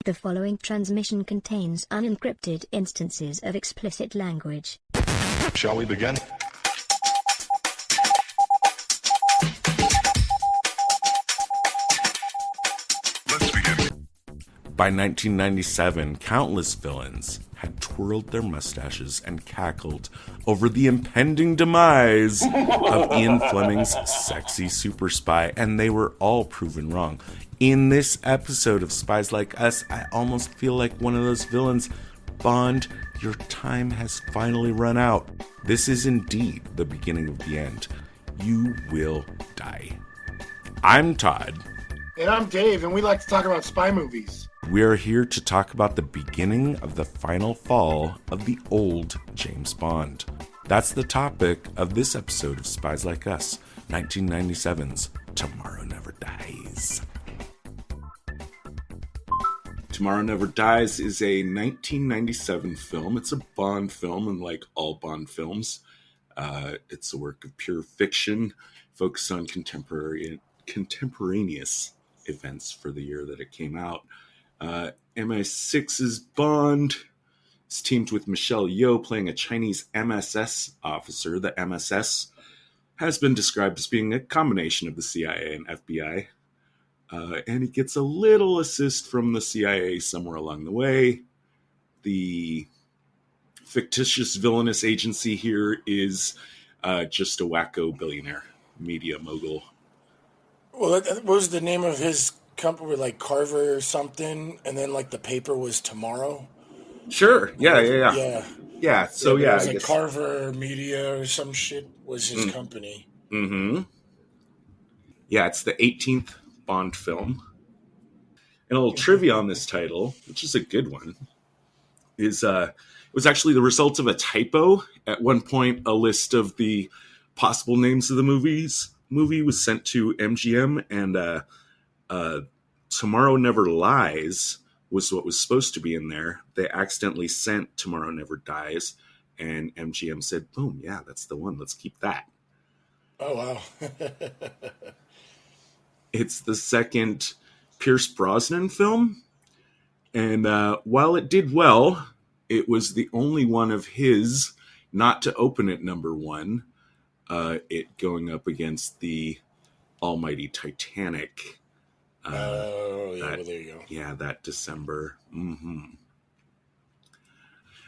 The following transmission contains unencrypted instances of explicit language. Shall we begin? Let's begin. By 1997, countless villains had twirled their mustaches and cackled over the impending demise of Ian Fleming's sexy super spy, and they were all proven wrong. In this episode of Spies Like Us, I almost feel like one of those villains. Bond, your time has finally run out. This is indeed the beginning of the end. You will die. I'm Todd. And I'm Dave, and we like to talk about spy movies. We are here to talk about the beginning of the final fall of the old James Bond. That's the topic of this episode of Spies Like Us, 1997's Tomorrow Never Dies. Tomorrow Never Dies is a 1997 film. It's a Bond film, and like all Bond films, it's a work of pure fiction, focused on contemporaneous events for the year that it came out. MI6's Bond is teamed with Michelle Yeoh playing a Chinese MSS officer. The MSS has been described as being a combination of the CIA and FBI. And he gets a little assist from the CIA somewhere along the way. The fictitious villainous agency here is just a wacko billionaire, media mogul. Well, what was the name of his company? Like Carver or something, and then like the paper was Tomorrow. Sure. Yeah. So It was I like guess. Carver Media or some shit was his company. Mm-hmm. Yeah, it's the 18th Bond film. And a little trivia on this title, which is a good one, is it was actually the result of a typo. At one point, a list of the possible names of the movie was sent to MGM, and Tomorrow Never Lies was what was supposed to be in there. They accidentally sent Tomorrow Never Dies, and MGM said, boom, yeah, that's the one. Let's keep that. Oh, wow. It's the second Pierce Brosnan film, and while it did well, it was the only one of his not to open at number one, it going up against the almighty Titanic. Well, there you go. Yeah, that December.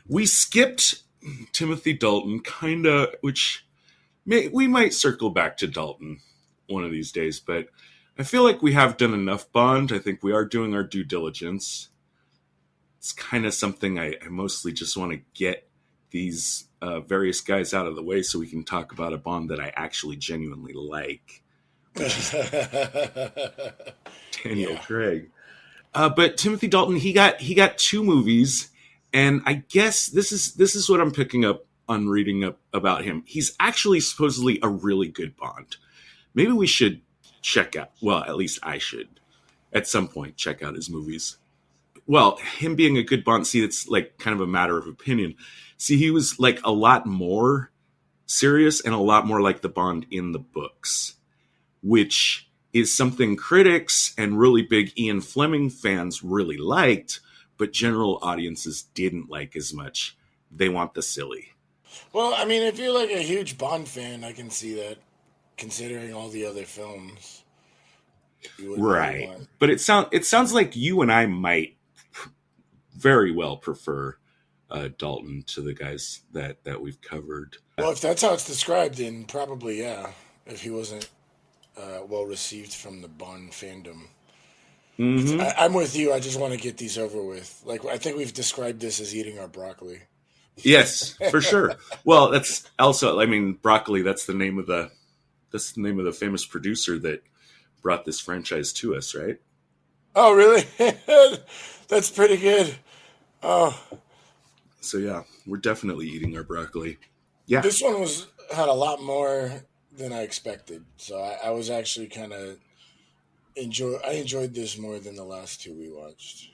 We skipped Timothy Dalton, which we might circle back to Dalton one of these days, but I feel like we have done enough Bond. I think we are doing our due diligence. It's kind of something I mostly just want to get these various guys out of the way so we can talk about a Bond that I actually genuinely like, which is Daniel Craig. But Timothy Dalton, he got two movies, and I guess this is what I'm picking up on reading up about him. He's actually supposedly a really good Bond. Maybe we should check out, well, at least I should, at some point, check out his movies. Well, him being a good Bond, see, it's like kind of a matter of opinion. See, he was like a lot more serious and a lot more like the Bond in the books, which is something critics and really big Ian Fleming fans really liked, but general audiences didn't like as much. They want the silly. Well, I mean, if you're like a huge Bond fan, I can see that, considering all the other films. Right. But it sounds like you and I might very well prefer Dalton to the guys that we've covered. Well, if that's how it's described, then probably, yeah. If he wasn't well received from the Bond fandom. Mm-hmm. I'm with you. I just want to get these over with. Like, I think we've described this as eating our broccoli. Yes, for sure. Well, that's also, I mean, broccoli, that's the name of the famous producer that brought this franchise to us, right? Oh, really? That's pretty good. Oh. So yeah, we're definitely eating our broccoli. Yeah. This one had a lot more than I expected. So I was actually kind of I enjoyed this more than the last two we watched.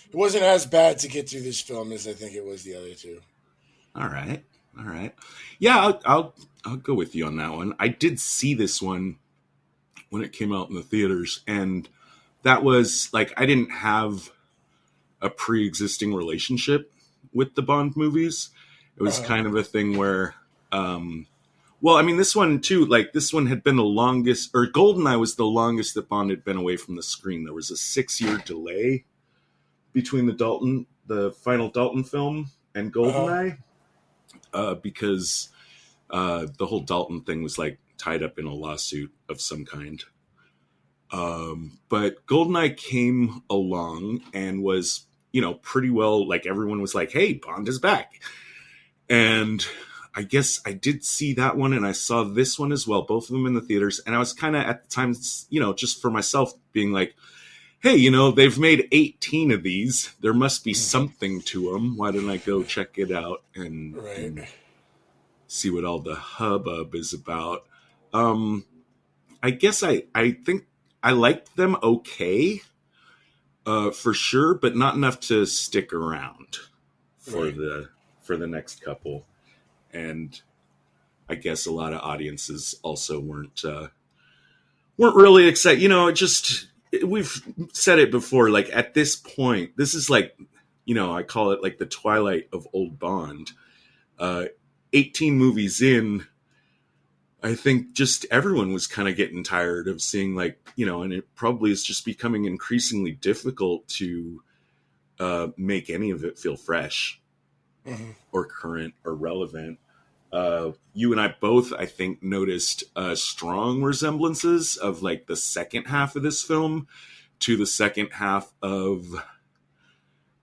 It wasn't as bad to get through this film as I think it was the other two. All right. Yeah, I'll go with you on that one. I did see this one when it came out in the theaters, and that was like, I didn't have a pre-existing relationship with the Bond movies. It was kind of a thing where, well, I mean, this one too, like this one had been the longest, or GoldenEye was the longest that Bond had been away from the screen. There was a 6-year delay between the final Dalton film and GoldenEye, because the whole Dalton thing was like tied up in a lawsuit of some kind. But GoldenEye came along and was, pretty well, like everyone was like, hey, Bond is back. And I guess I did see that one, and I saw this one as well, both of them in the theaters. And I was kind of at the time, just for myself being like, hey, they've made 18 of these. There must be something to them. Why don't I go check it out and see what all the hubbub is about? I guess I think I liked them okay, for sure, but not enough to stick around for the next couple. And I guess a lot of audiences also weren't really excited. We've said it before, like at this point, this is like, I call it like the twilight of old Bond. 18 movies in, I think just everyone was kind of getting tired of seeing like, and it probably is just becoming increasingly difficult to make any of it feel fresh or current or relevant. You and I both, I think, noticed strong resemblances of like the second half of this film to the second half of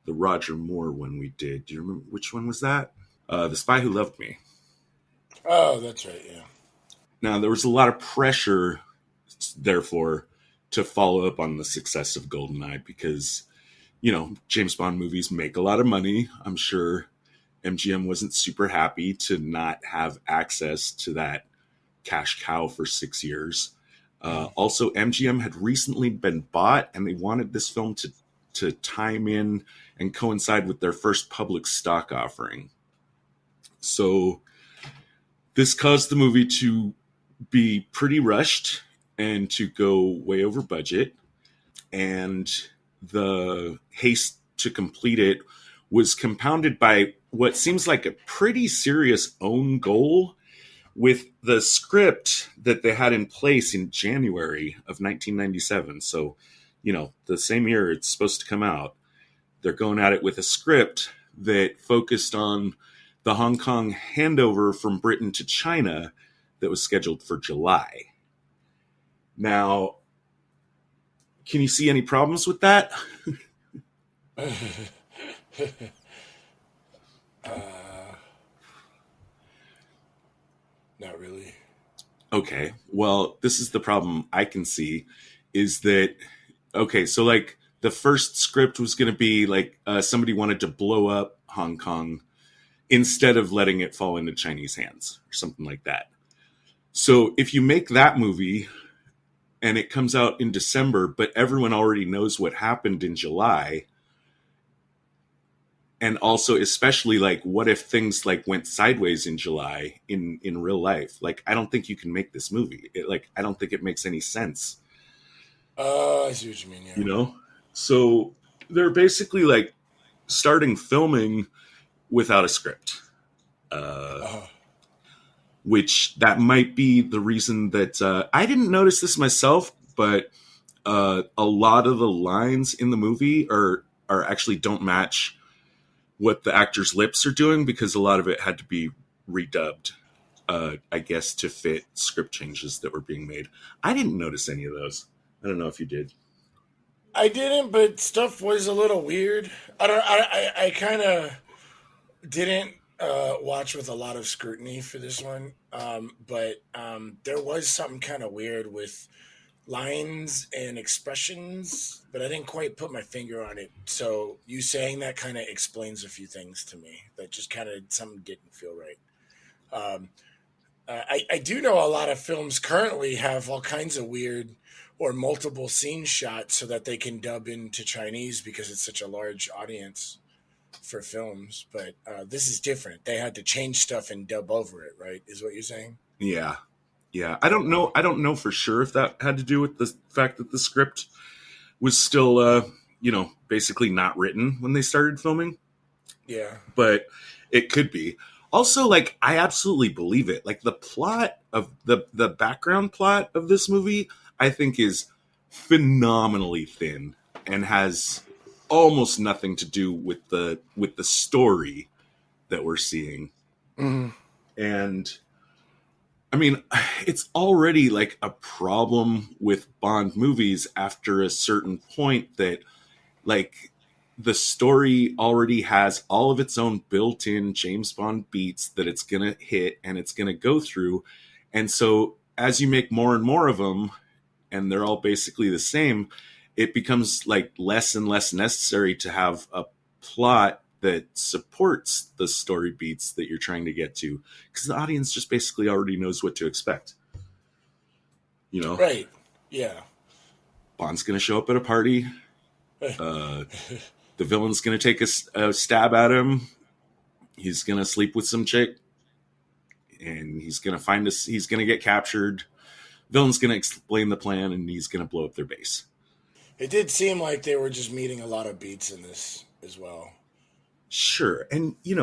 the Roger Moore one we did. Do you remember which one was that? The Spy Who Loved Me. Oh, that's right, yeah. Now, there was a lot of pressure, therefore, to follow up on the success of GoldenEye because, James Bond movies make a lot of money. I'm sure MGM wasn't super happy to not have access to that cash cow for 6 years. Also, MGM had recently been bought, and they wanted this film to time in and coincide with their first public stock offering. So this caused the movie to be pretty rushed and to go way over budget. And the haste to complete it was compounded by what seems like a pretty serious own goal with the script that they had in place in January of 1997. So, the same year it's supposed to come out, they're going at it with a script that focused on the Hong Kong handover from Britain to China that was scheduled for July. Now, can you see any problems with that? Not really. Okay, well, this is the problem I can see is that, okay, so like the first script was going to be like somebody wanted to blow up Hong Kong instead of letting it fall into Chinese hands or something like that. So if you make that movie and it comes out in December, but everyone already knows what happened in July, and also especially like what if things like went sideways in July in real life? Like, I don't think you can make this movie. I don't think it makes any sense. I see what you mean, yeah. So they're basically like starting filming without a script. Which that might be the reason that I didn't notice this myself, but a lot of the lines in the movie are actually don't match what the actors' lips are doing because a lot of it had to be redubbed, I guess, to fit script changes that were being made. I didn't notice any of those. I don't know if you did. I didn't, but stuff was a little weird. I kind of didn't watch with a lot of scrutiny for this one, but there was something kind of weird with lines and expressions, but I didn't quite put my finger on it. So you saying that kind of explains a few things to me that just kind of something didn't feel right. I do know a lot of films currently have all kinds of weird or multiple scene shots so that they can dub into Chinese because it's such a large audience for films. But this is different. They had to change stuff and dub over it, right? Is what you're saying? Yeah. I don't know for sure if that had to do with the fact that the script was still, basically not written when they started filming. Yeah. But it could be. Also, like, I absolutely believe it. Like, the plot of the background plot of this movie, I think, is phenomenally thin and has almost nothing to do with the story that we're seeing. Mm-hmm. And I mean, it's already like a problem with Bond movies after a certain point that, like, the story already has all of its own built-in James Bond beats that it's going to hit and it's going to go through. And so as you make more and more of them, and they're all basically the same, it becomes like less and less necessary to have a plot that supports the story beats that you're trying to get to, because the audience just basically already knows what to expect. Right. Yeah. Bond's going to show up at a party. The villain's going to take a stab at him. He's going to sleep with some chick, and he's going to he's going to get captured. Villain's going to explain the plan, and he's going to blow up their base. It did seem like they were just meeting a lot of beats in this as well. Sure. And, you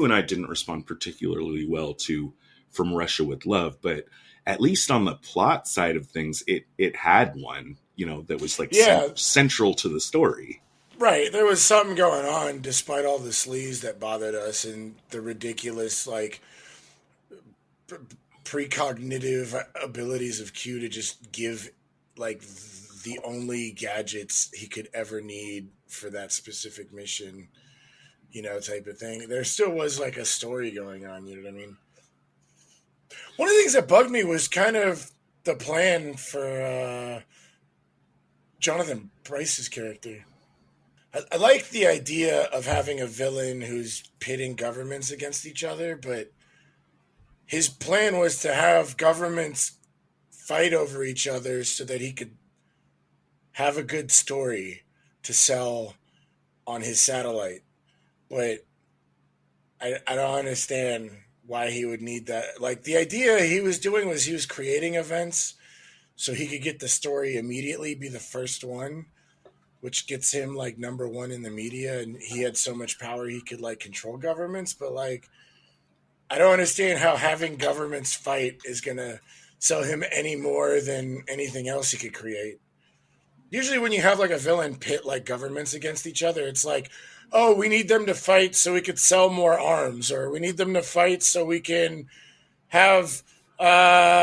and I didn't respond particularly well to From Russia with Love, but at least on the plot side of things, it had one, that was like central to the story. Right. There was something going on despite all the sleaze that bothered us and the ridiculous, like, precognitive abilities of Q to just give, like, the only gadgets he could ever need for that specific mission, type of thing. There still was, like, a story going on, you know what I mean? One of the things that bugged me was kind of the plan for Jonathan Pryce's character. I like the idea of having a villain who's pitting governments against each other, but his plan was to have governments fight over each other so that he could have a good story to sell on his satellite. But I don't understand why he would need that. Like, the idea he was doing was he was creating events so he could get the story immediately, be the first one, which gets him, like, number one in the media, and he had so much power he could, like, control governments. But, like, I don't understand how having governments fight is going to sell him any more than anything else he could create. Usually when you have, like, a villain pit, like, governments against each other, it's like, oh, we need them to fight so we could sell more arms, or we need them to fight so we can have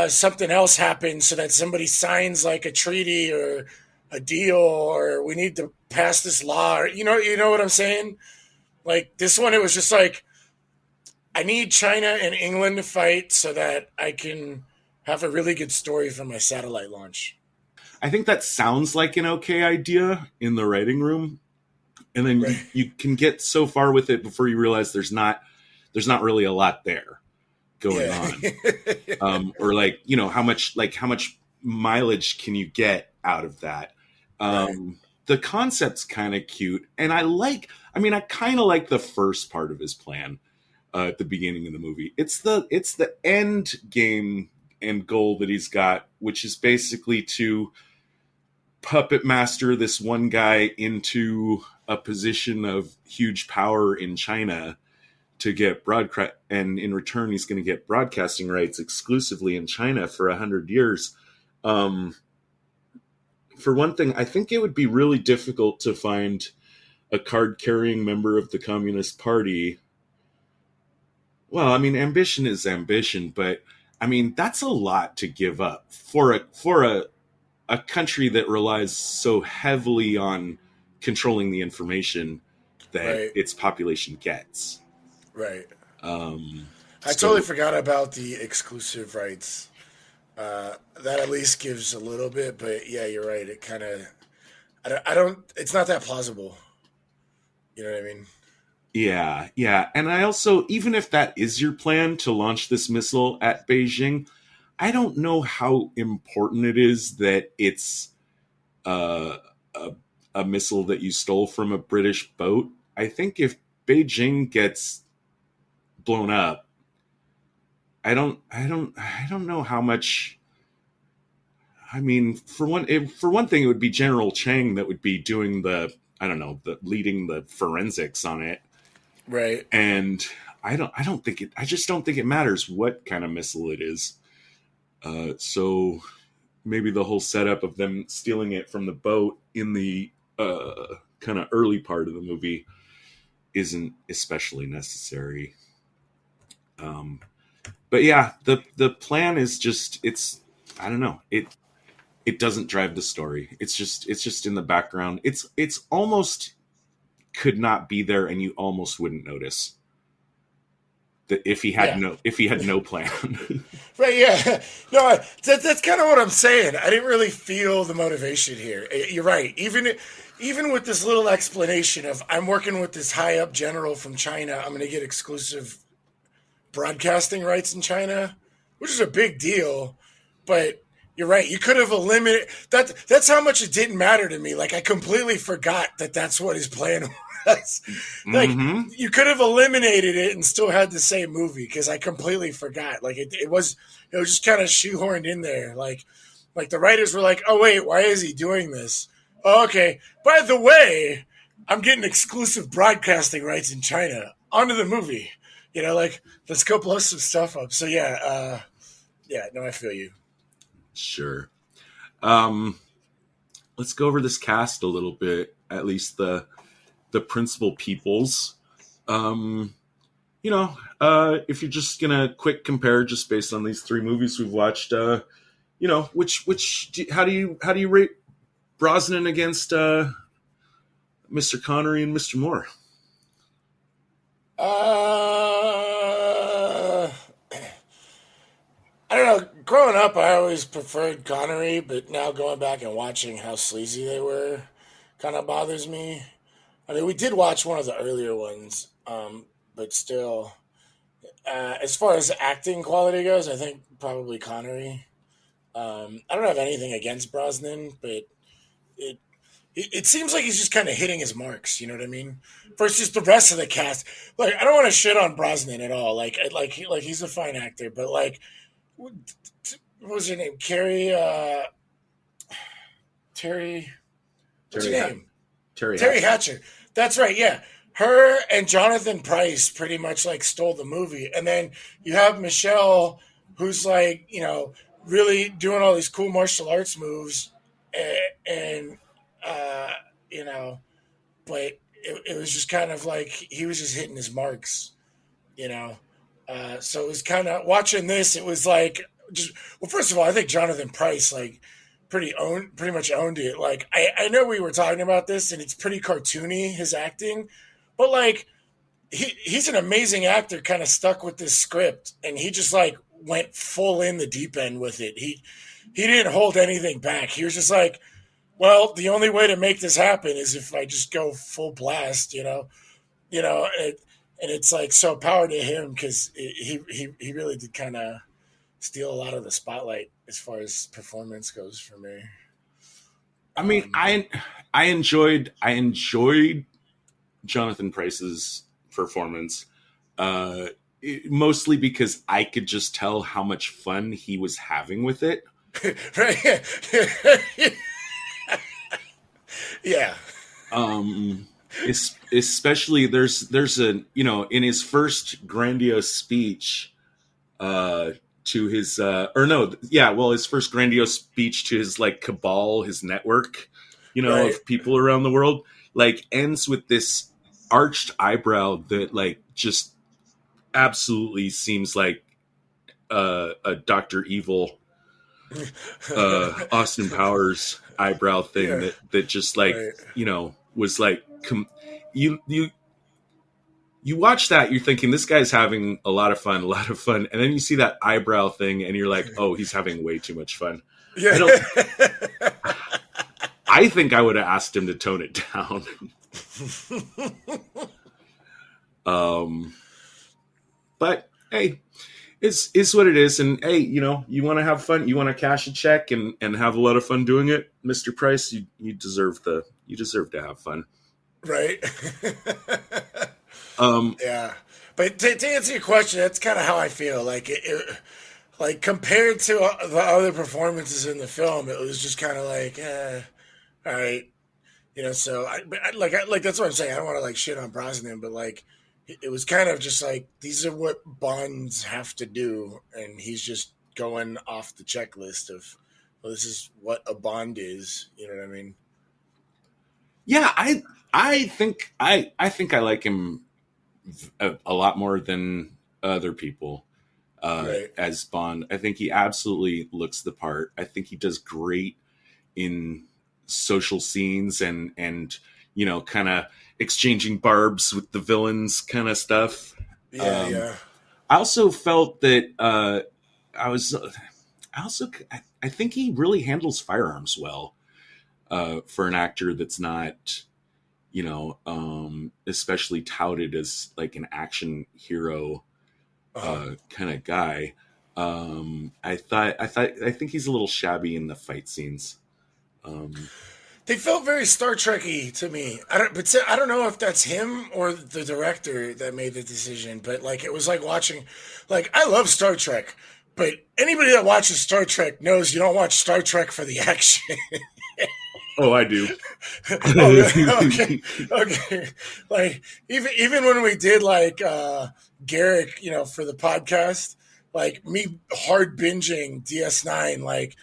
something else happen so that somebody signs, like, a treaty or a deal, or we need to pass this law, or, you know what I'm saying? Like, this one, it was just like, I need China and England to fight so that I can have a really good story for my satellite launch. I think that sounds like an okay idea in the writing room. And then Right. you can get so far with it before you realize there's not really a lot there going on. Or like, how much mileage can you get out of that? Right. The concept's kind of cute. And I kind of like the first part of his plan at the beginning of the movie. It's the end game and goal that he's got, which is basically to puppet master this one guy into a position of huge power in China to get broadcast, and in return he's going to get broadcasting rights exclusively in China for 100 years. For one thing, I think it would be really difficult to find a card-carrying member of the Communist Party. Well, ambition is ambition, but that's a lot to give up for a country that relies so heavily on controlling the information that its population gets. Right. I So- totally forgot about the exclusive rights. That at least gives a little bit, but yeah, you're right. It kind of, it's not that plausible. You know what I mean? Yeah. And I also, even if that is your plan to launch this missile at Beijing, I don't know how important it is that it's a missile that you stole from a British boat. I think if Beijing gets blown up, I don't know how much I mean, for one thing, it would be General Chang that would be doing the, I don't know, the leading the forensics on it. Right. And I just don't think it matters what kind of missile it is. So maybe the whole setup of them stealing it from the boat in the kind of early part of the movie isn't especially necessary. But yeah, the plan is just, I don't know, it doesn't drive the story. It's just in the background. It's almost could not be there, and you almost wouldn't notice that if he had no plan. Right, yeah. No, that's kind of what I'm saying. I didn't really feel the motivation here. You're right. Even with this little explanation of I'm working with this high up general from China, I'm going to get exclusive broadcasting rights in China, which is a big deal. But you're right. You could have eliminated that. That's how much it didn't matter to me. Like, I completely forgot that that's what his plan was. Like, you could have eliminated it and still had the same movie, because I completely forgot. Like, it was just kind of shoehorned in there. Like the writers were like, oh wait, why is he doing this? Oh, okay. By the way, I'm getting exclusive broadcasting rights in China. Onto the movie. Like, let's go blow some stuff up. So yeah, no, I feel you. Sure. Let's go over this cast a little bit, at least the principal peoples. If you're just gonna quick compare just based on these three movies we've watched, how do you rate Brosnan against Mr. Connery and Mr. Moore? I don't know. Growing up, I always preferred Connery, but now going back and watching how sleazy they were kind of bothers me. I mean, we did watch one of the earlier ones, but still, as far as acting quality goes, I think probably Connery. I don't have anything against Brosnan, but it seems like he's just kind of hitting his marks. You know what I mean? Versus the rest of the cast. Like, I don't want to shit on Brosnan at all. Like he's a fine actor, but like, what was her name? Terry. What's her name? Terry Hatcher. That's right. Yeah, her and Jonathan Pryce pretty much like stole the movie, and then you have Michelle, who's like, really doing all these cool martial arts moves, and but it was just kind of like he was just hitting his marks, so it was kind of watching this. It was like, first of all, I think Jonathan Pryce like pretty much owned it. Like, I know we were talking about this, and it's pretty cartoony, his acting, but like he's an amazing actor, kind of stuck with this script, and he just like went full in the deep end with it. He didn't hold anything back. He was just like, well, the only way to make this happen is if I just go full blast, and it's like, so power to him, because he really did kind of steal a lot of the spotlight as far as performance goes for me. I mean, I enjoyed Jonathan Pryce's performance, mostly because I could just tell how much fun he was having with it. Right? Yeah. Especially there's a, in his first grandiose speech to his his first grandiose speech to his like cabal, his network, right, of people around the world, like ends with this arched eyebrow that like just absolutely seems like a Dr. Evil Austin Powers eyebrow thing, yeah, that just like, right, was like, you watch that, you're thinking this guy's having a lot of fun, and then you see that eyebrow thing, and you're like, oh, he's having way too much fun. Yeah. I think I would have asked him to tone it down. But hey, it's what it is, and hey, you want to have fun, you want to cash a check and have a lot of fun doing it, Mr. Price. You deserve to have fun, right? Yeah, but to answer your question, that's kind of how I feel. Like like compared to the other performances in the film, it was just kind of like, all right, So like that's what I'm saying. I don't want to like shit on Brosnan, but like it was kind of just like these are what Bonds have to do, and he's just going off the checklist of, well, this is what a Bond is. You know what I mean? Yeah, I think I like him a lot more than other people Right. as Bond. I think he absolutely looks the part. I think he does great in social scenes and kind of exchanging barbs with the villains kind of stuff. Yeah, yeah. I also felt that I think he really handles firearms well for an actor that's not especially touted as like an action hero kind of guy. I think he's a little shabby in the fight scenes. They felt very Star Trek-y to me. I don't know if that's him or the director that made the decision, but like it was like watching, like I love Star Trek, but anybody that watches Star Trek knows you don't watch Star Trek for the action. Oh, I do. Oh, okay, okay. Like even when we did like Garrick, for the podcast, like me hard binging DS9, like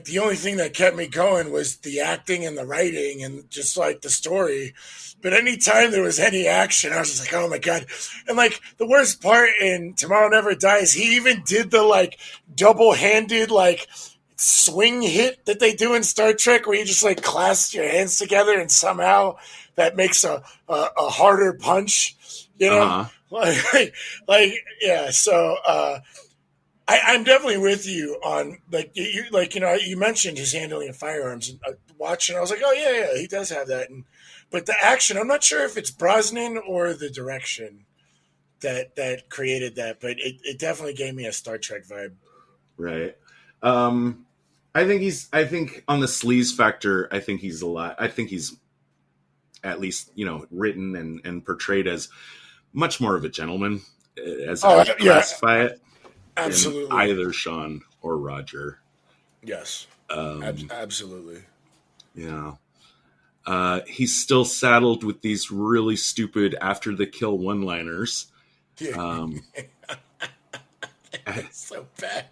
the only thing that kept me going was the acting and the writing and just like the story. But anytime there was any action, I was just like, oh my God. And like the worst part in Tomorrow Never Dies, he even did the like double-handed like swing hit that they do in Star Trek where you just like clasp your hands together and somehow that makes a harder punch, Uh-huh. yeah. So I'm definitely with you on you mentioned his handling of firearms and watching. I was like, oh yeah, he does have that. But the action, I'm not sure if it's Brosnan or the direction that created that, but it definitely gave me a Star Trek vibe. Right. I think on the sleaze factor, I think he's at least, written and portrayed as much more of a gentleman as I would classify it. Absolutely. In either Sean or Roger. Yes. Absolutely. Yeah. He's still saddled with these really stupid after the kill one-liners. So bad.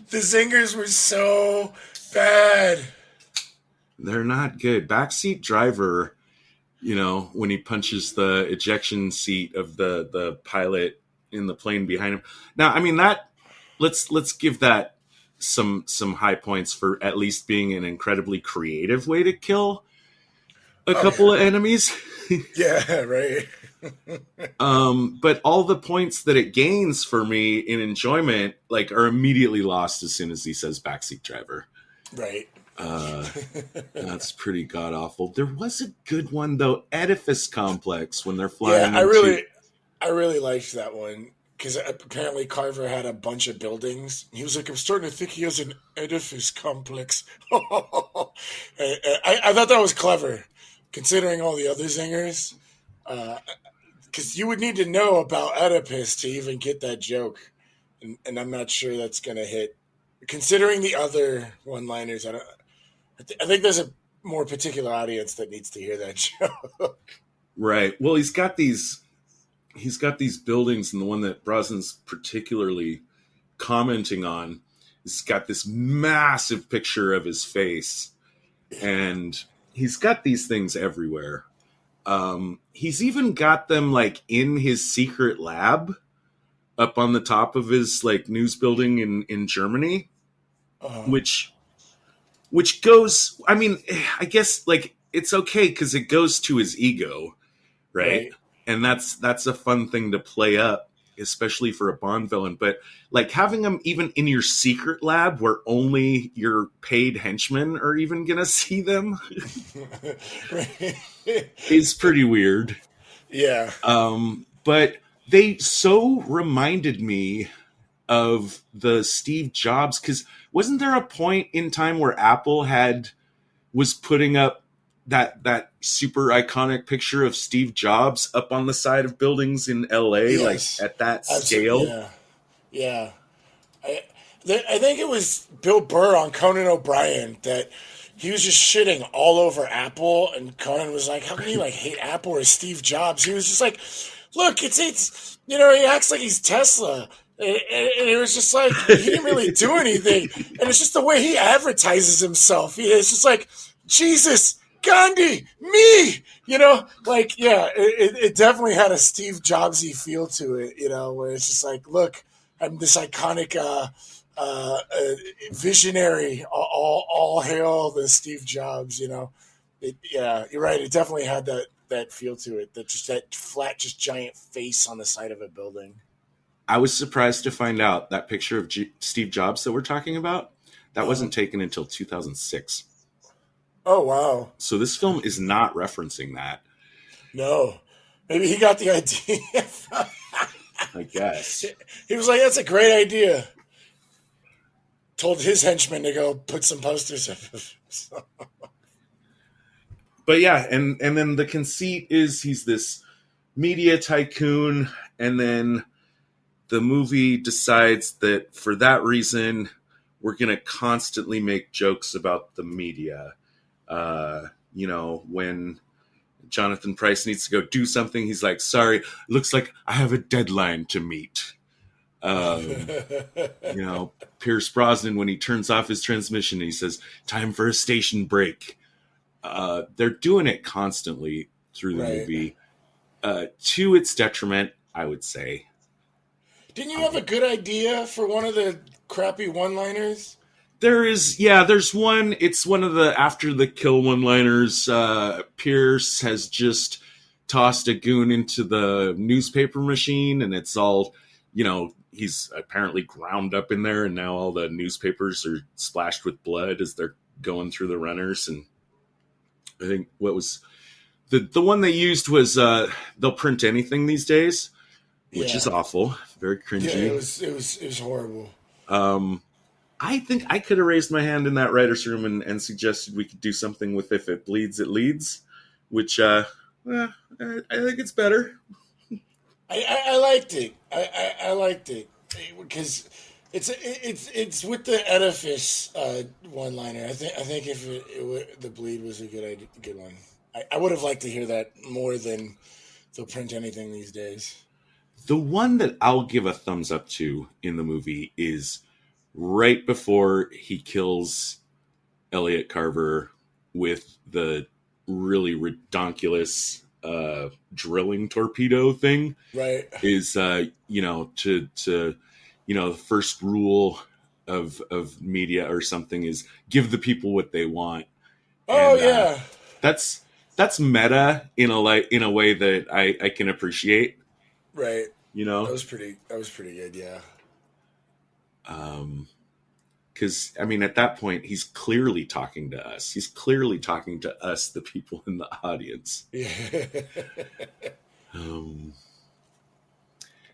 The zingers were so bad. They're not good. Backseat driver, when he punches the ejection seat of the pilot in the plane behind him. Now, I mean let's give that some high points for at least being an incredibly creative way to kill a couple of enemies. Yeah, right. But all the points that it gains for me in enjoyment like are immediately lost as soon as he says backseat driver. Right. That's pretty god awful. There was a good one though, Edifice Complex, when they're flying. Yeah, I really liked that one because apparently Carver had a bunch of buildings. He was like, I'm starting to think he has an edifice complex. I thought that was clever, considering all the other zingers. Because you would need to know about Oedipus to even get that joke. And I'm not sure that's going to hit. Considering the other one-liners, I think there's a more particular audience that needs to hear that joke. Right. Well, he's got these buildings, and the one that Brosnan's particularly commenting on has got this massive picture of his face, and he's got these things everywhere. He's even got them like in his secret lab up on the top of his like news building in Germany, which goes, I mean, I guess like it's okay because it goes to his ego, right? And that's a fun thing to play up, especially for a Bond villain. But like having them even in your secret lab where only your paid henchmen are even gonna see them is pretty weird. Yeah. But they so reminded me of the Steve Jobs, because wasn't there a point in time where Apple was putting up that super iconic picture of Steve Jobs up on the side of buildings in LA, Yes. like at that scale? Yeah. I think it was Bill Burr on Conan O'Brien that he was just shitting all over Apple, and Conan was like, "How can you like hate Apple or Steve Jobs?" He was just like, "Look, it's he acts like he's Tesla." And it was just like he didn't really do anything, and it's just the way he advertises himself. It's just like Jesus, Gandhi, me, like it definitely had a Steve Jobsy feel to it, where it's just like, look, I'm this iconic visionary. All hail the Steve Jobs. Yeah, you're right. It definitely had that feel to it. That flat, just giant face on the side of a building. I was surprised to find out that picture of Steve Jobs that we're talking about, that wasn't taken until 2006. Oh, wow. So this film is not referencing that. No. Maybe he got the idea. I guess. He was like, that's a great idea. Told his henchmen to go put some posters up. But yeah, and then the conceit is he's this media tycoon, and then the movie decides that for that reason, we're going to constantly make jokes about the media. When Jonathan Pryce needs to go do something, he's like, sorry, looks like I have a deadline to meet. Pierce Brosnan, when he turns off his transmission, he says, time for a station break. They're doing it constantly through the movie, to its detriment, I would say. Didn't you have a good idea for one of the crappy one-liners? There's one. It's one of the after the kill one-liners. Pierce has just tossed a goon into the newspaper machine, and it's all, he's apparently ground up in there, and now all the newspapers are splashed with blood as they're going through the runners. And I think what was the one they used was they'll print anything these days, which is awful, very cringy. Yeah, it was horrible. I think I could have raised my hand in that writer's room and suggested we could do something with if it bleeds, it leads, which I think it's better. I liked it. I liked it because it's with the edifice one-liner. I think if the bleed was a good one. I would have liked to hear that more than they'll print anything these days. The one that I'll give a thumbs up to in the movie is right before he kills Elliot Carver with the really redonkulous drilling torpedo thing. Right. Is the first rule of media or something is give the people what they want. Oh, and, yeah. That's meta in a way that I can appreciate. Right. That was pretty good, yeah. Because at that point he's clearly talking to us. He's clearly talking to us, the people in the audience. Yeah.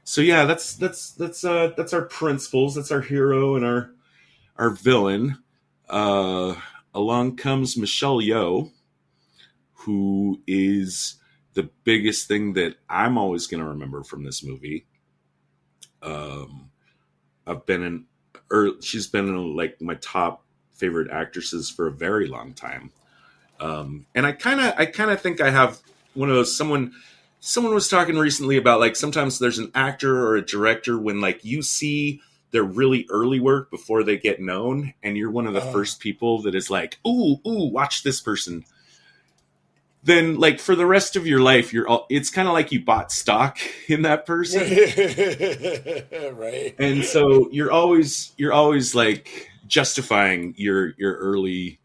So yeah, that's our principles. That's our hero and our villain. Along comes Michelle Yeoh, who is the biggest thing that I'm always going to remember from this movie. She's been in like my top favorite actresses for a very long time. And I kind of think I have one of those, someone was talking recently about like, sometimes there's an actor or a director when like you see their really early work before they get known, and you're one of the first people that is like, ooh, watch this person. Then like for the rest of your life, it's kind of like you bought stock in that person. Right. And so you're always like justifying your early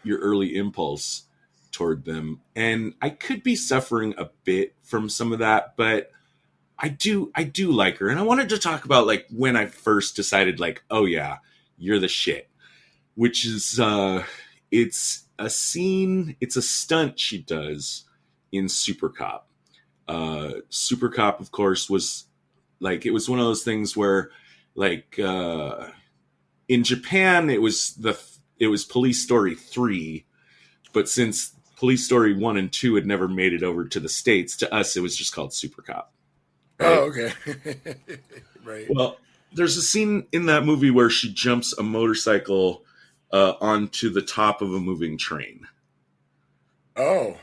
impulse toward them. And I could be suffering a bit from some of that, but I do like her. And I wanted to talk about like when I first decided like, oh yeah, you're the shit, which is, it's a stunt she does in Super Cop. Super Cop, of course, was like, it was one of those things where like, in Japan, it was Police Story 3, but since Police Story 1 and 2 had never made it over to the States, to us, it was just called Super Cop. Right? Oh, okay. Right. Well, There's a scene in that movie where she jumps a motorcycle onto the top of a moving train, Oh.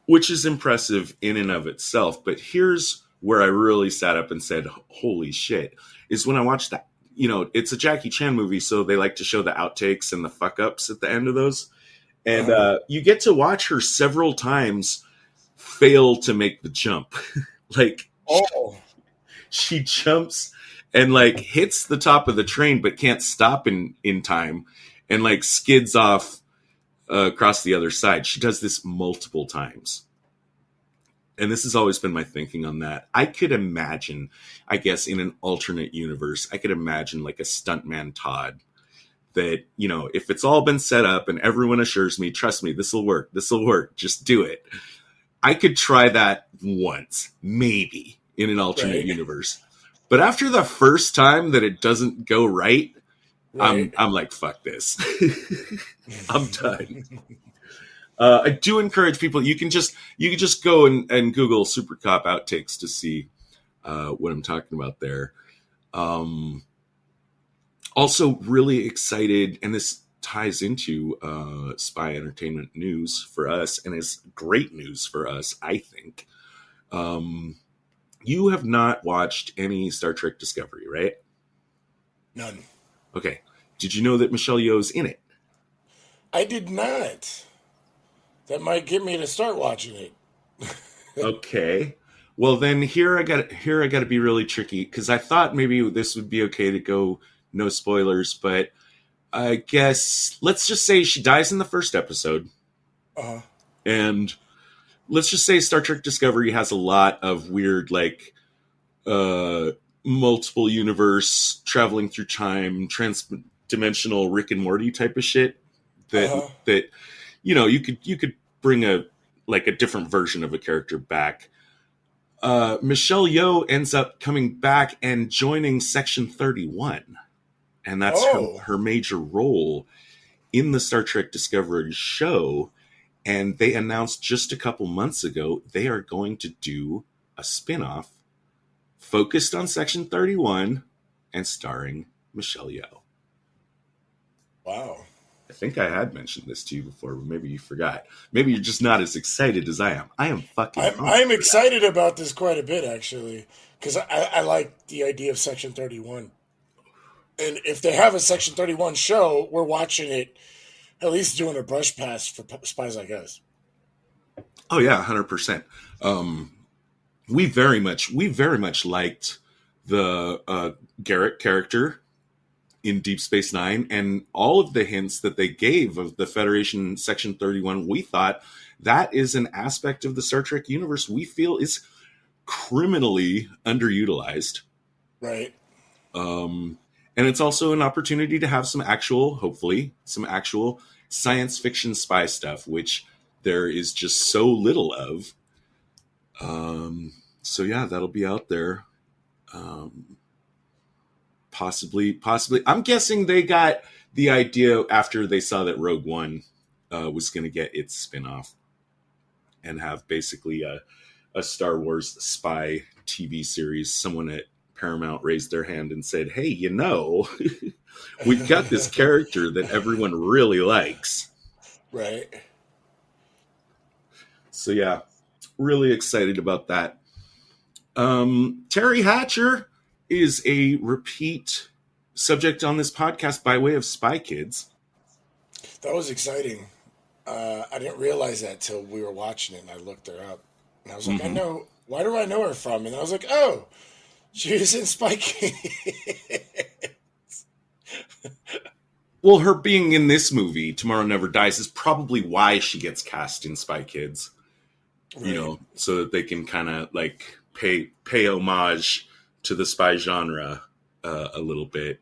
which is impressive in and of itself. But here's where I really sat up and said, holy shit, is when I watched that. You know, it's a Jackie Chan movie, so they like to show the outtakes and the fuck ups at the end of those. And you get to watch her several times fail to make the jump. Like, Oh. she jumps and like hits the top of the train, but can't stop in time, and like skids off across the other side. She does this multiple times. And this has always been my thinking on that. I could imagine, I guess, in an alternate universe, I could imagine like a stuntman Todd that, you know, if it's all been set up and everyone assures me, trust me, this will work, just do it. I could try that once, maybe, in an alternate universe. But after the first time that it doesn't go right, I'm like, fuck this. I'm done. I do encourage people. You can just go and Google Super Cop outtakes to see what I'm talking about there. Also, really excited, and this ties into spy entertainment news for us, and is great news for us, I think. You have not watched any Star Trek Discovery, right? None. Okay. Did you know that Michelle Yeoh's in it? I did not. That might get me to start watching it. Okay. Well, then here I got to be really tricky, because I thought maybe this would be okay to go no spoilers, but I guess let's just say she dies in the first episode. Uh-huh. And let's just say Star Trek Discovery has a lot of weird, like, multiple universe, traveling through time, trans-dimensional Rick and Morty type of shit that you know, you could bring a different version of a character back. Michelle Yeoh ends up coming back and joining Section 31. And that's her major role in the Star Trek Discovery show. And they announced just a couple months ago they are going to do a spin-off focused on Section 31 and starring Michelle Yeoh. Wow. I think I had mentioned this to you before, but maybe you forgot. Maybe you're just not as excited as I am. I am fucking I'm excited about this quite a bit, actually, because I like the idea of Section 31. And if they have a Section 31 show, we're watching it, at least doing a brush pass for Spies Like Us. Oh yeah, 100%. We very much liked the Garrett character in Deep Space Nine, and all of the hints that they gave of the Federation Section 31. We thought that is an aspect of the Star Trek universe we feel is criminally underutilized. Right. And it's also an opportunity to have hopefully some actual science fiction spy stuff, which there is just so little of. So yeah, that'll be out there. Possibly. I'm guessing they got the idea after they saw that Rogue One was going to get its spin-off and have basically a Star Wars spy TV series. Someone at Paramount raised their hand and said, hey, you know, we've got this character that everyone really likes. Right. So yeah, really excited about that. Terry Hatcher is a repeat subject on this podcast by way of Spy Kids. That was exciting. I didn't realize that till we were watching it, and I looked her up. And I was like, why do I know her from? And I was like, oh, she was in Spy Kids. Well, her being in this movie, Tomorrow Never Dies, is probably why she gets cast in Spy Kids. Right. You know, so that they can kind of like pay homage to the spy genre a little bit.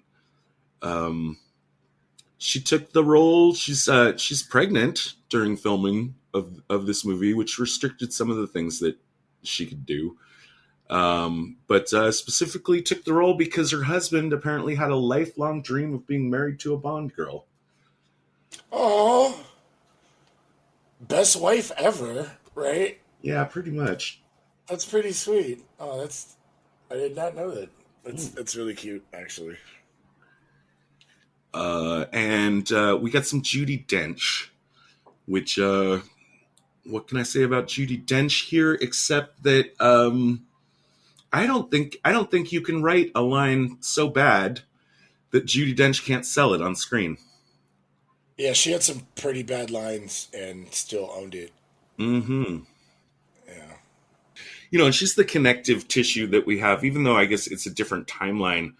She took the role. She's pregnant during filming of this movie, which restricted some of the things that she could do. But specifically took the role because her husband apparently had a lifelong dream of being married to a Bond girl. Oh, best wife ever, right? Yeah, pretty much. That's pretty sweet. Oh, I did not know that. That's really cute, actually. And we got some Judi Dench, which what can I say about Judi Dench here except that I don't think you can write a line so bad that Judi Dench can't sell it on screen. Yeah, she had some pretty bad lines and still owned it. Mm-hmm. Yeah. And she's the connective tissue that we have, even though I guess it's a different timeline.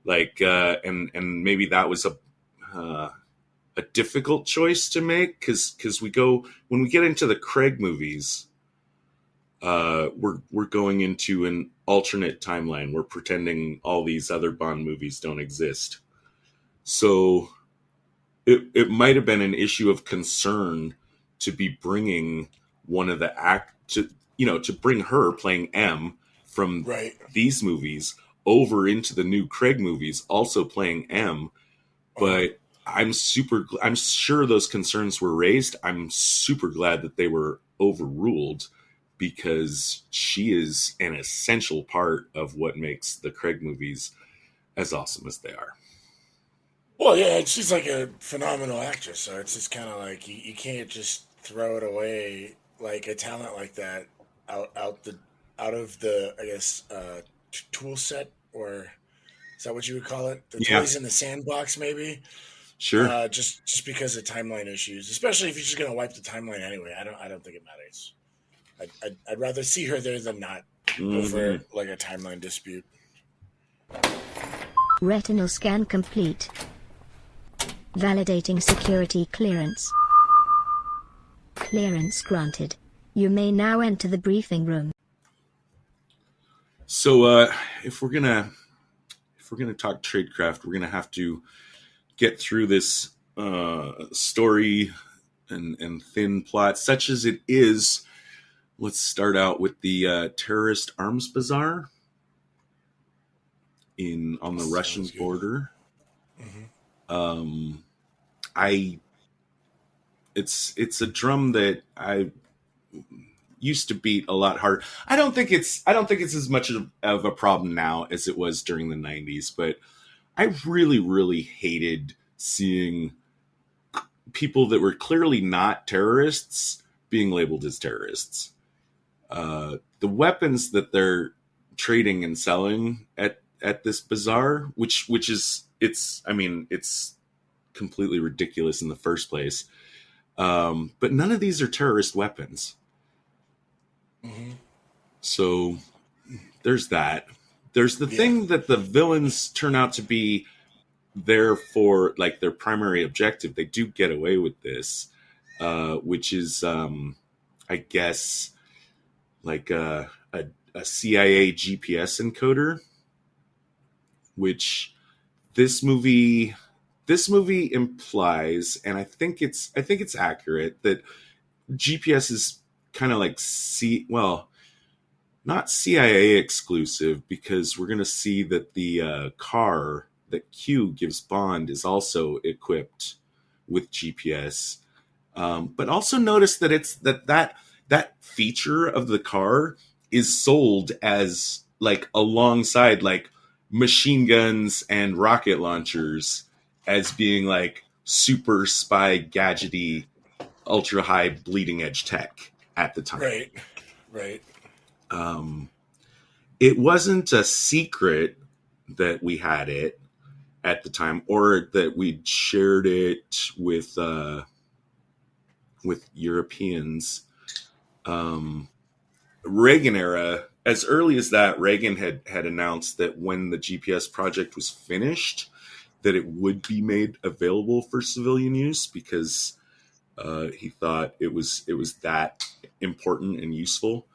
Like, and maybe that was a difficult choice to make because when we get into the Craig movies, we're going into an alternate timeline. We're pretending all these other Bond movies don't exist. So it might have been an issue of concern to be bringing one of the to bring her playing M from Right. these movies over into the new Craig movies, also playing M. But I'm sure those concerns were raised. I'm super glad that they were overruled because she is an essential part of what makes the Craig movies as awesome as they are. Well, yeah, she's like a phenomenal actress, so it's just kind of like you can't just throw it away like a talent like that out of the I guess tool set, or is that what you would call it? The Yeah. toys in the sandbox, maybe. Sure. Just because of timeline issues, especially if you're just gonna wipe the timeline anyway. I don't think it matters. I'd rather see her there than not over like a timeline dispute. Retinal scan complete. Validating security clearance. Clearance granted. You may now enter the briefing room. So if we're gonna talk tradecraft, we're gonna have to get through this story and thin plot, such as it is. Let's start out with the terrorist arms bazaar on the Russian border. Mm-hmm. It's a drum that I used to beat a lot harder. I don't think it's as much of a problem now as it was during the 90s, but I really, really hated seeing people that were clearly not terrorists being labeled as terrorists. The weapons that they're trading and selling at this bazaar, which is it's completely ridiculous in the first place. But none of these are terrorist weapons. Mm-hmm. So there's that. There's the thing that the villains turn out to be there for, like, their primary objective. They do get away with this, which is, I guess, like a CIA GPS encoder, which this movie implies, and I think it's accurate, that GPS is kind of like not CIA exclusive, because we're going to see that the car that Q gives Bond is also equipped with GPS. But also notice that it's that feature of the car is sold as, like, alongside, like, machine guns and rocket launchers, as being like super spy gadgety, ultra high bleeding edge tech at the time. Right. It wasn't a secret that we had it at the time, or that we'd shared it with Europeans. Reagan era, as early as that, Reagan had announced that when the GPS project was finished, that it would be made available for civilian use, because he thought it was that important and useful.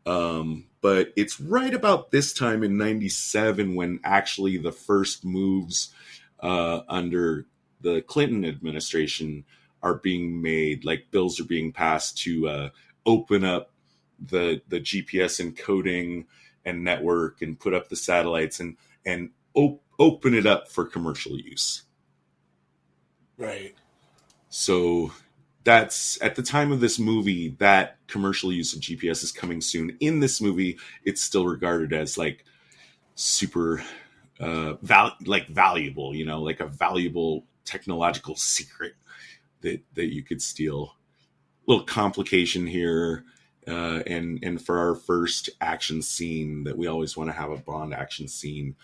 But it's right about this time in 97 when actually the first moves under the Clinton administration are being made. Like, bills are being passed to open up the GPS encoding and network, and put up the satellites, and open it up for commercial use. Right. So that's, at the time of this movie, that commercial use of GPS is coming soon. In this movie, it's still regarded as, like, super valuable, like a valuable technological secret that you could steal. Little complication here, and for our first action scene that we always want to have a Bond action scene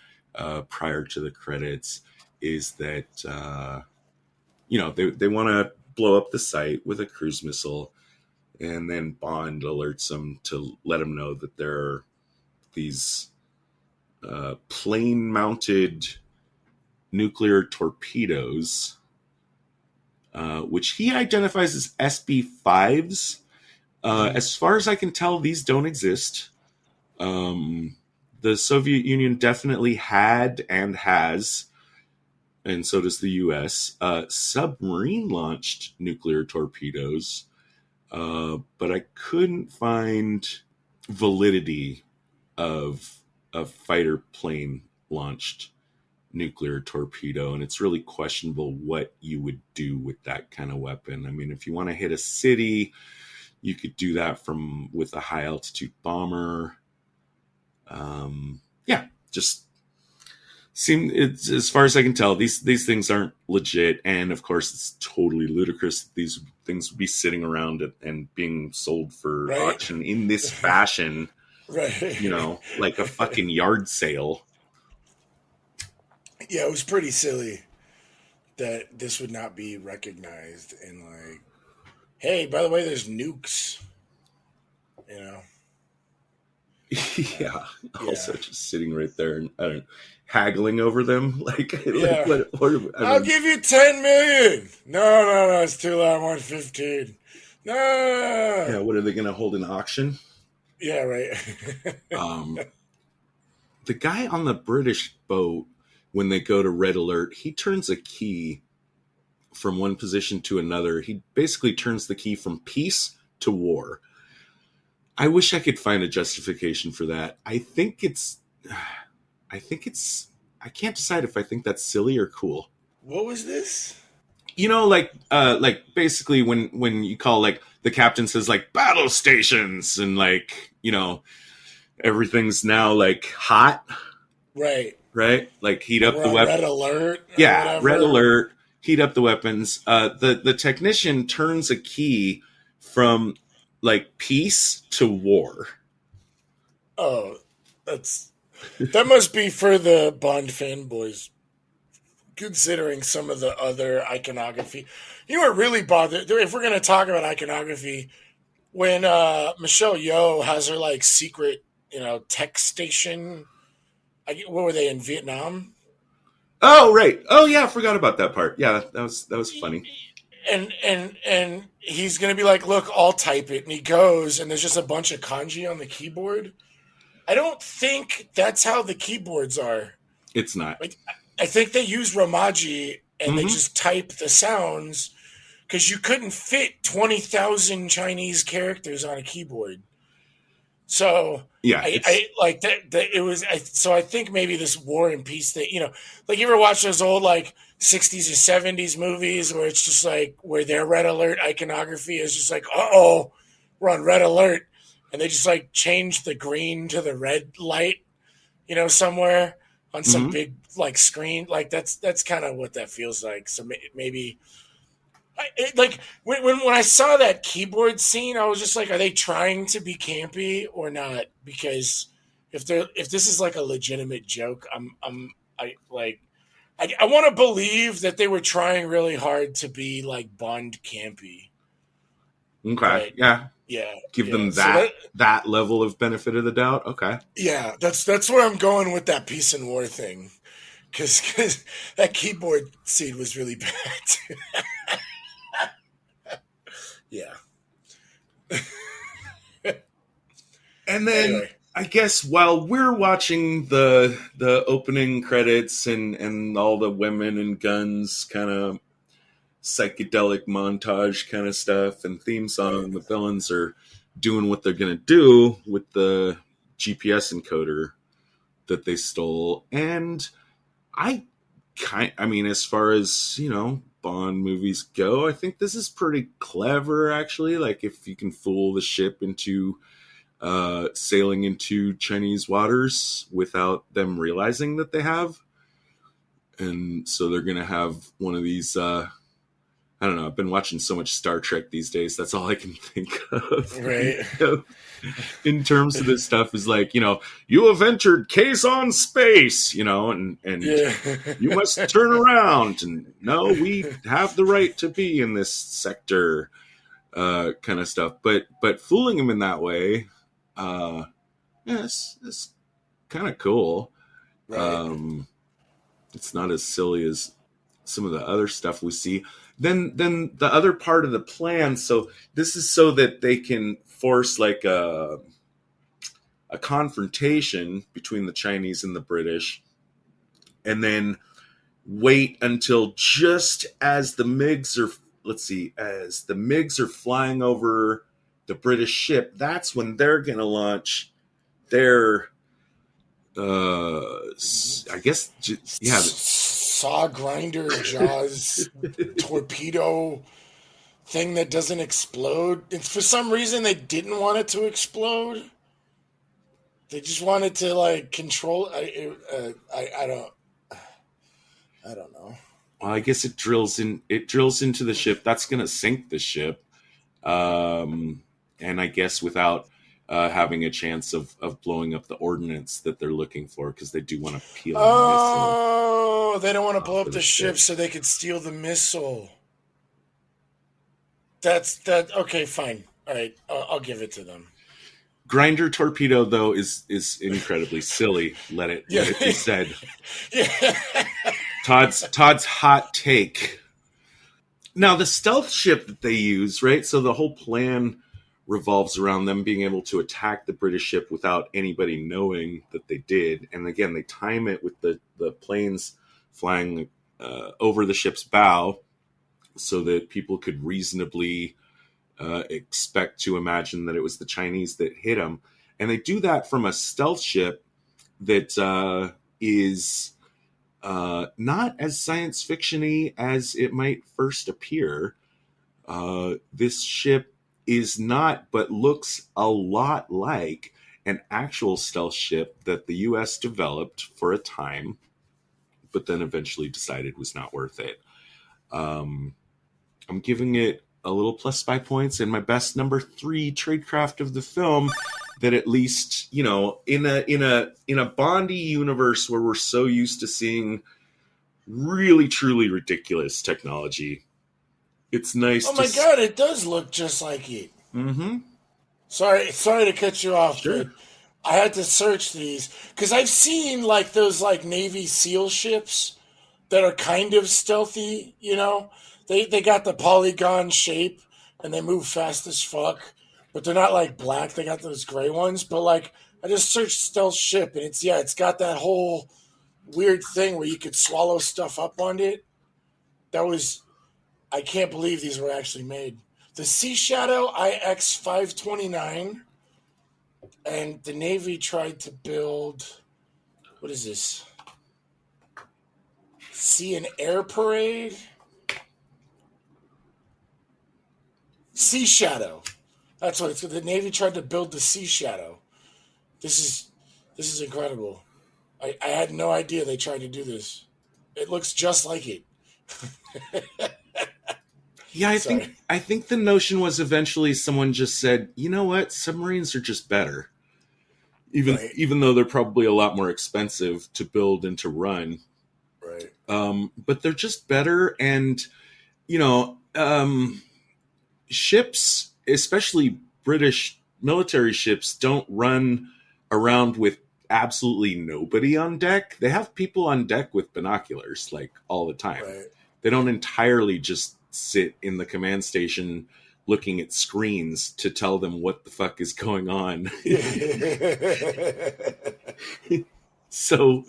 prior to the credits is that they want to blow up the site with a cruise missile, and then Bond alerts them to let them know that there are these plane-mounted nuclear torpedoes, which he identifies as SB-5s. As far as I can tell, these don't exist. The Soviet Union definitely had and has, and so does the U.S., submarine-launched nuclear torpedoes, but I couldn't find validity of a fighter plane-launched nuclear torpedo, and it's really questionable what you would do with that kind of weapon. I mean, if you want to hit a city, you could do that with a high altitude bomber. Just it's, as far as I can tell, these things aren't legit, and of course it's totally ludicrous that these things would be sitting around and being sold for auction in this fashion. Right. Like a fucking yard sale. Yeah, it was pretty silly that this would not be recognized and like, hey, by the way, there's nukes. Yeah. Also just sitting right there and I don't know, haggling over them. I'll give you 10 million. No, it's too low. I want 15. No. Yeah, what are they gonna hold an auction? Yeah, right. The guy on the British boat, when they go to red alert, he turns a key from one position to another. He basically turns the key from peace to war. I wish I could find a justification for that. I can't decide if I think that's silly or cool. What was this? Basically when you call, like, the captain says, like, battle stations, and, like, everything's now, like, hot. Right. Like, heat up the weapon. Red alert. Yeah, red alert. Heat up the weapons. The technician turns a key from, like, peace to war. Oh, that must be for the Bond fanboys, considering some of the other iconography. You were really bothered, if we're going to talk about iconography, when Michelle Yeoh has her, like, secret, tech station. What were they, in Vietnam? Oh, right. Oh, yeah, I forgot about that part. Yeah, that was funny. And he's going to be like, look, I'll type it. And he goes, and there's just a bunch of kanji on the keyboard. I don't think that's how the keyboards are. It's not. Like, I think they use Romaji, and they just type the sounds, because you couldn't fit 20,000 Chinese characters on a keyboard. So yeah, I like that. It was. So I think maybe this War and Peace thing. Like, you ever watch those old, like, 60s or 70s movies where it's just like, where their red alert iconography is just like, we're on red alert, and they just, like, change the green to the red light, somewhere on some big, like, screen. Like, that's kind of what that feels like. So maybe. When I saw that keyboard scene, I was just like, are they trying to be campy or not? Because if this is, like, a legitimate joke, I want to believe that they were trying really hard to be, like, Bond campy. Okay. But, yeah. Give them that level of benefit of the doubt. Okay. Yeah, that's where I'm going with that peace and war thing, because that keyboard scene was really bad. Yeah. And then anyway, I guess while we're watching the opening credits and all the women and guns kind of psychedelic montage kind of stuff and theme song, the villains are doing what they're going to do with the GPS encoder that they stole. And I mean, as far as, Bond movies go, I think this is pretty clever, actually. Like, if you can fool the ship into sailing into Chinese waters without them realizing that they have. And so they're going to have one of these, I don't know. I've been watching so much Star Trek these days. That's all I can think of. Right. In terms of this stuff is like, you have entered Kazon space, and Yeah. you must turn around. And no, we have the right to be in this sector, kind of stuff. But fooling him in that way, it's kind of cool. Right. It's not as silly as some of the other stuff we see. Then the other part of the plan. So this is so that they can force like a confrontation between the Chinese and the British, and then wait until just as the MiGs are flying over the British ship. That's when they're going to launch their, I guess, saw grinder jaws torpedo thing that doesn't explode. And for some reason, they didn't want it to explode. They just wanted to like control. I don't know. Well, I guess it drills into the ship. That's going to sink the ship, and I guess without having a chance of blowing up the ordnance that they're looking for, because they do want to peel. Oh, they don't want to blow up the ship so they could steal the missile. That's that. Okay, fine. All right, I'll give it to them. Grinder torpedo, though, is incredibly silly. Let it be said. Yeah. Todd's hot take. Now, the stealth ship that they use, right? So the whole plan revolves around them being able to attack the British ship without anybody knowing that they did. And again, they time it with the planes flying over the ship's bow so that people could reasonably expect to imagine that it was the Chinese that hit them. And they do that from a stealth ship that is not as science fiction-y as it might first appear. This ship is not, but looks a lot like an actual stealth ship that the U.S. developed for a time, but then eventually decided was not worth it. I'm giving it a little plus 5 points, and my best number 3 tradecraft of the film. That at least, in a Bondy universe where we're so used to seeing really truly ridiculous technology, it's nice. Oh my God! It does look just like it. Mm-hmm. Sorry to cut you off. Sure. But I had to search these because I've seen like those like Navy SEAL ships that are kind of stealthy. They got the polygon shape and they move fast as fuck, but they're not like black. They got those gray ones. But like I just searched stealth ship and it's got that whole weird thing where you could swallow stuff up on it. I can't believe these were actually made. The Sea Shadow IX-529, and the Navy tried to build, what is this? Sea and Air Parade? Sea Shadow. That's what it's. The Navy tried to build the Sea Shadow. This is incredible. I had no idea they tried to do this. It looks just like it. Yeah, I think the notion was eventually someone just said, you know what, submarines are just better. Even though they're probably a lot more expensive to build and to run. Right. But they're just better, and ships, especially British military ships, don't run around with absolutely nobody on deck. They have people on deck with binoculars like all the time. Right. They don't entirely just sit in the command station looking at screens to tell them what the fuck is going on. So,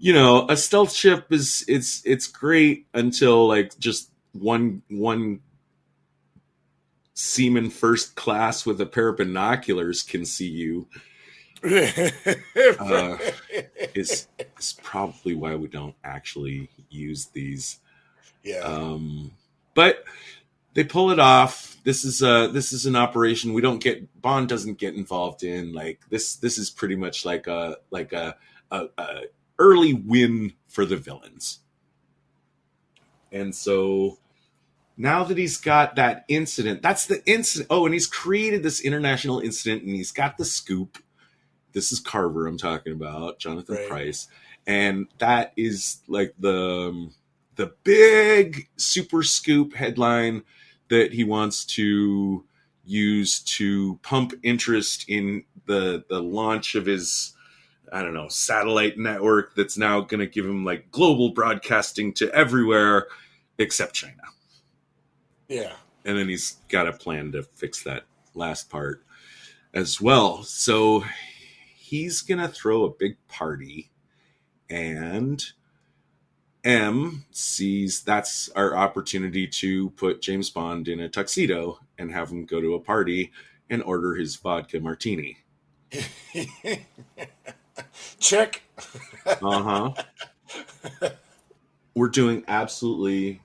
a stealth ship it's great until like just one seaman first class with a pair of binoculars can see you. Is probably why we don't actually use these. Yeah. But they pull it off. This is an operation Bond doesn't get involved in. Like this is pretty much like a early win for the villains. And so now that he's got that incident, that's the incident. Oh, and he's created this international incident, and he's got the scoop. This is Carver I'm talking about, Jonathan Pryce. And that is like the big super scoop headline that he wants to use to pump interest in the launch of his, I don't know, satellite network that's now going to give him like global broadcasting to everywhere except China. Yeah. And then he's got a plan to fix that last part as well. So he's going to throw a big party, and M sees that's our opportunity to put James Bond in a tuxedo and have him go to a party and order his vodka martini. Check. Uh-huh. We're doing absolutely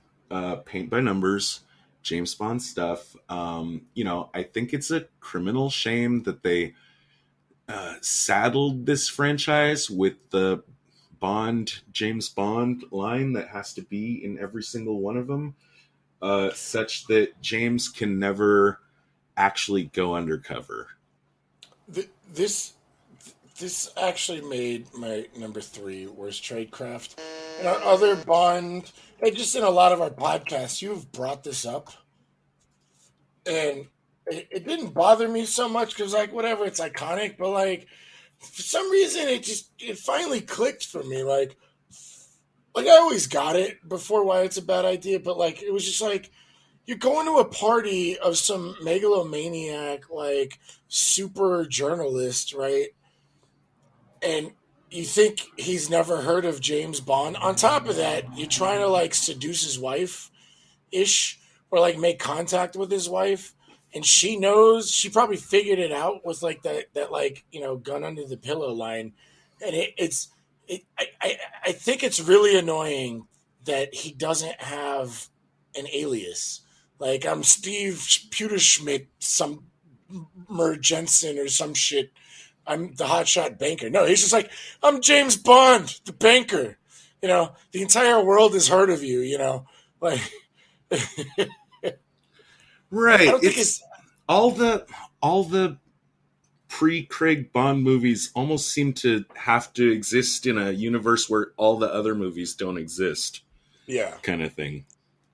paint by numbers James Bond stuff. I think it's a criminal shame that they saddled this franchise with the James Bond line that has to be in every single one of them, such that James can never actually go undercover. This actually made my number 3 worst tradecraft. And our other Bond, and just in a lot of our podcasts, you've brought this up. And it didn't bother me so much because, like, whatever, it's iconic. But, like, for some reason, it finally clicked for me. Like I always got it before why it's a bad idea. But, like, it was just like, you're going to a party of some megalomaniac, like, super journalist, right? And you think he's never heard of James Bond. On top of that, you're trying to, like, seduce his wife-ish or, like, make contact with his wife. And she knows, she probably figured it out with, like, that like, gun under the pillow line. And I think it's really annoying that he doesn't have an alias. Like, I'm Steve Pewterschmidt, some Jensen or some shit. I'm the hotshot banker. No, he's just like, I'm James Bond, the banker. The entire world has heard of you, like. Right. I don't think it's all the pre-Craig Bond movies almost seem to have to exist in a universe where all the other movies don't exist. Yeah. Kind of thing.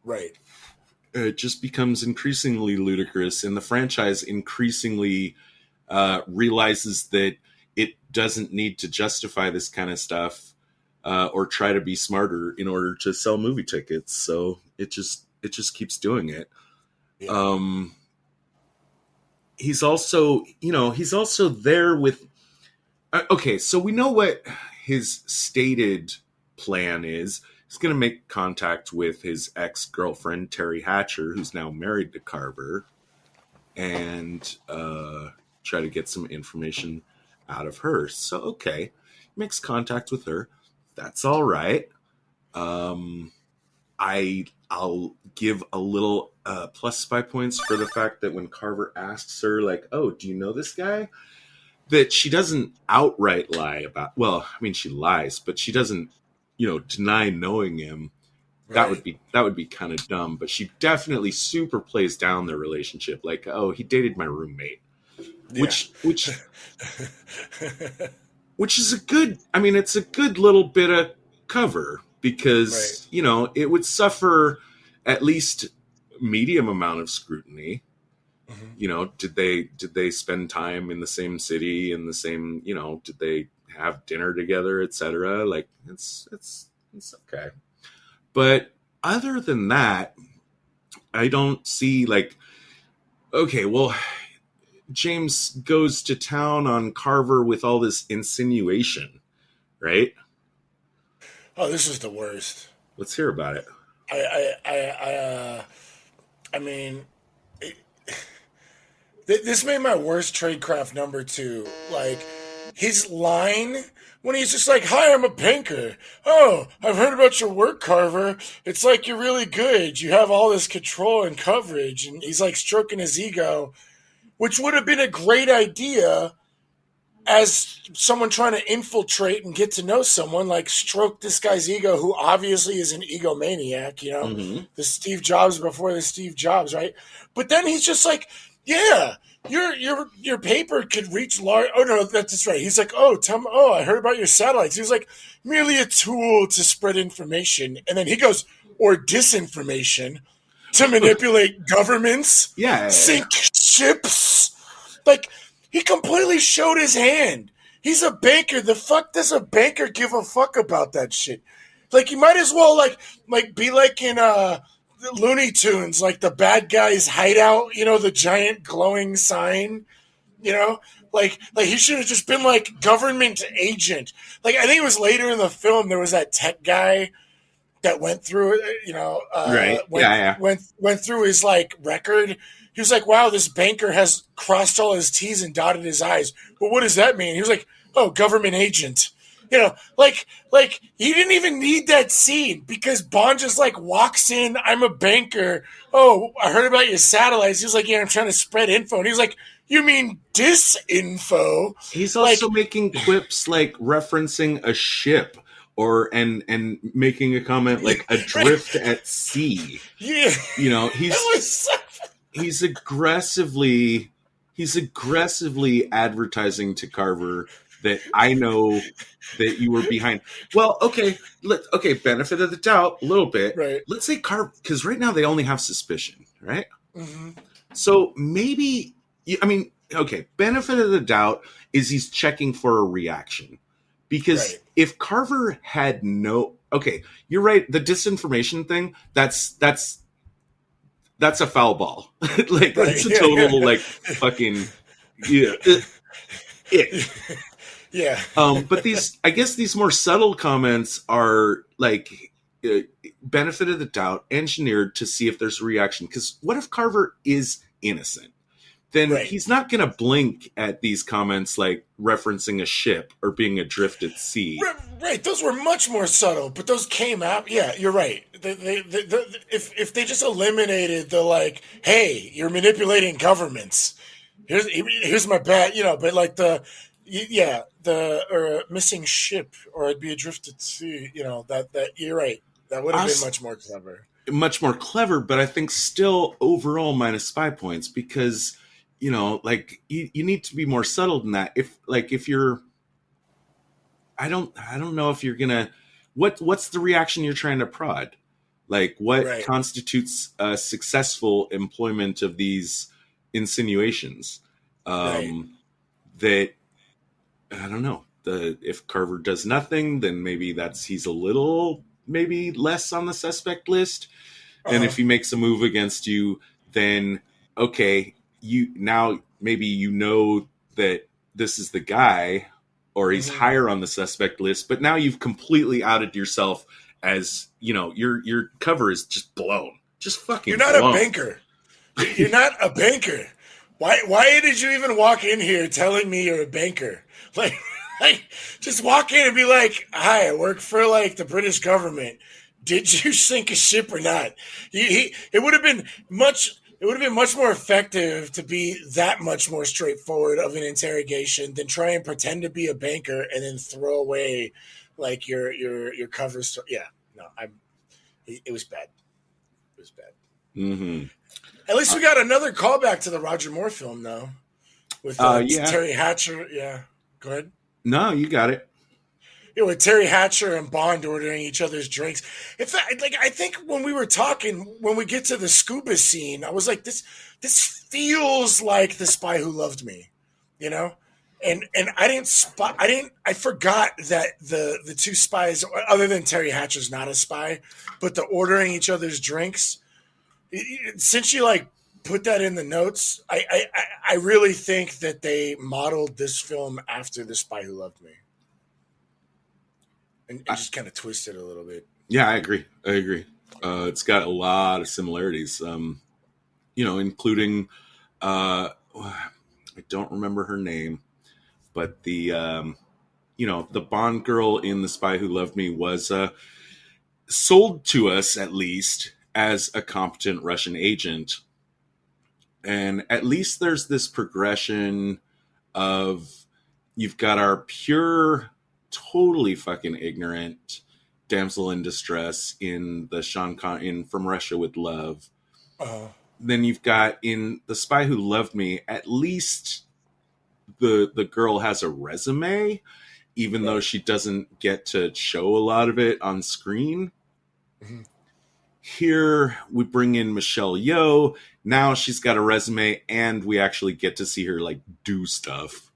Right. It just becomes increasingly ludicrous, and the franchise increasingly realizes that it doesn't need to justify this kind of stuff or try to be smarter in order to sell movie tickets. So it just keeps doing it. Yeah. He's also there with. Okay, so we know what his stated plan is. He's going to make contact with his ex-girlfriend, Terry Hatcher, who's now married to Carver, and try to get some information out of her. So, okay, makes contact with her. That's all right. I'll give a little plus spy points for the fact that when Carver asks her, like, oh, do you know this guy? That she doesn't outright lie about. Well, I mean, she lies, but she doesn't, deny knowing him. Right. That would be kind of dumb. But she definitely super plays down their relationship. Like, oh, he dated my roommate, yeah. which is a good. I mean, it's a good little bit of cover because right. It would suffer at least medium amount of scrutiny. Mm-hmm. Did they spend time in the same city, in the same, did they have dinner together, etc.? Like, it's okay. But other than that, I don't see, like, okay, well, James goes to town on Carver with all this insinuation, right? Oh, this is the worst. Let's hear about it. I mean, this made my worst tradecraft number 2. Like, his line when he's just like, hi, I'm a banker. Oh, I've heard about your work, Carver. It's like you're really good. You have all this control and coverage. And he's like stroking his ego, which would have been a great idea as someone trying to infiltrate and get to know someone, like stroke this guy's ego, who obviously is an egomaniac, Mm-hmm. the Steve Jobs before the Steve Jobs, right? But then he's just like, yeah, your paper could reach large. Oh no, that's right. He's like, oh, I heard about your satellites. He was like, merely a tool to spread information, and then he goes, or disinformation to manipulate governments, Yeah. sink ships. Like, he completely showed his hand. He's a banker. The fuck does a banker give a fuck about that shit? Like, you might as well like be like in Looney Tunes, like the bad guy's hideout. The giant glowing sign. You know, like he should have just been like government agent. Like, I think it was later in the film there was that tech guy that went through it, Right. Yeah. went through his like record. He was like, "Wow, this banker has crossed all his T's and dotted his I's." Well, what does that mean? He was like, "Oh, government agent." Like he didn't even need that scene because Bond just like walks in. I'm a banker. Oh, I heard about your satellites. He was like, "Yeah, I'm trying to spread info." And he was like, "You mean disinfo?" He's Like, also making quips like referencing a ship and making a comment like adrift at sea. yeah, He's it was so he's aggressively advertising to Carver that I know that you were behind. Well, okay, benefit of the doubt a little bit. right. Let's say Carver, because right now they only have suspicion, right? Mm-hmm. So maybe, okay, benefit of the doubt is he's checking for a reaction. Because Right. if Carver had okay, you're right, the disinformation thing, that's a foul ball. Like, Right. that's a total, like, fucking, yeah, ick. Yeah. But I guess these more subtle comments are, like, benefit of the doubt, engineered to see if there's a reaction. Because what if Carver is innocent? Then Right. he's not going to blink at these comments like referencing a ship or being adrift at sea. Right. Those were much more subtle, but those came out. Yeah, you're right. If they just eliminated the like, hey, you're manipulating governments. Here's my bad, but like the missing ship, or I'd be adrift at sea. That you're right. That would have been much more clever. Much more clever, but I think still overall minus 5 points because like you need to be more subtle than that. If you're, I don't know if you're gonna, what's the reaction you're trying to prod? Like, what Right. constitutes a successful employment of these insinuations? Right. That, I don't know. If Carver does nothing, then maybe he's a little maybe less on the suspect list. And if he makes a move against you, then okay, maybe that this is the guy, or he's higher on the suspect list, but now you've completely outed yourself as, your cover is just blown. Just fucking You're not blown. a banker. You're not a banker. Why did you even walk in here telling me you're a banker? Like, just walk in and be like, "Hi, I work for like the British government. Did you sink a ship or not?" It would have been much more effective to be that much more straightforward of an interrogation than try and pretend to be a banker and then throw away like your cover story. Yeah, no, it was bad. It was bad. Mm-hmm. At least we got another callback to the Roger Moore film, though, with Terry Hatcher. Yeah, go ahead. No, you got it. With Terry Hatcher and Bond ordering each other's drinks. In fact, like, I think when we were talking, when we get to the scuba scene, I was like, this feels like The Spy Who Loved Me, And I forgot that the two spies, other than Terry Hatcher's not a spy, but the ordering each other's drinks. Since you like put that in the notes, I really think that they modeled this film after The Spy Who Loved Me. And just kind of twisted a little bit. Yeah, I agree. It's got a lot of similarities, including, I don't remember her name, but the Bond girl in The Spy Who Loved Me was sold to us, at least, as a competent Russian agent. And at least there's this progression of You've got our pure, totally fucking ignorant damsel in distress in the in From Russia with Love. Uh, Then you've got in The Spy Who Loved Me, at least the girl has a resume, even though right. she doesn't get to show a lot of it on screen. Mhm. Here we bring in Michelle Yeoh. Now she's got a resume, and we actually get to see her like do stuff.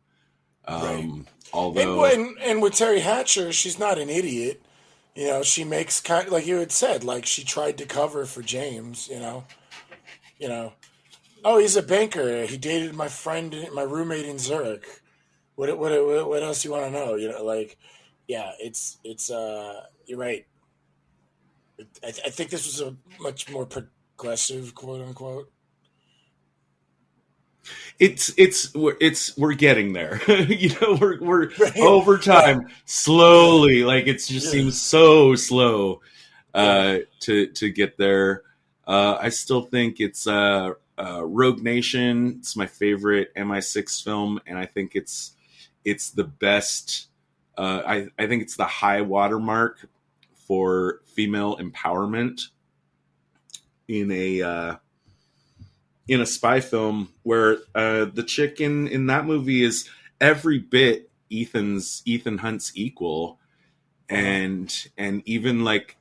Right. Although, And with Terry Hatcher, she's not an idiot. You know, she makes kind like you had said, like she tried to cover for James. You know. Oh, he's a banker. He dated my friend, my roommate in Zurich. What else do you want to know? You know, like, yeah, it's you're right. I think this was a much more progressive, quote unquote. we're getting there. We're Right, over right, time, slowly. Like it just yeah, seems so slow yeah. to get there. I still think it's Rogue Nation. It's my favorite MI6 film, and I think it's the best. I think it's the high watermark for female empowerment in a spy film, where the chick in that movie is every bit Ethan Hunt's equal, Uh-huh. and even like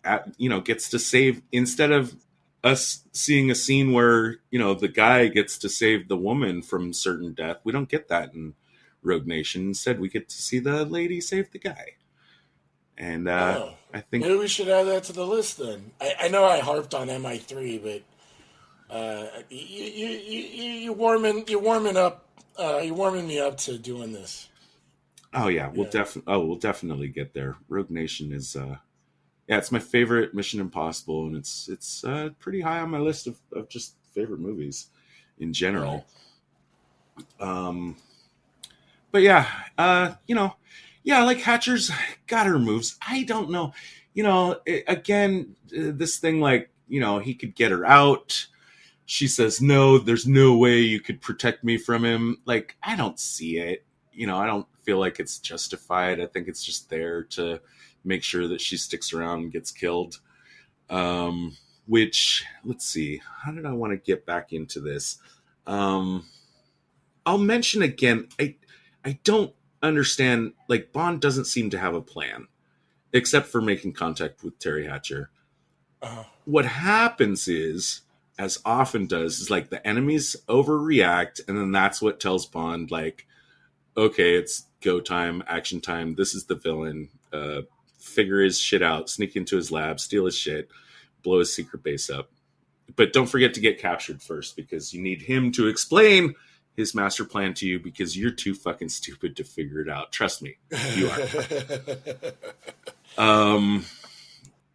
gets to save, instead of us seeing a scene where the guy gets to save the woman from certain death. We don't get that in Rogue Nation. Instead, we get to see the lady save the guy. And Oh, I think, maybe we should add that to the list then. I know I harped on MI3, but you warming up, you warming me up to doing this. oh yeah, Yeah. we'll definitely get there. Rogue Nation is yeah, it's my favorite Mission Impossible, and it's pretty high on my list of just favorite movies in Right. general. But yeah, yeah, like Hatcher's got her moves. I don't know, again, this thing, like, he could get her out. She says, no, there's no way you could protect me from him. Like, I don't see it. I don't feel like it's justified. I think it's just there to make sure that she sticks around and gets killed. Which, let's see, how did I want to get back into this? Um, I'll mention again, I don't understand, like, Bond doesn't seem to have a plan, except for making contact with Terry Hatcher. Uh, What happens is, as often does, is like the enemies overreact, and then that's what tells Bond, like, okay, it's go time, action time. This is the villain. Figure his shit out, sneak into his lab, steal his shit, blow his secret base up. But don't forget to get captured first, because you need him to explain his master plan to you, because you're too fucking stupid to figure it out. Trust me, you are. Um,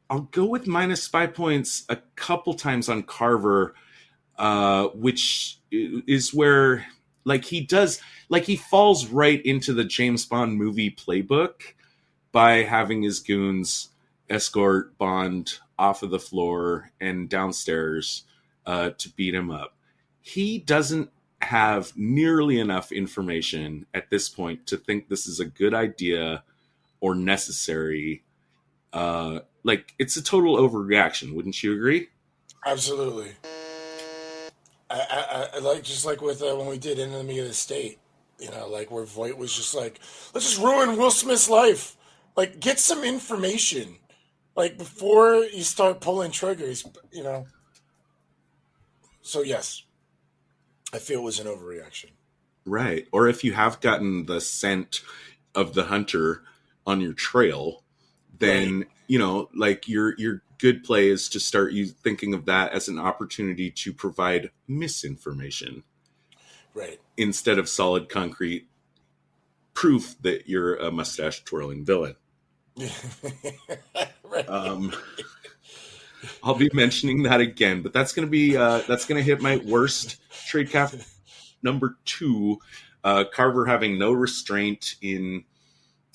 I'll go with minus spy points a couple times on Carver, which is where, like, he falls right into the James Bond movie playbook by having his goons escort Bond off of the floor and downstairs to beat him up. He doesn't have nearly enough information at this point to think this is a good idea or necessary. Like, it's a total overreaction. Wouldn't you agree? Absolutely. I like, just like with when we did Enemy of the State, like where Voight was just like, let's just ruin Will Smith's life. Like, get some information, like before you start pulling triggers. So yes, I feel it was an overreaction. Right. Or if you have gotten the scent of the hunter on your trail, Right, then, like, your good play is to start you thinking of that as an opportunity to provide misinformation right. instead of solid concrete proof that you're a mustache twirling villain. Right. Um, I'll be mentioning that again, but that's gonna hit my worst trade cap number 2. Carver having no restraint in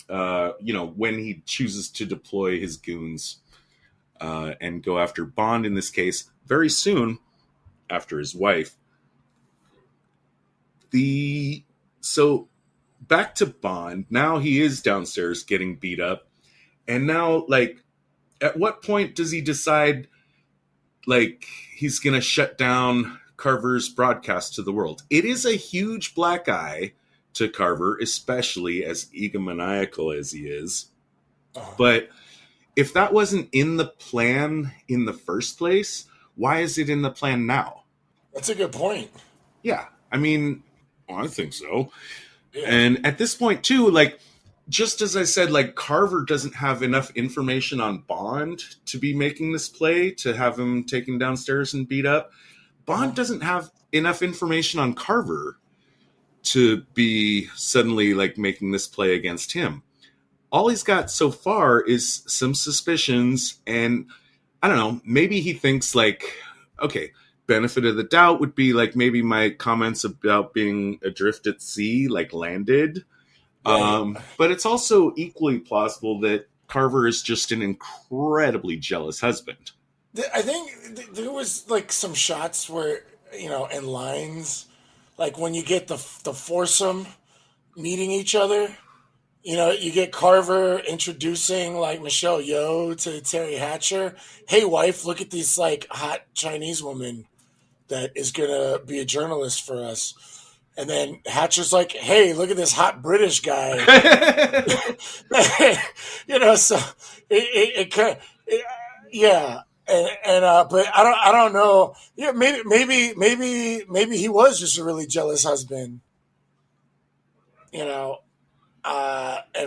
when he chooses to deploy his goons and go after Bond, in this case, very soon after his wife. The so back to Bond. Now he is downstairs getting beat up. And now, like, at what point does he decide, like, he's going to shut down Carver's broadcast to the world? It is a huge black eye to Carver, especially as egomaniacal as he is. But if that wasn't in the plan in the first place, why is it in the plan now? That's a good point. Yeah, I mean, I think so. Yeah. And at this point, too, like, just as I said, like, Carver doesn't have enough information on Bond to be making this play, to have him taken downstairs and beat up. Bond doesn't have enough information on Carver to be suddenly, like, making this play against him. All he's got so far is some suspicions, and I don't know, maybe he thinks, like, okay, benefit of the doubt would be, like, maybe my comments about being adrift at sea, like, landed. Right. But it's also equally plausible that Carver is just an incredibly jealous husband. I think there was like some shots where, in lines, like when you get the foursome meeting each other, you get Carver introducing like Michelle Yeoh to Terry Hatcher. Hey, wife, look at this like hot Chinese woman that is gonna be a journalist for us. And then Hatcher's like, hey, look at this hot British guy. So it kind of, yeah. But I don't know. Yeah, maybe he was just a really jealous husband, and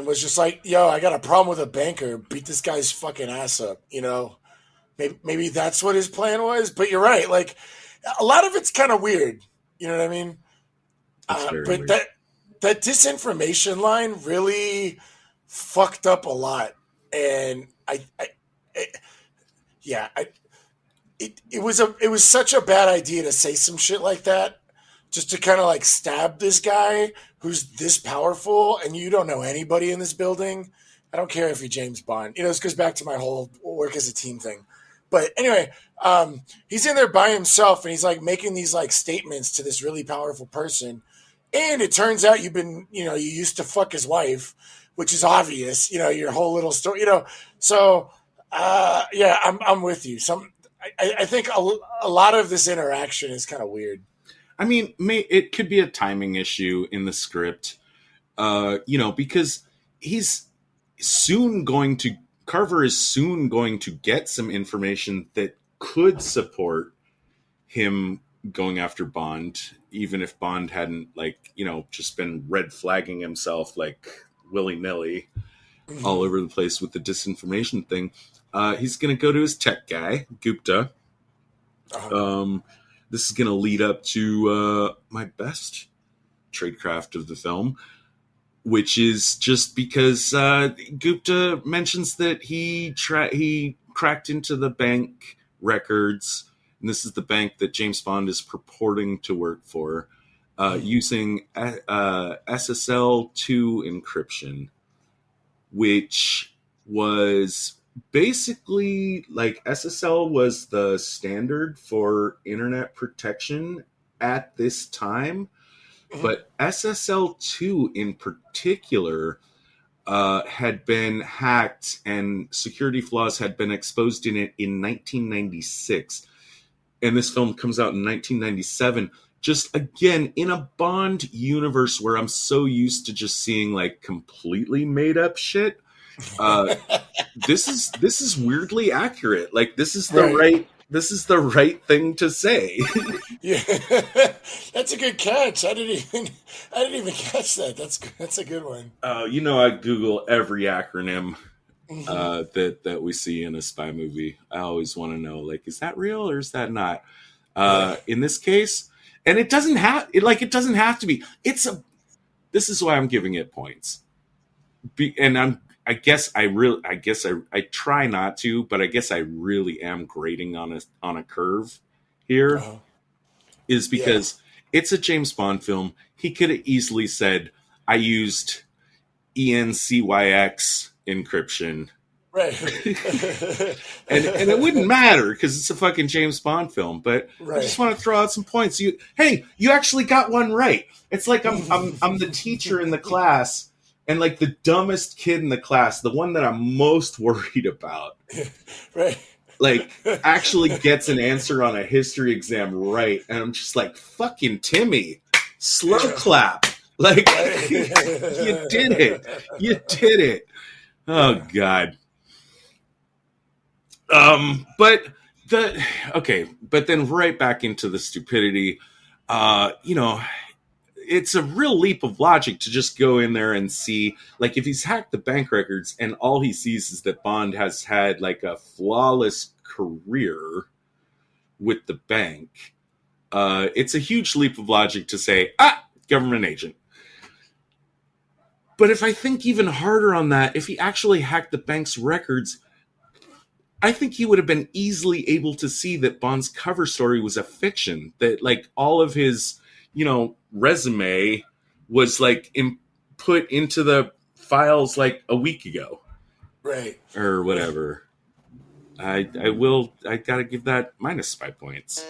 was just like, yo, I got a problem with a banker. Beat this guy's fucking ass up, Maybe that's what his plan was. But you're right. Like, a lot of it's kind of weird. You know what I mean? But weird. that disinformation line really fucked up a lot, and it was such a bad idea to say some shit like that, just to kind of like stab this guy who's this powerful, and you don't know anybody in this building. I don't care if you're James Bond. This goes back to my whole work as a team thing. But anyway, he's in there by himself, and he's like making these like statements to this really powerful person. And it turns out you've been, you used to fuck his wife, which is obvious, your whole little story, So, I'm with you. I think a lot of this interaction is kind of weird. I mean, it could be a timing issue in the script, because Carver is soon going to get some information that could support him going after Bond, even if Bond hadn't, like, just been red flagging himself like willy-nilly all over the place with the disinformation thing. He's going to go to his tech guy, Gupta. This is going to lead up to my best tradecraft of the film, which is just because Gupta mentions that he cracked into the bank records, and this is the bank that James Bond is purporting to work for, using SSL2 encryption, which was basically like SSL was the standard for internet protection at this time. But SSL2 in particular had been hacked, and security flaws had been exposed in it in 1996. And this film comes out in 1997. Just, again, in a Bond universe where I'm so used to just seeing, like, completely made up shit. This is weirdly accurate. Like, this is the right thing to say. Yeah, that's a good catch. I didn't even catch that. That's a good one. I Google every acronym that we see in a spy movie. I always want to know, like, is that real or is that not? In this case, and it doesn't have to be. This is why I'm giving it points. I guess I try not to, but I guess I really am grading on a curve here. Is because it's a James Bond film. He could have easily said, I used ENCYX encryption Right. and it wouldn't matter because it's a fucking James Bond film. But I just Right. want to throw out some points. You actually got one right. It's like I'm the teacher in the class, and like the dumbest kid in the class, the one that I'm most worried about, Right. like actually gets an answer on a history exam right, and I'm just like, fucking Timmy, slow clap. Like, Right. you did it. You did it. Oh God. But but then right back into the stupidity. You know, it's a real leap of logic to just go in there and see, like, if he's hacked the bank records and all he sees is that Bond has had like a flawless career with the bank. It's a huge leap of logic to say, government agent. But if I think even harder on that, if he actually hacked the bank's records, I think he would have been easily able to see that Bond's cover story was a fiction, that like all of his, resume was like put into the files like a week ago. Right. Or whatever. I gotta give that -5 points.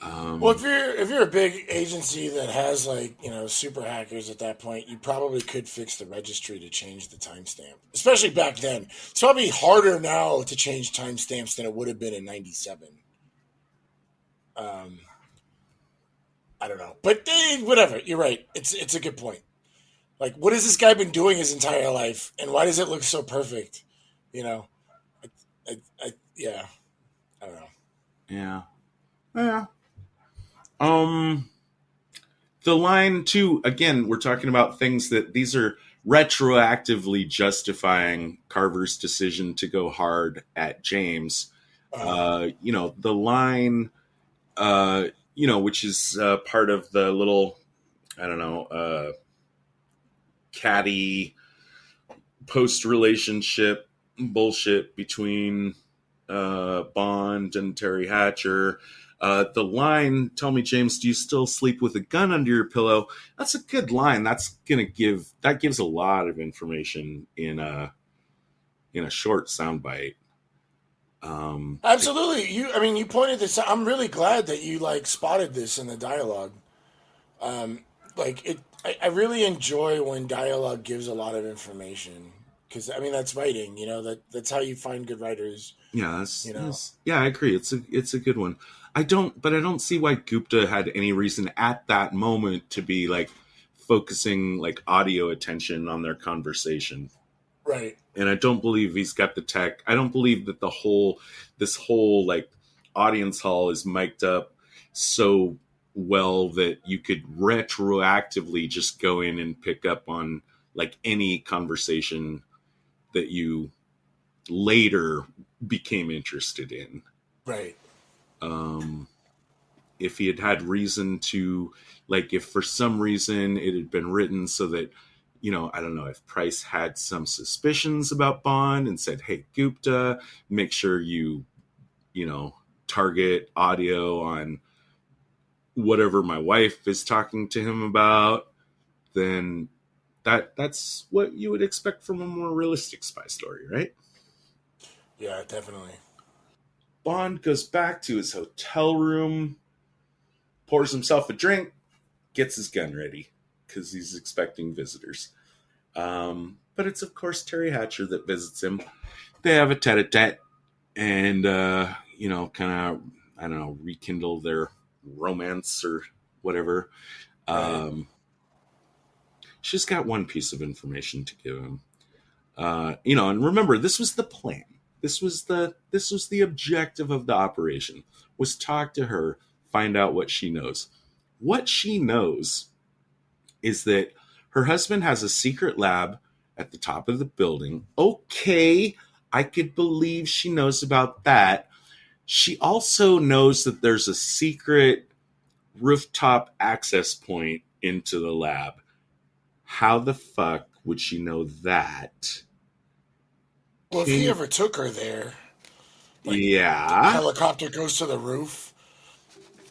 Well, if you're a big agency that has like super hackers at that point, you probably could fix the registry to change the timestamp. Especially back then, it's probably harder now to change timestamps than it would have been in '97. I don't know, but whatever. You're right. It's a good point. Like, what has this guy been doing his entire life, and why does it look so perfect? Yeah, I don't know. Yeah. The line too, again, we're talking about things that these are retroactively justifying Carver's decision to go hard at James. The line, which is part of the little, I don't know, catty post-relationship bullshit between Bond and Terry Hatcher. The line, "Tell me, James, do you still sleep with a gun under your pillow?" That's a good line. That gives a lot of information in a short soundbite. Absolutely. You pointed this out. I'm really glad that you spotted this in the dialogue. I really enjoy when dialogue gives a lot of information, because that's writing. That's how you find good writers. Yeah, yeah, I agree. It's a good one. I don't see why Gupta had any reason at that moment to be like focusing like audio attention on their conversation. Right. And I don't believe he's got the tech. I don't believe that this whole like audience hall is mic'd up so well that you could retroactively just go in and pick up on like any conversation that you later became interested in. Right. If he had had reason to, like, if for some reason it had been written so that, I don't know, if Price had some suspicions about Bond and said, "Hey, Gupta, make sure you target audio on whatever my wife is talking to him about," then that's what you would expect from a more realistic spy story, right? Yeah, definitely. Bond goes back to his hotel room, pours himself a drink, gets his gun ready because he's expecting visitors. But it's, of course, Terry Hatcher that visits him. They have a tete-a-tete and, kind of, I don't know, rekindle their romance or whatever. Right. She's got one piece of information to give him. And remember, this was the plan. This was the objective of the operation, was talk to her, find out what she knows. What she knows is that her husband has a secret lab at the top of the building. Okay, I could believe she knows about that. She also knows that there's a secret rooftop access point into the lab. How the fuck would she know that? Well, if he ever took her there, yeah, the helicopter goes to the roof,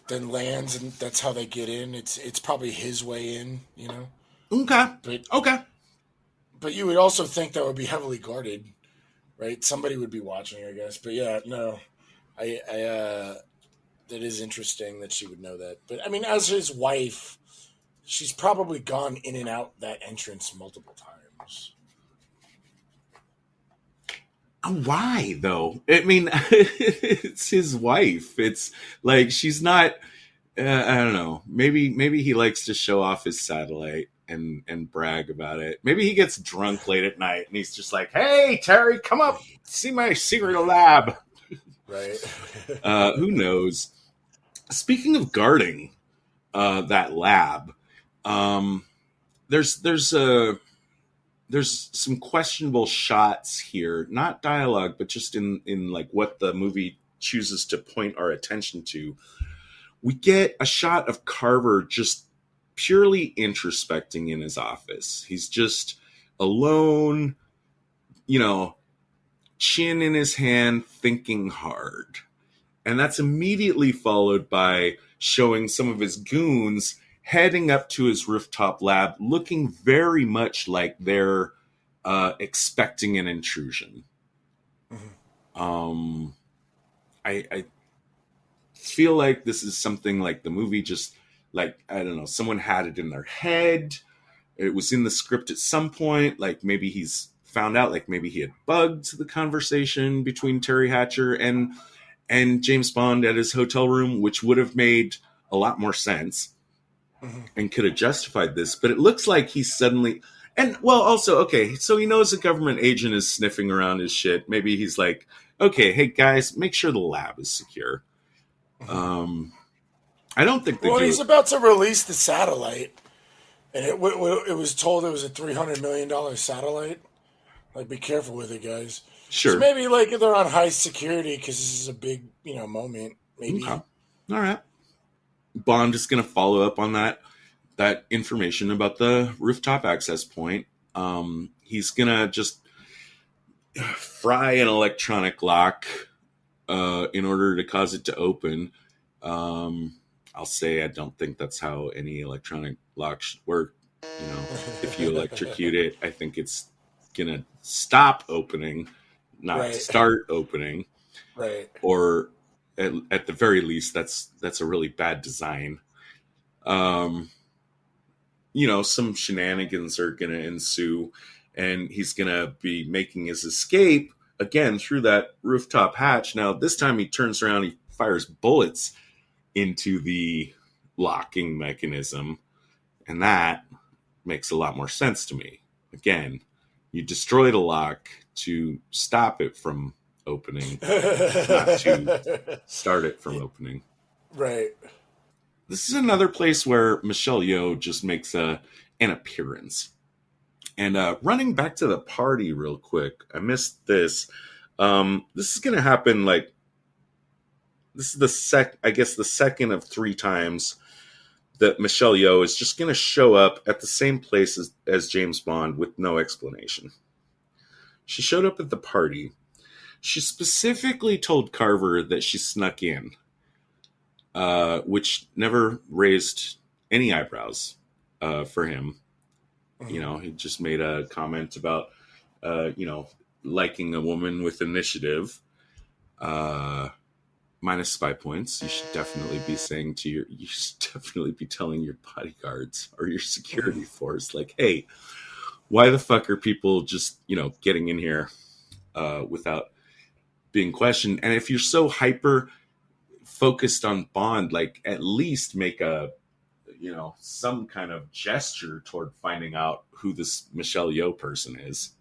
then lands, and that's how they get in. It's probably his way in, Okay. But you would also think that would be heavily guarded, right? Somebody would be watching, I guess. But yeah, no, I that is interesting that she would know that. But I mean, as his wife, she's probably gone in and out that entrance multiple times. Why though? I mean, it's his wife. It's like she's not. I don't know. Maybe he likes to show off his satellite and brag about it. Maybe he gets drunk late at night and he's just like, "Hey, Terry, come up, see my secret lab." Right. Who knows? Speaking of guarding that lab, there's some questionable shots here, not dialogue, but just in like what the movie chooses to point our attention to. We get a shot of Carver just purely introspecting in his office. He's just alone, chin in his hand, thinking hard. And that's immediately followed by showing some of his goons heading up to his rooftop lab, looking very much like they're expecting an intrusion. Mm-hmm. I feel like this is something like the movie just, like, I don't know, someone had it in their head. It was in the script at some point. Like maybe he's found out, like maybe he had bugged the conversation between Terry Hatcher and James Bond at his hotel room, which would have made a lot more sense and could have justified this. But it looks like he's suddenly, and well, also, okay, so he knows a government agent is sniffing around his shit. Maybe he's like, okay, hey guys, make sure the lab is secure. I don't think they do. He's about to release the satellite, and it was told it was a $300 million satellite. Like, be careful with it, guys. Sure. So maybe like they're on high security because this is a big, moment. Maybe. Okay. All right. Bond is going to follow up on that information about the rooftop access point. He's going to just fry an electronic lock in order to cause it to open. I'll say I don't think that's how any electronic lock should work. If you electrocute it, I think it's going to stop opening, not start opening. Right. Or at the very least, that's a really bad design. Some shenanigans are going to ensue, and he's going to be making his escape again through that rooftop hatch. Now, this time he turns around, he fires bullets into the locking mechanism, and that makes a lot more sense to me. Again, you destroy the lock to stop it from opening, not to start it from opening. Right. This is another place where Michelle Yeoh just makes an appearance. And running back to the party real quick, I missed this. This is going to happen this is the second of 3 times that Michelle Yeoh is just going to show up at the same place as James Bond with no explanation. She showed up at the party. She specifically told Carver that she snuck in, which never raised any eyebrows for him. He just made a comment about, liking a woman with initiative. Minus spy points. You should definitely be telling your bodyguards or your security force, like, hey, why the fuck are people just, getting in here without being questioned? And if you're so hyper focused on Bond, like, at least make some kind of gesture toward finding out who this Michelle Yeoh person is.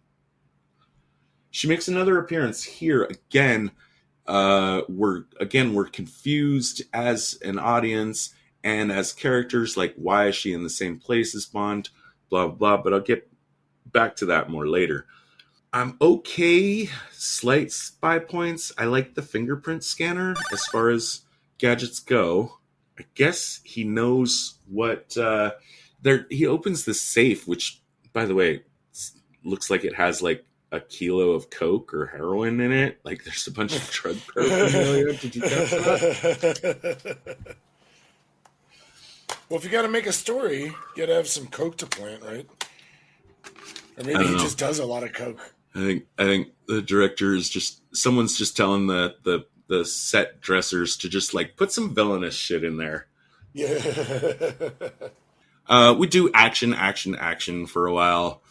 She makes another appearance here again. We're confused as an audience and as characters, like, why is she in the same place as Bond, blah, blah, but I'll get back to that more later. I'm okay, slight spy points. I like the fingerprint scanner as far as gadgets go. I guess he knows what, he opens the safe, which, by the way, looks like it has, like, a kilo of coke or heroin in it. Like, there's a bunch of drug paraphernalia. Did you catch that? Well, if you got to make a story, you got to have some coke to plant, right? Or maybe he just does a lot of coke. I think the director is someone's just telling the set dressers to just like put some villainous shit in there. Yeah. We do action, action, action for a while,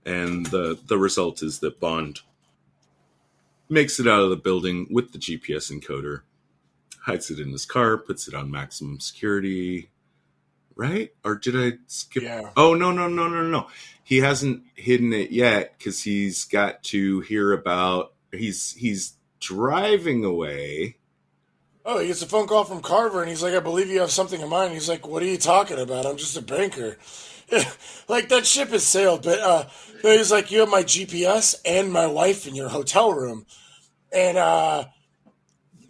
and the result is that Bond makes it out of the building with the GPS encoder, hides it in his car, puts it on maximum security. Right? Or did I skip? Yeah. Oh, no. He hasn't hidden it yet because he's got to hear about. He's driving away. Oh, he gets a phone call from Carver, and he's like, "I believe you have something in mind." He's like, "What are you talking about? I'm just a banker." Like that ship has sailed, but he's like, "You have my GPS and my wife in your hotel room," and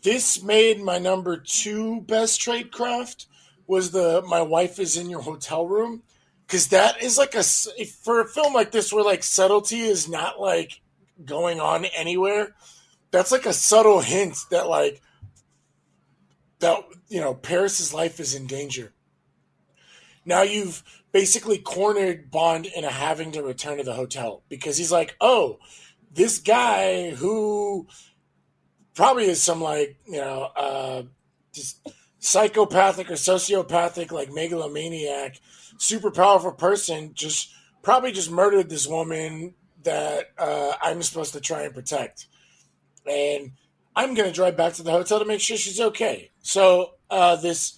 this made my number two best tradecraft was the "my wife is in your hotel room," because that is like for a film like this where like subtlety is not like going on anywhere. That's like a subtle hint that like that Paris's life is in danger. Now you've basically cornered Bond into having to return to the hotel because he's like, oh, this guy who probably is some like just psychopathic or sociopathic like megalomaniac, super powerful person just probably just murdered this woman that I'm supposed to try and protect, and I'm going to drive back to the hotel to make sure she's okay. So this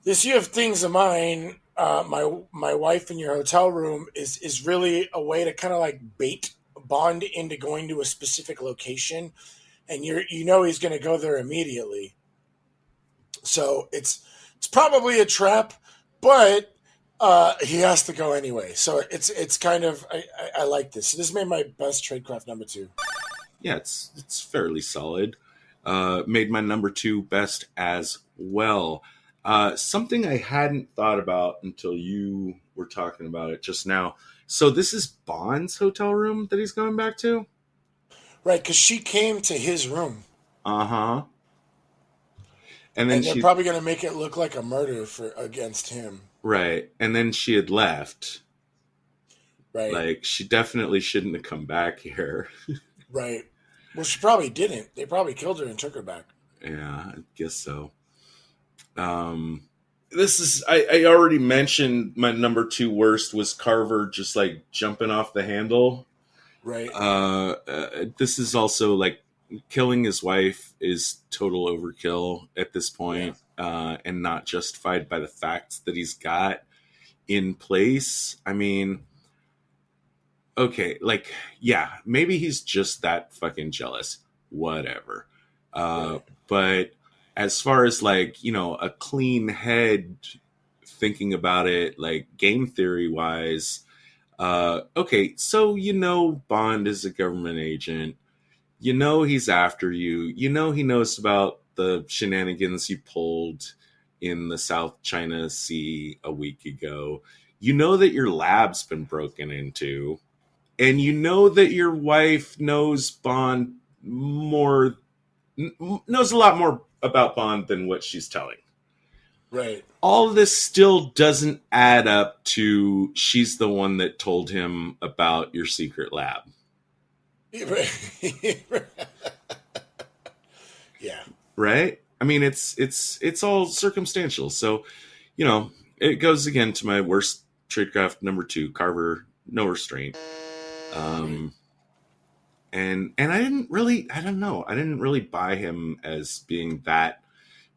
you have things of mine. My wife in your hotel room is really a way to kind of like bait Bond into going to a specific location, and he's going to go there immediately. So it's probably a trap, but he has to go anyway. So it's kind of I like this. So this made my best tradecraft number two. Yeah, it's fairly solid. Made my number two best as well. Something I hadn't thought about until you were talking about it just now. So this is Bond's hotel room that he's going back to? Right, because she came to his room. Uh-huh. And then they're probably going to make it look like a murder against him. Right. And then she had left. Right. Like, she definitely shouldn't have come back here. Right. Well, she probably didn't. They probably killed her and took her back. Yeah, I guess so. This is, I already mentioned my number two worst was Carver just like jumping off the handle. Right. This is also like killing his wife is total overkill at this point, and not justified by the facts that he's got in place. I mean, okay, like, yeah, maybe he's just that fucking jealous. Whatever. Right. But as far as like, a clean head thinking about it, like game theory wise, okay, so Bond is a government agent. He's after you. He knows about the shenanigans you pulled in the South China Sea a week ago. You know that your lab's been broken into. And you know that your wife knows Bond knows a lot more about Bond than what she's telling. Right. All of this still doesn't add up to she's the one that told him about your secret lab. Yeah. Right? I mean, it's all circumstantial. So, it goes again to my worst tradecraft number two, Carver, no restraint. And I didn't really buy him as being that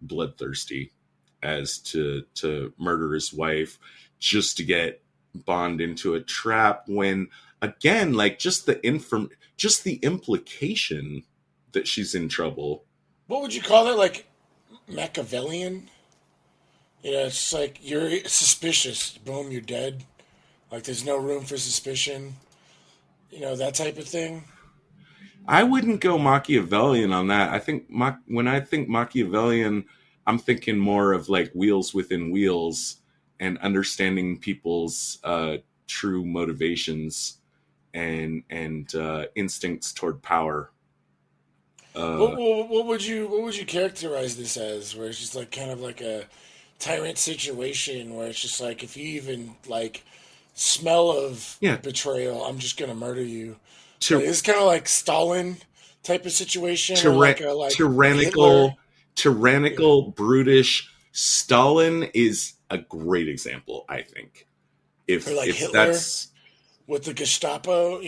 bloodthirsty as to murder his wife just to get Bond into a trap when, again, like just the implication that she's in trouble. What would you call that? Like Machiavellian? It's like you're suspicious. Boom, you're dead. Like there's no room for suspicion. That type of thing. I wouldn't go Machiavellian on that. I think when I think Machiavellian, I'm thinking more of like wheels within wheels and understanding people's true motivations and instincts toward power. What would you characterize this as? Where it's just like kind of like a tyrant situation where it's just like if you even like smell of betrayal, I'm just gonna murder you. Ty- It's kind of like Stalin type of situation, or like a Hitler. tyrannical, brutish. Stalin is a great example, I think. Or like If Hitler that's with the Gestapo,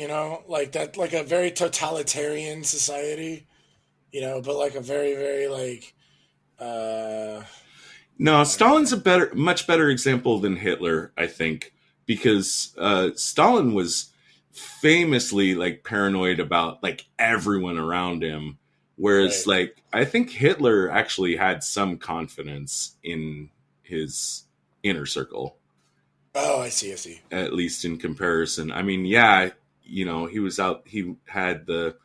like that, like a very totalitarian society, but like a very, very like, no, Stalin's a much better example than Hitler, I think, because Stalin was famously like paranoid about like everyone around him, whereas right. like I think Hitler actually had some confidence in his inner circle, Oh, I see. I see. at least in comparison. I mean, yeah, he had the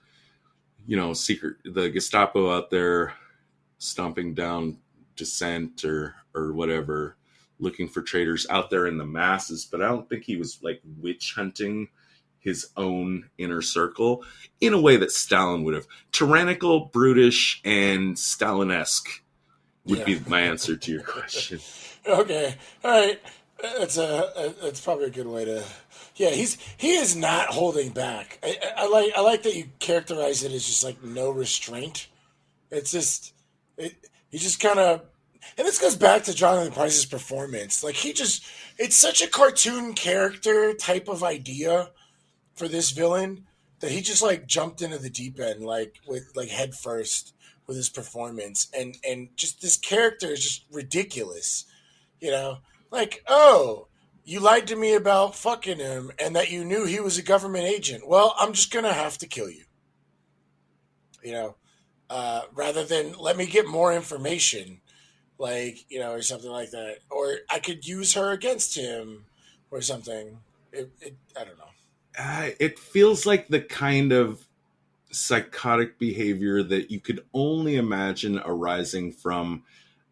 the Gestapo out there stomping down dissent or whatever, looking for traitors out there in the masses, but I don't think he was like witch hunting his own inner circle in a way that Stalin would have. Tyrannical, brutish, and Stalin-esque would Yeah. be my answer to your question. Okay. All right. That's probably a good way to. Yeah, he is not holding back. I like that you characterize it as just like no restraint. It's just he just kind of, and this goes back to Jonathan Pryce's performance. Like it's such a cartoon character type of idea for this villain that he just like jumped into the deep end like with like head first with his performance, and just this character is just ridiculous. Like, oh, you lied to me about fucking him and that you knew he was a government agent. Well, I'm just gonna have to kill you. Rather than let me get more information, like, or something like that, or I could use her against him or something. I don't know. It feels like the kind of psychotic behavior that you could only imagine arising from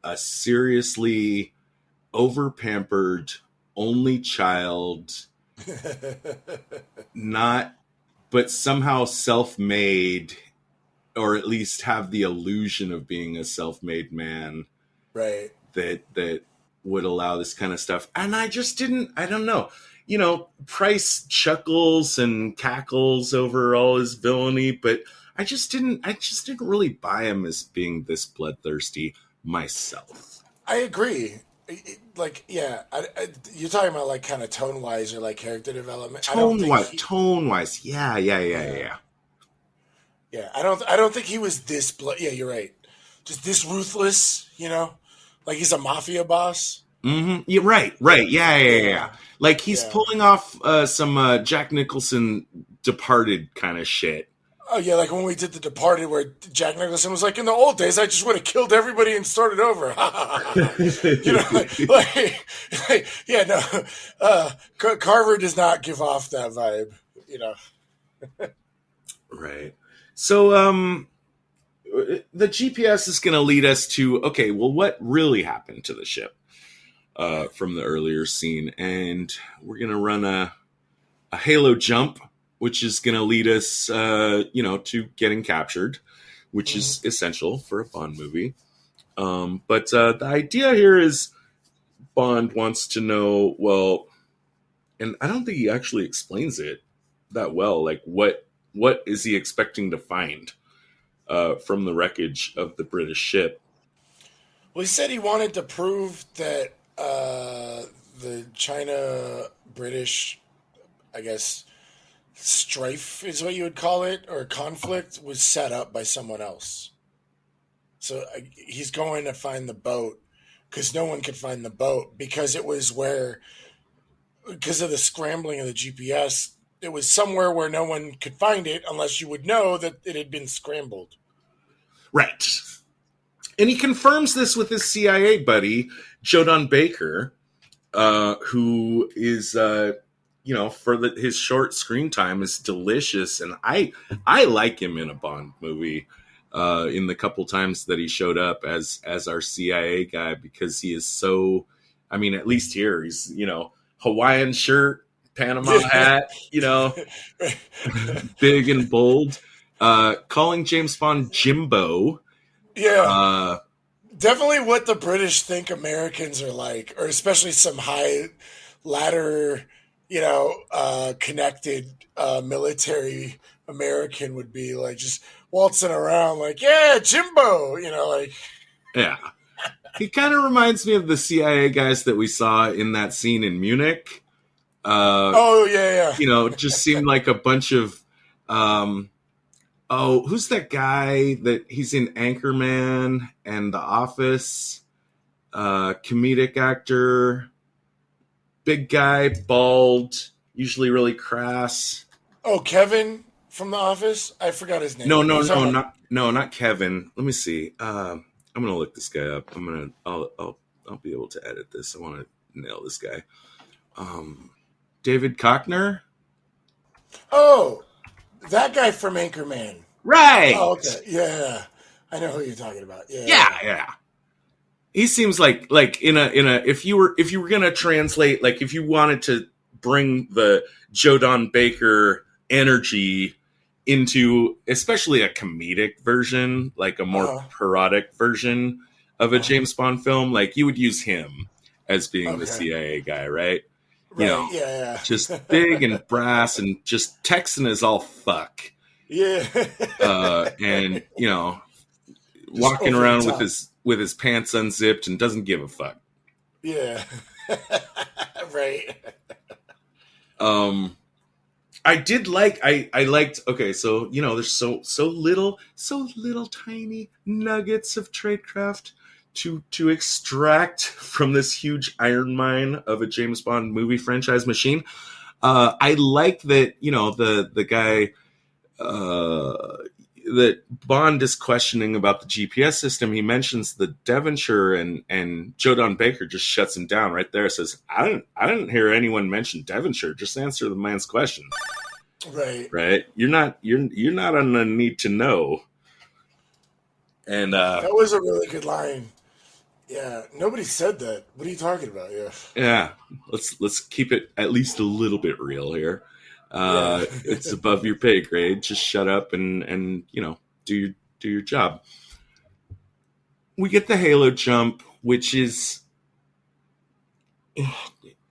a seriously over pampered only child, not, but somehow self made, or at least have the illusion of being a self made man. Right. That would allow this kind of stuff. And I don't know. Price chuckles and cackles over all his villainy, but I just didn't really buy him as being this bloodthirsty myself. I agree. Yeah, you're talking about like kind of tone wise or like character development. Tone wise, yeah. Yeah, I don't think he was this blood. Yeah, you're right. Just this ruthless, like he's a mafia boss. Mm-hmm. Yeah, right. Yeah. Like he's pulling off some Jack Nicholson Departed kind of shit. Oh yeah, like when we did The Departed, where Jack Nicholson was like, "In the old days, I just would have killed everybody and started over." Yeah, no. Carver does not give off that vibe. Right. So, the GPS is going to lead us to, okay, well, what really happened to the ship from the earlier scene? And we're going to run a halo jump, which is going to lead us, to getting captured, which is essential for a Bond movie. But the idea here is Bond wants to know, well, and I don't think he actually explains it that well, like what is he expecting to find from the wreckage of the British ship? Well, he said he wanted to prove that the China-British, I guess, strife is what you would call it, or conflict, was set up by someone else. So he's going to find the boat because no one could find the boat because because of the scrambling of the GPS, it was somewhere where no one could find it unless you would know that it had been scrambled. Right. And he confirms this with his CIA buddy, Jodan Baker, who is, his short screen time is delicious. And I like him in a Bond movie in the couple times that he showed up as our CIA guy, because he is so, I mean, at least here, he's, Hawaiian shirt, Panama hat, big and bold, calling James Bond Jimbo. Yeah. Definitely what the British think Americans are like, or especially some high ladder, connected military American would be like just waltzing around like, yeah, Jimbo, like. Yeah. He kind of reminds me of the CIA guys that we saw in that scene in Munich. Oh, yeah. Just seemed like a bunch of, who's that guy that he's in Anchorman and The Office? Comedic actor, big guy, bald, usually really crass. Oh, Kevin from The Office? I forgot his name. Not Kevin. Let me see. I'm gonna look this guy up. I'll be able to edit this. I want to nail this guy. David Koechner. Oh, that guy from Anchorman. Right. Oh, okay. Yeah. I know who you're talking about. Yeah. He seems like in a if you were gonna translate, like if you wanted to bring the Joe Don Baker energy into especially a comedic version, like a more parodic version of a James Bond film, like you would use him as being the CIA guy, right? Right. Yeah. Just big and brass and just Texan as all fuck. Yeah. And walking around with his pants unzipped and doesn't give a fuck. Yeah. Right. I did like I liked, okay, so there's so little tiny nuggets of tradecraft to extract from this huge iron mine of a James Bond movie franchise machine. I like that, the guy that Bond is questioning about the GPS system. He mentions the Devonshire, and Joe Don Baker just shuts him down right there. Says, I didn't hear anyone mention Devonshire. Just answer the man's question. Right. You're not on a need to know. And that was a really good line. Yeah, nobody said that. What are you talking about? Yeah. Let's keep it at least a little bit real here. It's above your pay grade. Just shut up and do your job. We get the Halo jump, which is,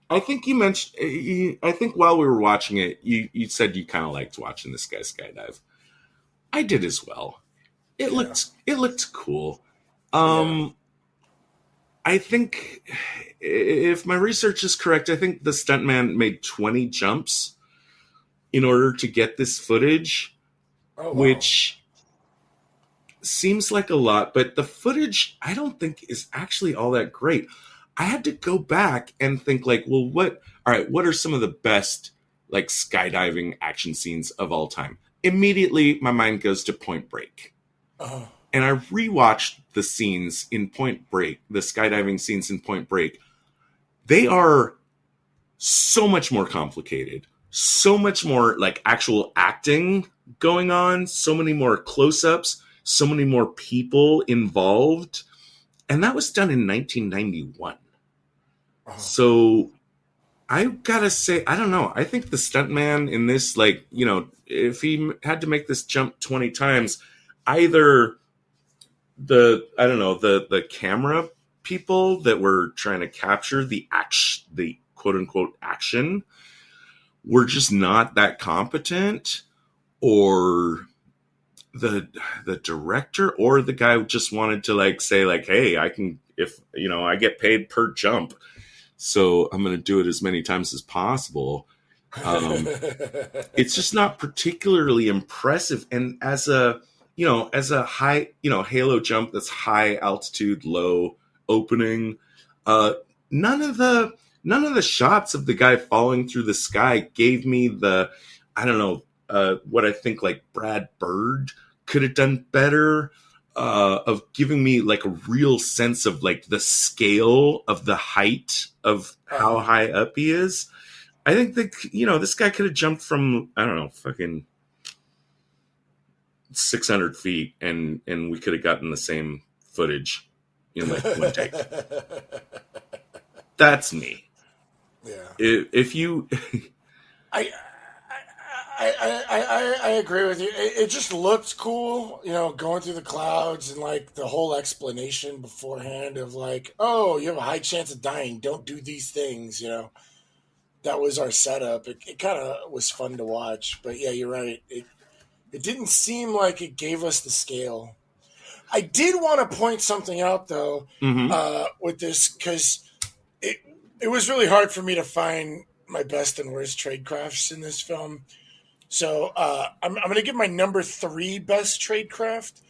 I think you mentioned. I think while we were watching it, you said you kind of liked watching this guy skydive. I did as well. It looked cool. I think if my research is correct, I think the stuntman made 20 jumps in order to get this footage, which seems like a lot, but the footage I don't think is actually all that great. I had to go back and think like, well, what are some of the best like skydiving action scenes of all time? Immediately, my mind goes to Point Break. And I rewatched the scenes in Point Break, the skydiving scenes in Point Break. They are so much more complicated, so much more like actual acting going on, so many more close-ups, so many more people involved. And that was done in 1991. So I gotta say, I don't know. I think the stuntman in this, like, if he had to make this jump 20 times, either the camera people that were trying to capture the quote unquote action were just not that competent, or the director or the guy just wanted to like say like, hey, I can, if I get paid per jump, so I'm going to do it as many times as possible. It's just not particularly impressive. And as a high, Halo jump that's high altitude, low opening, none of the shots of the guy falling through the sky gave me the, what I think like Brad Bird could have done better, of giving me like a real sense of like the scale of the height of how high up he is. I think that, this guy could have jumped from, fucking 600 feet and we could have gotten the same footage in like one take. That's me. Yeah. If you... I agree with you. It just looked cool, going through the clouds and like the whole explanation beforehand of like, oh, you have a high chance of dying. Don't do these things, that was our setup. It kind of was fun to watch, but yeah, you're right. It didn't seem like it gave us the scale. I did want to point something out though, Mm-hmm. with this, because it was really hard for me to find my best and worst tradecrafts in this film. So I'm going to give my number 3 best tradecraft.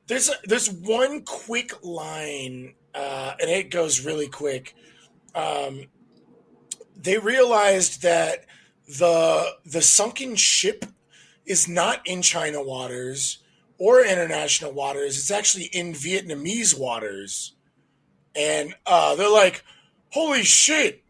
There's one quick line, and it goes really quick. They realized that the sunken ship is not in China waters or international waters. It's actually in Vietnamese waters, and they're like, "Holy shit!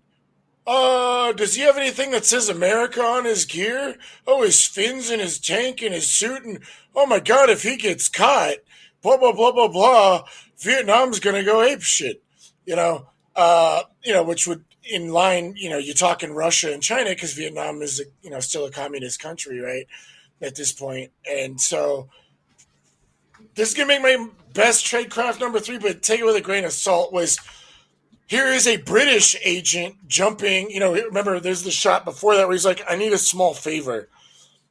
Does he have anything that says America on his gear? Oh, his fins and his tank and his suit, and oh my god, if he gets caught, blah blah blah blah blah, Vietnam's gonna go ape shit." Which would in line, you're talking Russia and China because Vietnam is still a communist country, right? At this point, and so this is gonna make my best tradecraft number 3, but take it with a grain of salt. Here is a British agent jumping. Remember, there's the shot before that where he's like, "I need a small favor.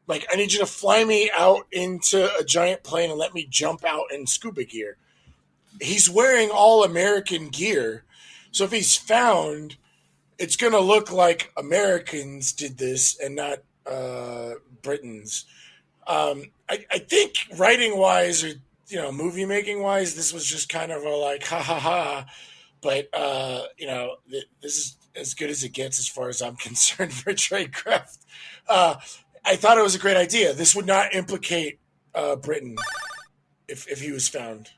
Like, I need you to fly me out into a giant plane and let me jump out in scuba gear." He's wearing all American gear. So if he's found, it's going to look like Americans did this and not Britons. I think writing-wise or, movie making-wise, this was just kind of a like, ha ha ha. But, this is as good as it gets as far as I'm concerned for tradecraft. I thought it was a great idea. This would not implicate Britain if he was found.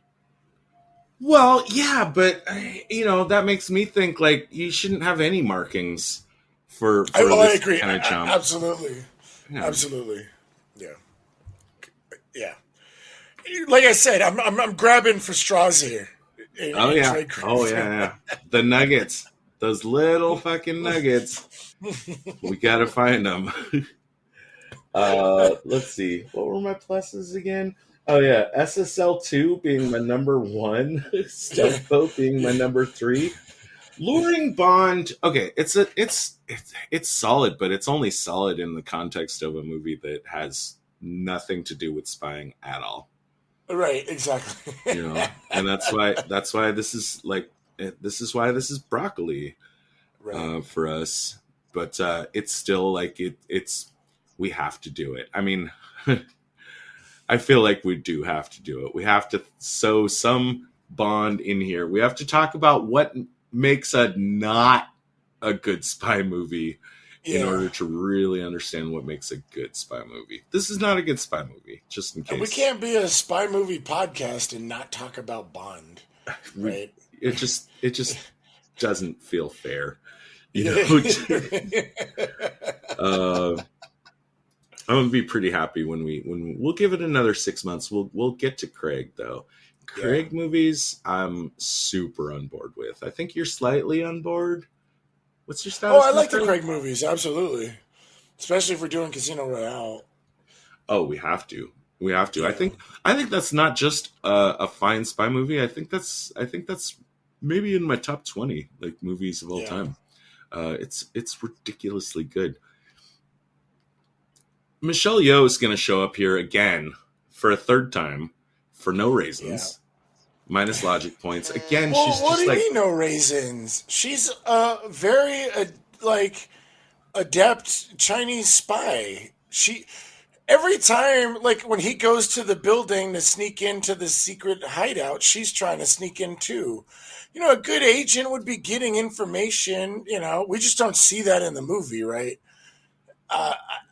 Well, yeah, but that makes me think like you shouldn't have any markings for I this agree. kind of jump. Absolutely, Yeah. absolutely, yeah. Like I said, I'm grabbing for straws here. Oh yeah. The nuggets, those little fucking nuggets. We gotta find them. Let's see. What were my pluses again? Oh yeah, SSL2 being my number 1, Stealth Boat being my number 3. Luring Bond. Okay, it's solid, but it's only solid in the context of a movie that has nothing to do with spying at all. Right, exactly. And that's why this is why this is broccoli, Right. for us. But it's still like it's we have to do it. I mean, I feel like we do have to do it. We have to sow some Bond in here. We have to talk about what makes a not a good spy movie in order to really understand what makes a good spy movie. This is not a good spy movie, just in case. And we can't be a spy movie podcast and not talk about Bond, right? It just doesn't feel fair, I'm gonna be pretty happy when we'll give it another 6 months. We'll get to Craig though. Craig movies, I'm super on board with. I think you're slightly on board. What's your status? Oh, I like the Craig movies, absolutely. Especially if we're doing Casino Royale. Oh, we have to. Yeah. I think that's not just a fine spy movie. I think that's maybe in my top 20 like movies of all time. It's ridiculously good. Michelle Yeoh is going to show up here again for a third time for no raisins. Minus logic points. Again, well, she's what just do like... you mean no raisins? She's a very adept Chinese spy. Every time, like when he goes to the building to sneak into the secret hideout, she's trying to sneak in too. A good agent would be getting information. We just don't see that in the movie, right?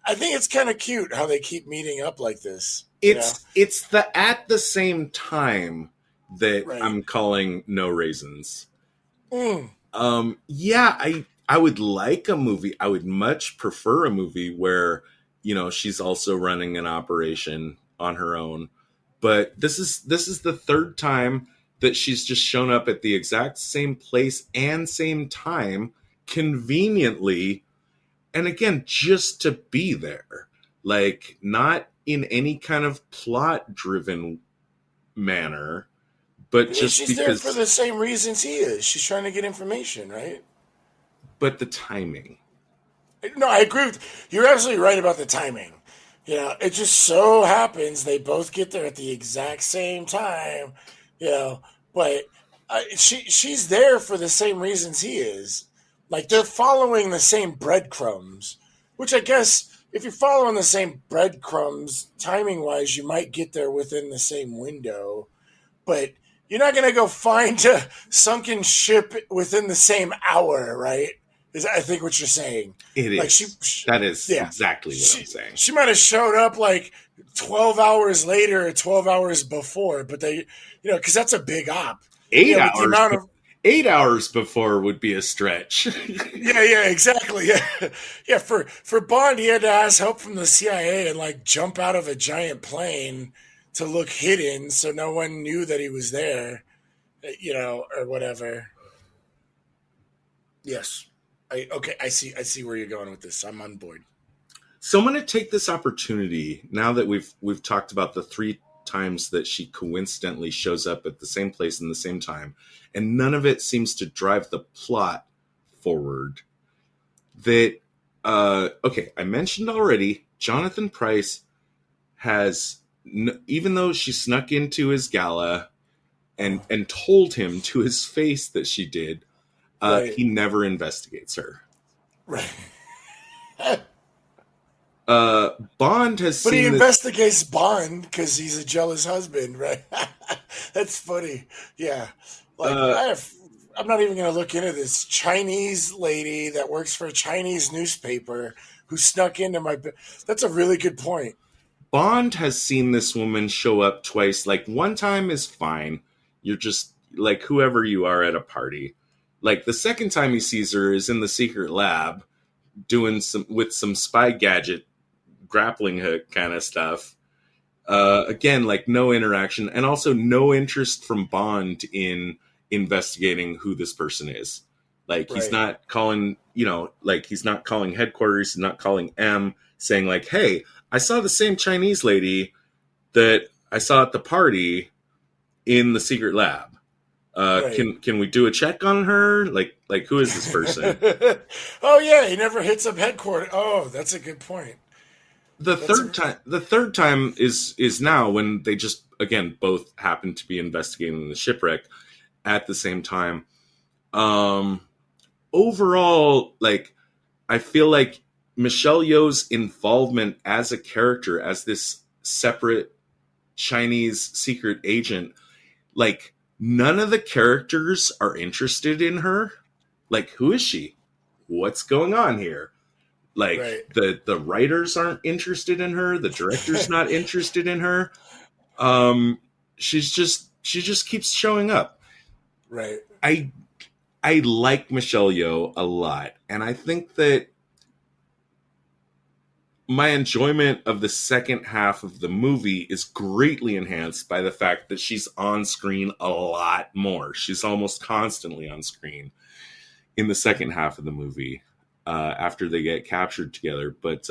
I think it's kind of cute how they keep meeting up like this. It's the at the same time that Right. I'm calling no raisins. Mm. I would like a movie. I would much prefer a movie where she's also running an operation on her own. But this is the third time that she's just shown up at the exact same place and same time conveniently. And again, just to be there, like not in any kind of plot-driven manner, but just she's because there for the same reasons he is. She's trying to get information, right? but the timing. No, I agree with you're absolutely right about the timing. It just so happens they both get there at the exact same time. But she's there for the same reasons he is. Like they're following the same breadcrumbs, which I guess if you're following the same breadcrumbs, timing wise, you might get there within the same window. But you're not going to go find a sunken ship within the same hour, right? Is I think what you're saying. It like is. That is exactly what I'm saying. She might have showed up like 12 hours later or 12 hours before, but they, because that's a big op. 8 hours. 8 hours before would be a stretch. Yeah, exactly. Yeah. For Bond, he had to ask help from the CIA and like jump out of a giant plane to look hidden, so no one knew that he was there, or whatever. Yes. I see where you're going with this. I'm on board. So I'm going to take this opportunity now that we've talked about the 3 times that she coincidentally shows up at the same place in the same time, and none of it seems to drive the plot forward. That I mentioned already, Jonathan Pryce has, even though she snuck into his gala and told him to his face that she did, right. He never investigates her. Right. Bond has but seen he investigates Bond because he's a jealous husband, right? That's funny. Yeah. I'm not even going to look into this Chinese lady that works for a Chinese newspaper who snuck into my... That's a really good point. Bond has seen this woman show up twice. Like, one time is fine. You're just, like, whoever you are at a party. Like, the second time he sees her is in the secret lab doing some spy gadget grappling hook kind of stuff. Again, like, no interaction, and also no interest from Bond in investigating who this person is. Like, he's not calling, he's not calling headquarters, he's not calling M, saying like, hey, I saw the same Chinese lady that I saw at the party in the secret lab. Can we do a check on her? Like who is this person? Oh yeah, he never hits up headquarters. Oh, that's a good point. The third time is now when they just again both happen to be investigating the shipwreck at the same time. Overall, like, I feel like Michelle Yeoh's involvement as a character, as this separate Chinese secret agent, like, none of the characters are interested in her. Like, who is she? What's going on here? Like, the writers aren't interested in her. The director's not interested in her. She just keeps showing up. Right. I like Michelle Yeoh a lot, and I think that my enjoyment of the second half of the movie is greatly enhanced by the fact that she's on screen a lot more. She's almost constantly on screen in the second half of the movie after they get captured together. But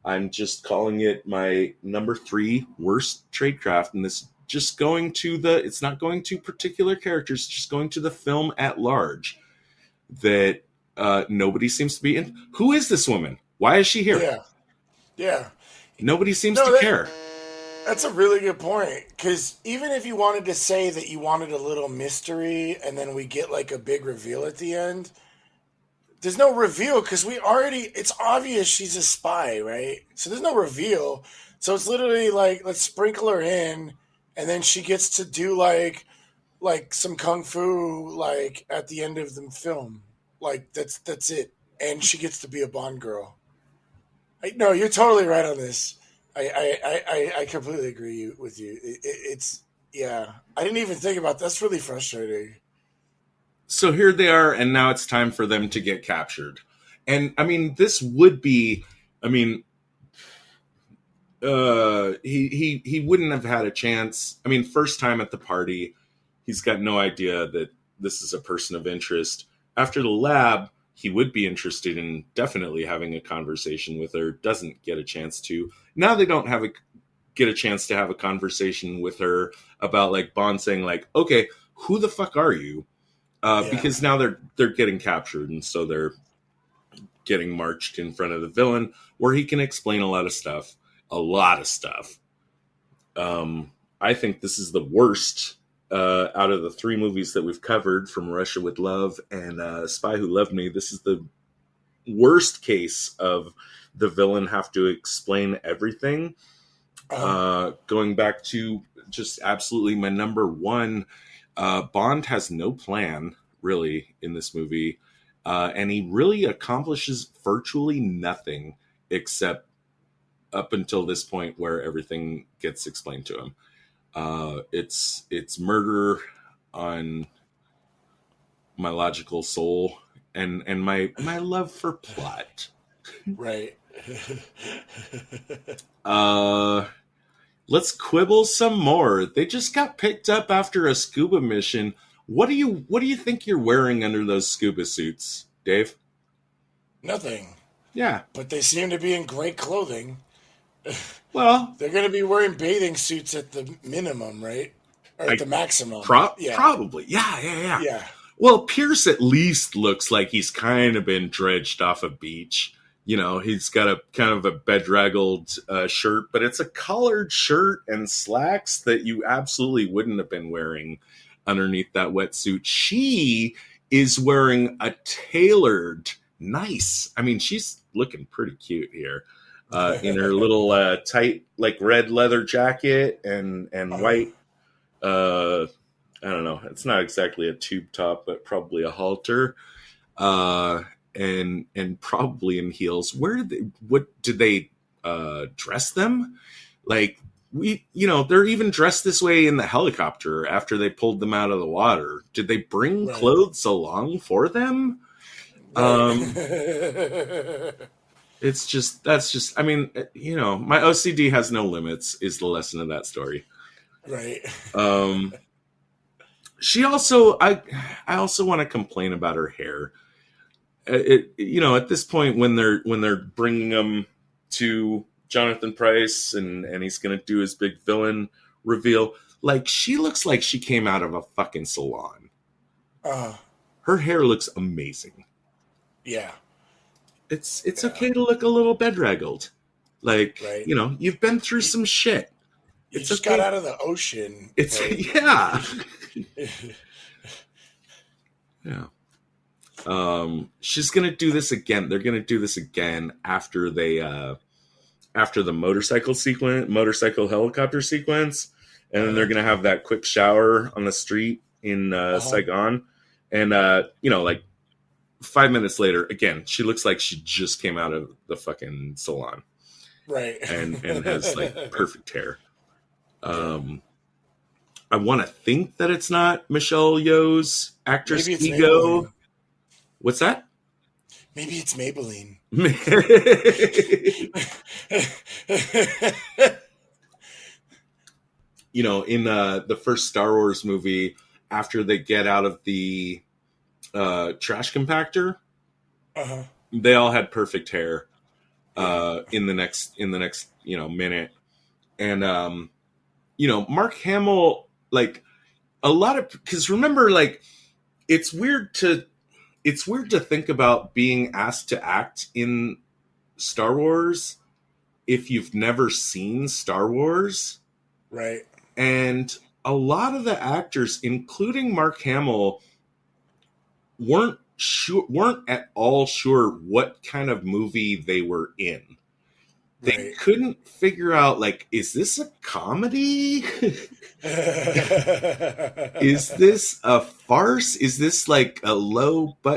I'm just calling it my number 3 worst tradecraft, and this just going to it's not going to particular characters, it's just going to the film at large. That nobody seems to be in. Who is this woman? Why is she here? Yeah. Nobody seems to care. That's a really good point. Because even if you wanted to say that you wanted a little mystery and then we get like a big reveal at the end, there's no reveal because it's obvious she's a spy, right? So there's no reveal. So it's literally like, let's sprinkle her in and then she gets to do like some kung fu like at the end of the film. Like that's it. And she gets to be a Bond girl. No, you're totally right on this. I completely agree with you. It's I didn't even think about that. That's really frustrating. So here they are, and now it's time for them to get captured. And I mean, this would be, he wouldn't have had a chance. I mean, first time at the party, he's got no idea that this is a person of interest. After the lab, he would be interested in definitely having a conversation with her, doesn't get a chance to. Now they don't get a chance to have a conversation with her about like Bond saying like, okay, who the fuck are you? Because now they're getting captured, and so they're getting marched in front of the villain, where he can explain a lot of stuff. I think this is the worst out of the 3 movies that we've covered, from Russia with Love and Spy Who Loved Me. This is the worst case of the villain have to explain everything. Going back to just absolutely my number one, Bond has no plan, really, in this movie. And he really accomplishes virtually nothing except up until this point where everything gets explained to him. It's murder on my logical soul and my love for plot. Right. Let's quibble some more. They just got picked up after a scuba mission. What do you think you're wearing under those scuba suits, Dave? Nothing. Yeah. But they seem to be in great clothing. Well, they're going to be wearing bathing suits at the minimum, right? Or at the maximum. Probably. Yeah. Yeah. Well, Pierce at least looks like he's kind of been dredged off a beach. You know, he's got a kind of a bedraggled shirt, but it's a collared shirt and slacks that you absolutely wouldn't have been wearing underneath that wetsuit. She is wearing a tailored, nice. I mean, she's looking pretty cute here in her little tight, like red leather jacket and white. I don't know. It's not exactly a tube top, but probably a halter. And probably in heels. What did they dress them? Like they're even dressed this way in the helicopter after they pulled them out of the water. Did they bring clothes along for them? That's just, I mean, my OCD has no limits is the lesson of that story. Right. She also, I also want to complain about her hair. At this point when they're bringing him to Jonathan Pryce and he's going to do his big villain reveal, like she looks like she came out of a fucking salon. Her hair looks amazing. Yeah. It's okay to look a little bedraggled. Like, you've been through some shit. You just got out of the ocean. Yeah. Yeah. She's gonna do this again. They're gonna do this again after the motorcycle helicopter sequence, and then they're gonna have that quick shower on the street in Saigon, and like 5 minutes later, again, she looks like she just came out of the fucking salon, right? And has like perfect hair. I want to think that it's not Michelle Yeoh's actress ego. Maybelline. What's that? Maybe it's Maybelline. In the first Star Wars movie, after they get out of the trash compactor, they all had perfect hair in the next minute. And Mark Hamill, like a lot of, because remember, like it's weird to think about being asked to act in Star Wars if you've never seen Star Wars. Right. And a lot of the actors, including Mark Hamill, weren't at all sure what kind of movie they were in. They couldn't figure out, like, is this a comedy? Is this a farce? Is this like a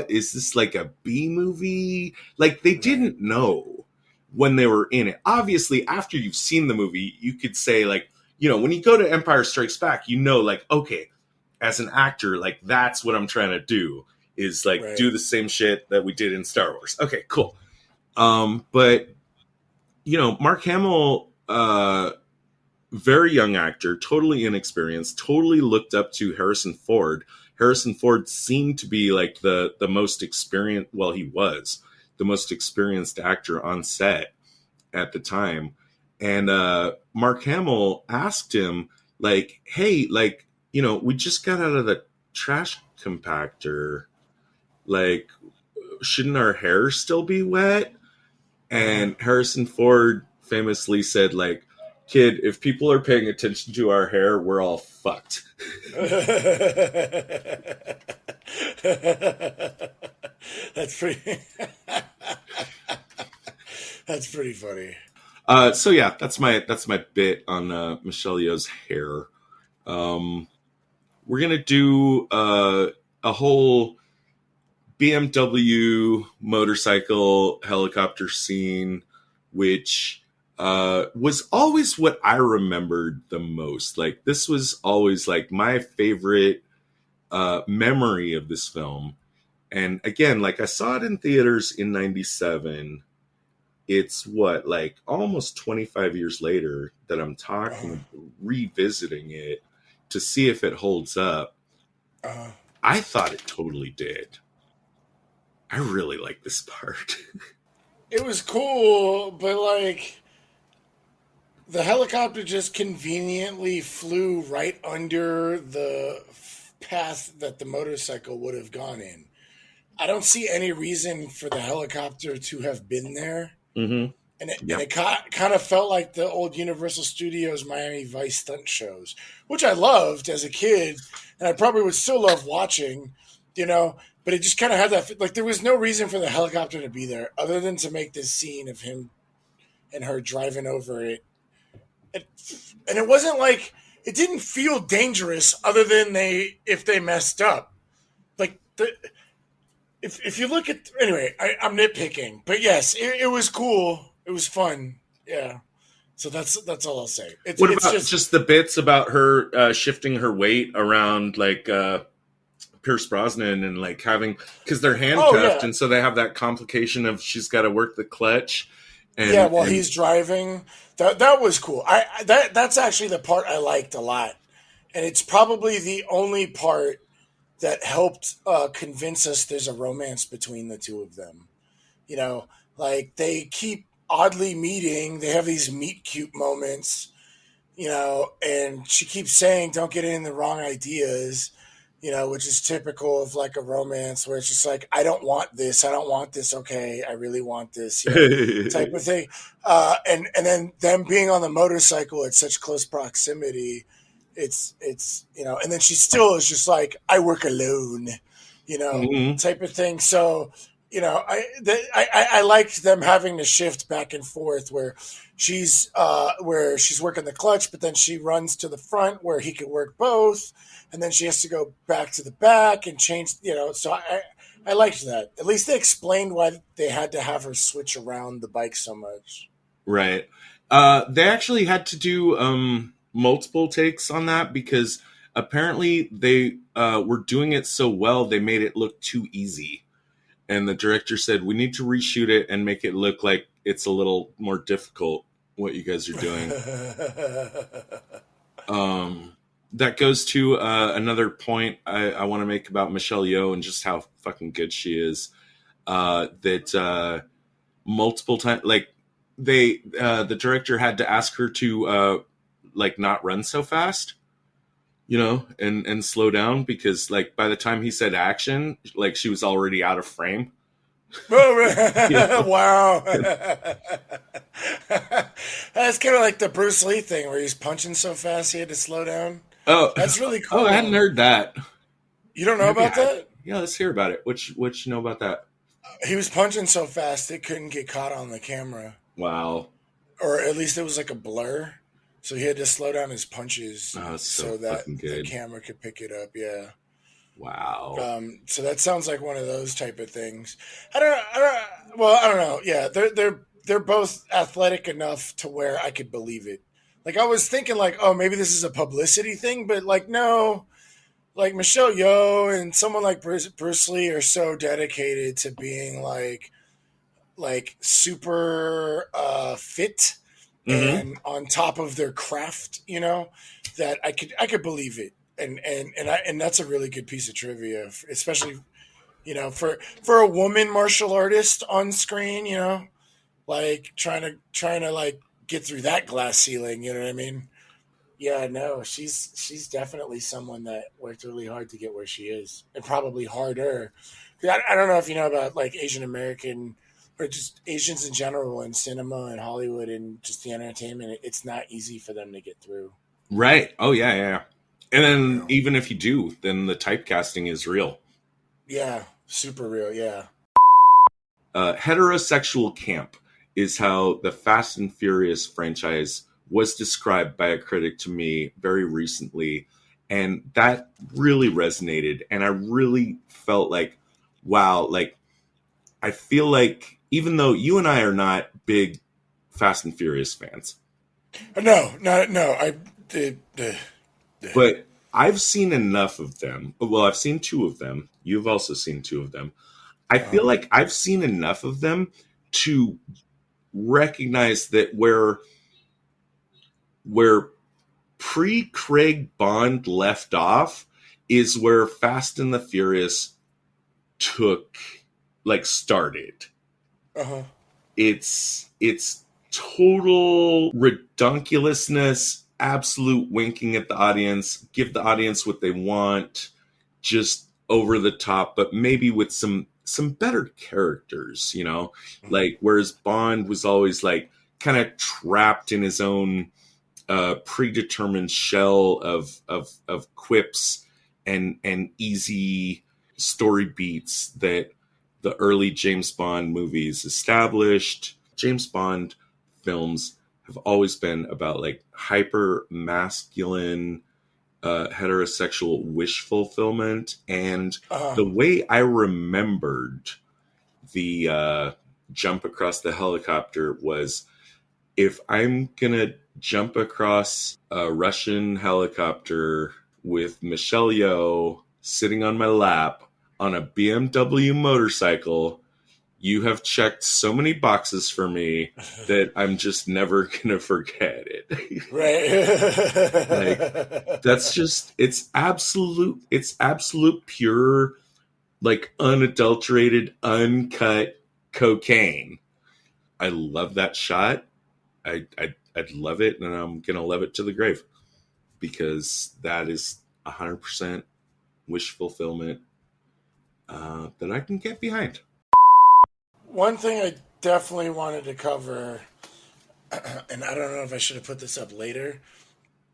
is this like a B movie? Like, they didn't know when they were in it. Obviously, after you've seen the movie, you could say, like, when you go to Empire Strikes Back, like, okay, as an actor, like, that's what I'm trying to do, is like do the same shit that we did in Star Wars. Okay, cool. But Mark Hamill, very young actor, totally inexperienced, totally looked up to Harrison Ford. Harrison Ford seemed to be like the most experienced. Well, he was the most experienced actor on set at the time. And Mark Hamill asked him, like, hey, like, we just got out of the trash compactor. Like, shouldn't our hair still be wet? And Harrison Ford famously said, like, kid, if people are paying attention to our hair, we're all fucked. That's pretty. That's pretty funny. So yeah, that's my bit on Michelle Yeoh's hair. We're gonna do a whole BMW motorcycle helicopter scene, which was always what I remembered the most. Like, this was always like my favorite memory of this film. And again, like, I saw it in theaters in '97. It's what, like, almost 25 years later that I'm revisiting it to see if it holds up. I thought it totally did. I really like this part. It was cool, but like the helicopter just conveniently flew right under the path that the motorcycle would have gone in. I don't see any reason for the helicopter to have been there. Mm-hmm. And it kind of felt like the old Universal Studios Miami Vice stunt shows, which I loved as a kid, and I probably would still love watching, but it just kind of had that, like, there was no reason for the helicopter to be there other than to make this scene of him and her driving over it. And it wasn't like, it didn't feel dangerous other than if they messed up. Like, if you look at, anyway, I'm nitpicking, but yes, it was cool. It was fun. Yeah. So that's all I'll say. What about just the bits about her shifting her weight around, like, Pierce Brosnan, and like having, because they're handcuffed, and so they have that complication of she's got to work the clutch. And, while he's driving, that was cool. That's actually the part I liked a lot, and it's probably the only part that helped convince us there's a romance between the two of them. Like, they keep oddly meeting. They have these meet cute moments, and she keeps saying, "Don't get in the wrong ideas." Which is typical of like a romance where it's just like, I don't want this. Okay, I really want this, type of thing. And then them being on the motorcycle at such close proximity, it's and then she still is just like, I work alone, Mm-hmm. type of thing. So, I liked them having to shift back and forth where she's working the clutch, but then she runs to the front where he can work both. And then she has to go back to the back and change, so I liked that. At least they explained why they had to have her switch around the bike so much. Right. They actually had to do multiple takes on that because apparently they were doing it so well, they made it look too easy. And the director said, we need to reshoot it and make it look like it's a little more difficult, what you guys are doing. That goes to another point I want to make about Michelle Yeoh and just how fucking good she is. That multiple times, like, the director had to ask her to like not run so fast, and slow down, because like by the time he said action, like, she was already out of frame. Wow. That's kind of like the Bruce Lee thing where he's punching so fast he had to slow down. Oh, that's really cool. Oh, I hadn't heard that. You don't know about that? Yeah, let's hear about it. What you know about that? He was punching so fast it couldn't get caught on the camera. Wow. Or at least it was like a blur. So he had to slow down his punches so that the camera could pick it up. Yeah. Wow. So that sounds like one of those type of things. I don't know. Yeah, they're both athletic enough to where I could believe it. Like, I was thinking, like, oh, maybe this is a publicity thing, but like, no. Like, Michelle Yeoh and someone like Bruce Lee are so dedicated to being like super fit and on top of their craft, that I could believe it. And that's a really good piece of trivia, especially, for a woman martial artist on screen, like trying to like get through that glass ceiling. You know what I mean? Yeah, no, she's definitely someone that worked really hard to get where she is, and probably harder I don't know if you know about like Asian American or just Asians in general in cinema and Hollywood and just the entertainment. It's not easy for them to get through. Right. Oh yeah, yeah, yeah. And You then know? even if you do, then the typecasting is real. Yeah, super real. Yeah. Heterosexual camp is how the Fast and Furious franchise was described by a critic to me very recently. And that really resonated. And I really felt like, wow, like, I feel like even though you and I are not big Fast and Furious fans, No, no. The but I've seen enough of them. Well, I've seen two of them. You've also seen two of them. I feel like I've seen enough of them to recognize that where pre-Craig Bond left off is where Fast and the Furious started. uh-huh. It's total redunculousness, absolute winking at the audience, give the audience what they want, just over the top, but maybe with some better characters, you know? Like, whereas Bond was always like kind of trapped in his own predetermined shell of quips and easy story beats that the early James Bond movies established. James Bond films have always been about like hyper masculine heterosexual wish fulfillment, and the way I remembered the jump across the helicopter was, if I'm gonna jump across a Russian helicopter with Michelle Yeoh sitting on my lap on a BMW motorcycle, you have checked so many boxes for me that I'm just never gonna forget it. Right. Like, that's just, it's absolute pure, like, unadulterated, uncut cocaine. I love that shot. I'd love it, and I'm gonna love it to the grave, because that is 100% wish fulfillment that I can get behind. One thing I definitely wanted to cover, and I don't know if I should have put this up later.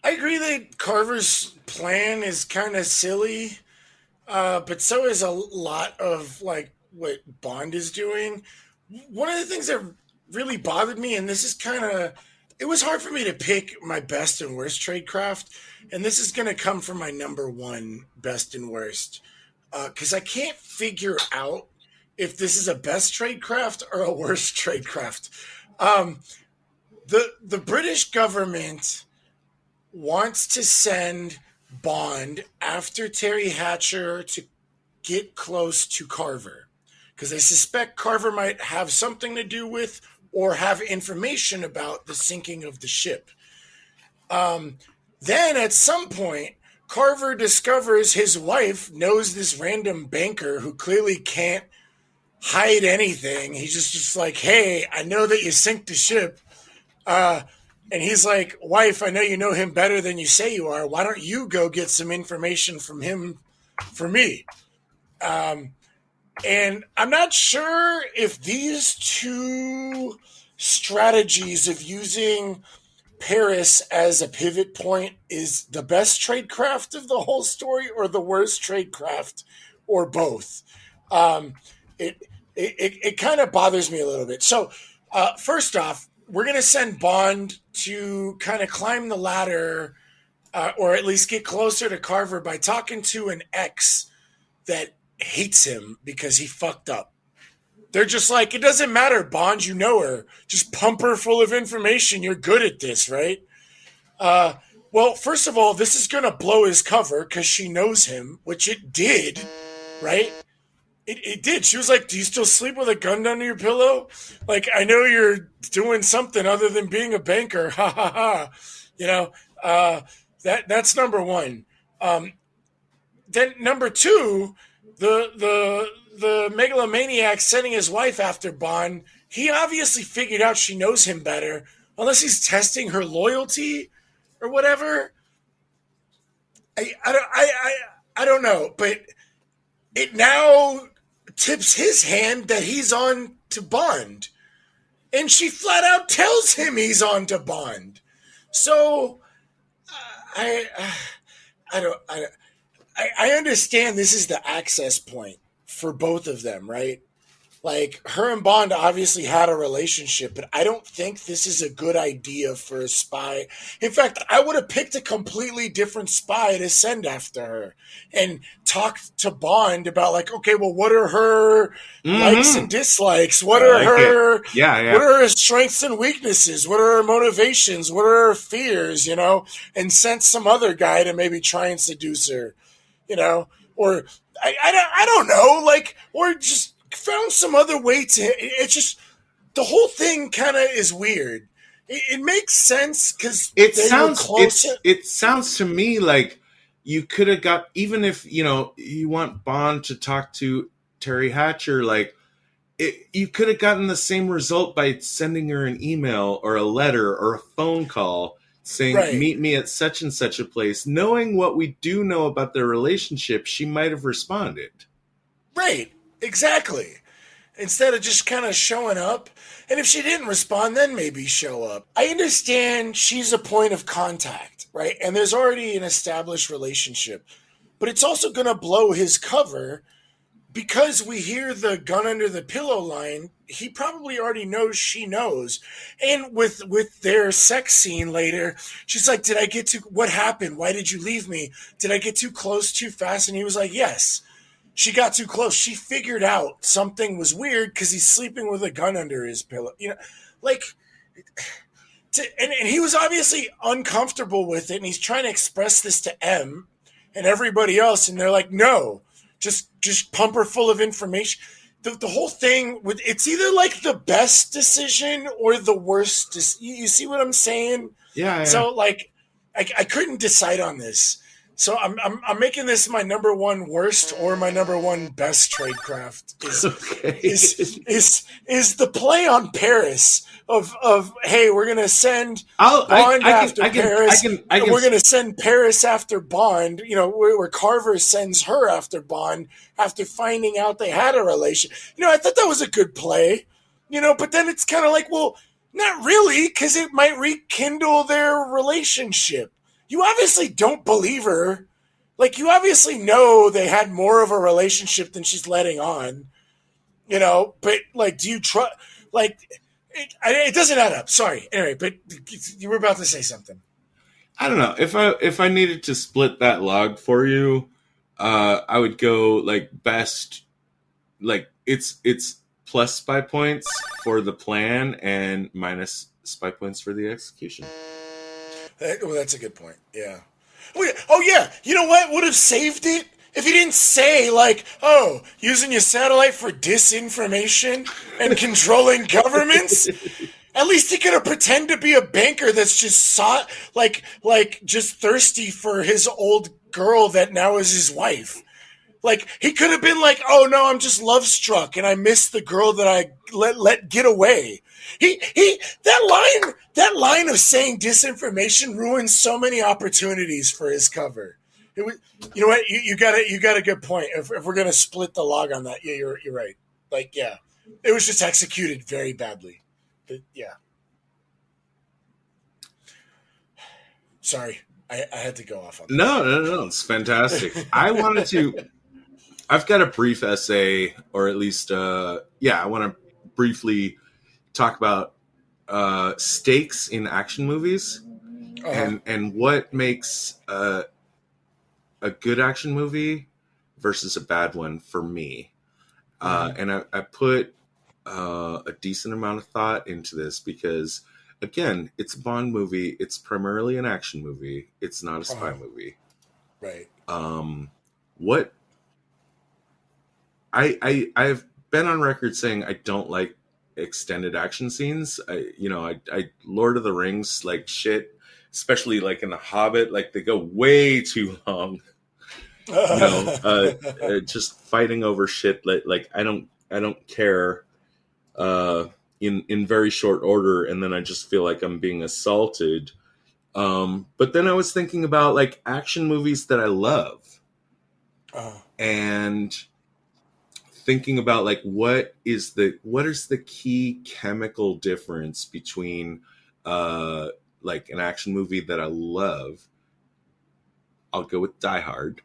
I agree that Carver's plan is kind of silly, but so is a lot of like what Bond is doing. One of the things that really bothered me, and this is kind of, it was hard for me to pick my best and worst tradecraft, and this is going to come from my number one best and worst, because I can't figure out if this is a best tradecraft or a worst tradecraft. The British government wants to send Bond after Terry Hatcher to get close to Carver, because they suspect Carver might have something to do with or have information about the sinking of the ship. Then at some point, Carver discovers his wife knows this random banker who clearly can't hide anything. He's just like, hey, I know that you sink the ship. And he's like, wife, I know you know him better than you say you are. Why don't you go get some information from him for me? And I'm not sure if these two strategies of using Paris as a pivot point is the best tradecraft of the whole story or the worst tradecraft, or both. It kind of bothers me a little bit. So first off, we're going to send Bond to kind of climb the ladder, or at least get closer to Carver by talking to an ex that hates him because he fucked up. They're just like, it doesn't matter, Bond, you know her. Just pump her full of information. You're good at this, right? Well, first of all, this is going to blow his cover because she knows him, which it did, right? It did. She was like, do you still sleep with a gun under your pillow? Like, I know you're doing something other than being a banker. Ha ha ha. You know, that's number one. Then number two, the megalomaniac sending his wife after Bond, he obviously figured out she knows him better, unless he's testing her loyalty or whatever. I don't know, but it now tips his hand that he's on to Bond. And she flat out tells him he's on to Bond. So I understand this is the access point for both of them, right? Like, her and Bond obviously had a relationship, but I don't think this is a good idea for a spy. In fact, I would have picked a completely different spy to send after her and talk to Bond about, like, okay, well, what are her likes and dislikes? What are her what are her strengths and weaknesses? What are her motivations? What are her fears, you know? And sent some other guy to maybe try and seduce her, you know? Or I don't know, like, or just found some other way to. It's just the whole thing kind of is weird. It makes sense because it sounds to me like you could have got, even if you want Bond to talk to Terry Hatcher, like you could have gotten the same result by sending her an email or a letter or a phone call saying meet me at such and such a place. Knowing what we do know about their relationship, she might have responded. Right. Exactly. Instead of just kind of showing up. And if she didn't respond, then maybe show up. I understand she's a point of contact, right? And there's already an established relationship. But it's also going to blow his cover because we hear the gun under the pillow line. He probably already knows she knows. And with their sex scene later, she's like, what happened? Why did you leave me? Did I get too close too fast? And he was like, yes. She got too close. She figured out something was weird because he's sleeping with a gun under his pillow. You know, like, and he was obviously uncomfortable with it, and he's trying to express this to M and everybody else, and they're like, no, just pump her full of information. The whole thing, it's either like the best decision or the worst. You see what I'm saying? Yeah. So, like, I couldn't decide on this. So I'm making this my number one worst or my number one best tradecraft is the play on Paris of hey, we're gonna send Bond after Paris. We're gonna send Paris after Bond. You know, where Carver sends her after Bond after finding out they had a relation. You know, I thought that was a good play. You know, but then it's kind of like, well, not really, because it might rekindle their relationship. You obviously don't believe her. Like, you obviously know they had more of a relationship than she's letting on. You know, but, like, do you trust... Like, it doesn't add up. Sorry. Anyway, but you were about to say something. I don't know. If I needed to split that log for you, I would go, like, best... Like, it's plus spy points for the plan and minus spy points for the execution. Well, that's a good point. Yeah. Oh, yeah. You know what would have saved it? If he didn't say, like, oh, using your satellite for disinformation and controlling governments. At least he could have pretended to be a banker that's just just thirsty for his old girl that now is his wife. Like, he could have been like, oh, no, I'm just love struck and I miss the girl that I let get away. That line of saying disinformation ruins so many opportunities for his cover. You know what? You got a good point. If we're gonna split the log on that, yeah, you're right. Like, yeah, it was just executed very badly. But, yeah. Sorry, I had to go off on that. No, it's fantastic. I've got a brief essay, or at least, I want to briefly talk about stakes in action movies and what makes a good action movie versus a bad one for me. And I put a decent amount of thought into this because, again, it's a Bond movie. It's primarily an action movie. It's not a spy movie. Right. What I've been on record saying I don't like extended action scenes. I Lord of the Rings, like, shit, especially like in The Hobbit, like they go way too long. Just fighting over shit. Like I don't care in very short order, and then I just feel like I'm being assaulted. But then I was thinking about, like, action movies that I love, and thinking about like what is the key chemical difference between like an action movie that I love. I'll go with Die Hard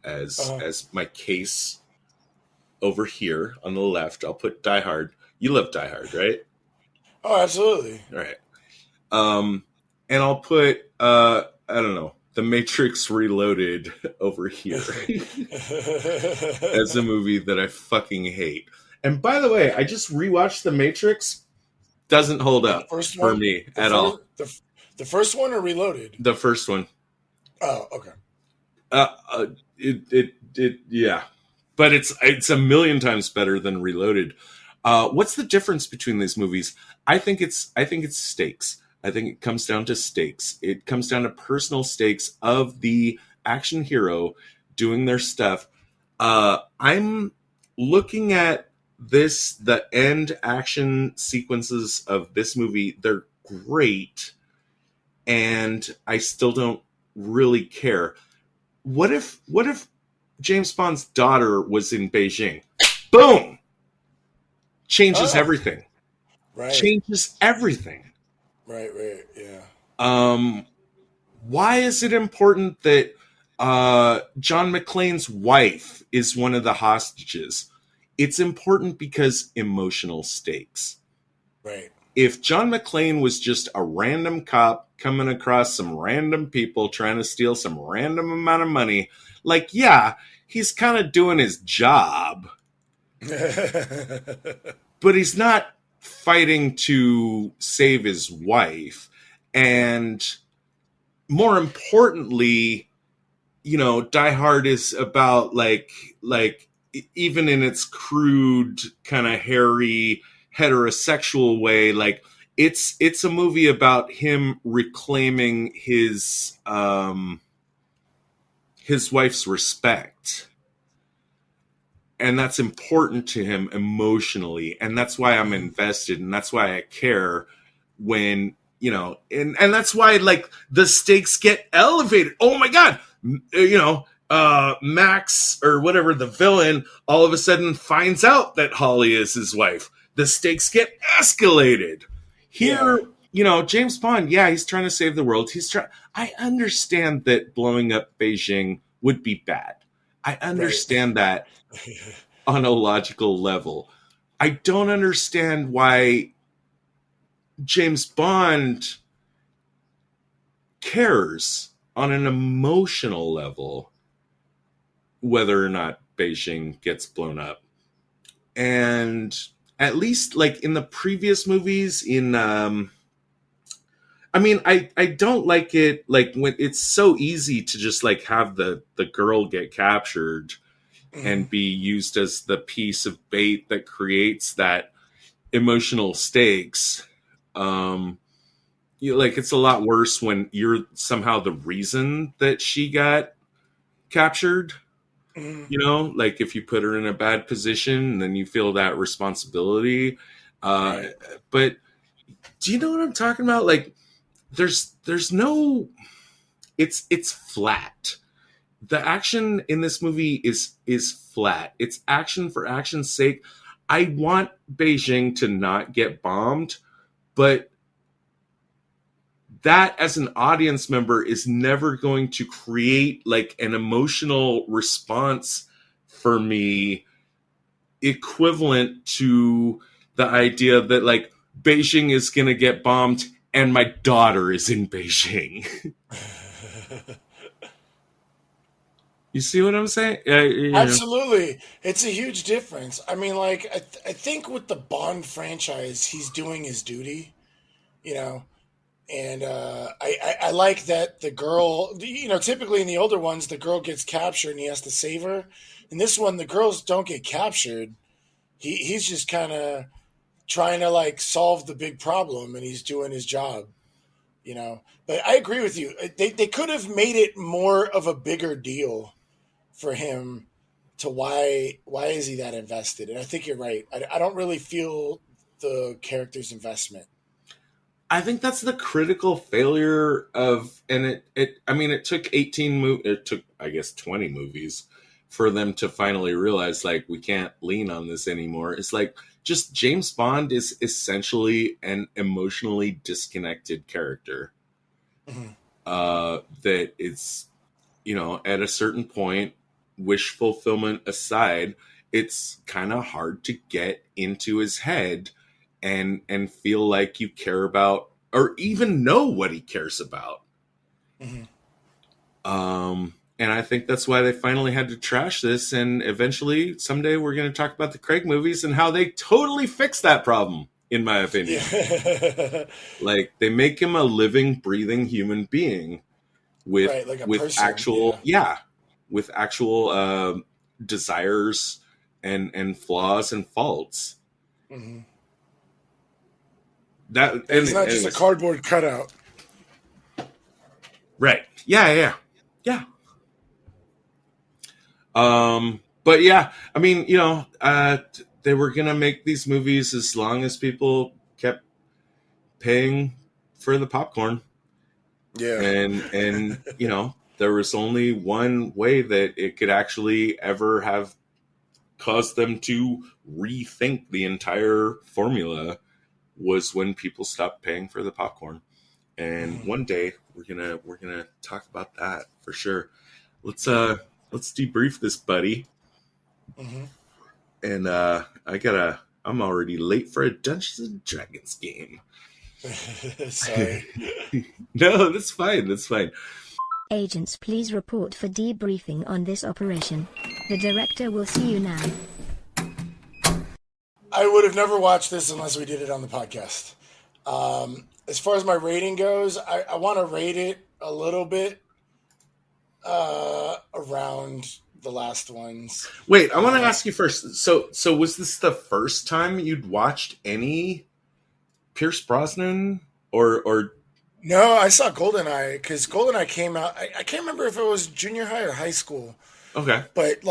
as my case over here on the left. I'll put Die Hard. You love Die Hard, right? Oh, absolutely. All right. And I'll put I don't know, The Matrix Reloaded over here as a movie that I fucking hate. And by the way, I just rewatched The Matrix. Doesn't hold up for me at all. The first one or Reloaded? The first one. Oh, okay. Yeah. But it's a million times better than Reloaded. What's the difference between these movies? I think it's stakes. I think it comes down to stakes. It comes down to personal stakes of the action hero doing their stuff. I'm looking at the end action sequences of this movie. They're great, and I still don't really care. What if James Bond's daughter was in Beijing? Boom! Changes everything. Right. Changes everything. Right, yeah. Why is it important that John McClane's wife is one of the hostages? It's important because emotional stakes. Right. If John McClane was just a random cop coming across some random people trying to steal some random amount of money, like, yeah, he's kind of doing his job. But he's not fighting to save his wife. And more importantly, you know, Die Hard is about like even in its crude, kind of hairy, heterosexual way, like it's a movie about him reclaiming his wife's respect. And that's important to him emotionally. And that's why I'm invested. And that's why I care when, you know, and that's why like the stakes get elevated. Oh my God. You know, Max or whatever, the villain, all of a sudden finds out that Holly is his wife. The stakes get escalated. Here, you know, James Bond, yeah, he's trying to save the world. I understand that blowing up Beijing would be bad. I understand that on a logical level. I don't understand why James Bond cares on an emotional level whether or not Beijing gets blown up. And at least like in the previous movies I mean, I don't like it like when it's so easy to just like have the girl get captured and be used as the piece of bait that creates that emotional stakes. Like it's a lot worse when you're somehow the reason that she got captured. You know, like if you put her in a bad position, then you feel that responsibility. But do you know what I'm talking about? Like there's no, it's flat. The action in this movie is flat. It's action for action's sake. I want Beijing to not get bombed, but that as an audience member is never going to create like an emotional response for me equivalent to the idea that like Beijing is going to get bombed and my daughter is in Beijing. You see what I'm saying? Absolutely. It's a huge difference. I mean, like, I think with the Bond franchise, he's doing his duty, you know, and I like that the girl, you know, typically in the older ones, the girl gets captured and he has to save her. In this one, the girls don't get captured. He's just kind of trying to, like, solve the big problem, and he's doing his job, you know. But I agree with you. They could have made it more of a bigger deal for him to why is he that invested? And I think you're right. I don't really feel the character's investment. I think that's the critical failure of, and it took 18 it took I guess 20 movies for them to finally realize, like, we can't lean on this anymore. It's like, just James Bond is essentially an emotionally disconnected character. Mhm. That it's, at a certain point, wish fulfillment aside, it's kind of hard to get into his head and feel like you care about or even know what he cares about. Mhm. And I think that's why they finally had to trash this. And eventually, someday, we're going to talk about the Craig movies and how they totally fixed that problem, in my opinion. Yeah. Like, they make him a living, breathing human being with Right, like a with person, actual with actual desires and flaws and faults. Mm-hmm. That and He's not just a anyways. cardboard cutout. Right. Yeah. But yeah, I mean, they were gonna make these movies as long as people kept paying for the popcorn. Yeah. And there was only one way that it could actually ever have caused them to rethink the entire formula, was when people stopped paying for the popcorn. And Mm-hmm. one day we're gonna talk about that for sure. Let's debrief this, buddy. Mm-hmm. And I'm already late for a Dungeons and Dragons game. Sorry. No, that's fine. That's fine. Agents, please report for debriefing on this operation. The director will see you now. I would have never watched this unless we did it on the podcast. As far as my rating goes, I want to rate it a little bit around the last ones. Wait, I want to ask you first. So was this the first time you'd watched any Pierce Brosnan or No, I saw GoldenEye because GoldenEye came out. I can't remember if it was junior high or high school. Okay. But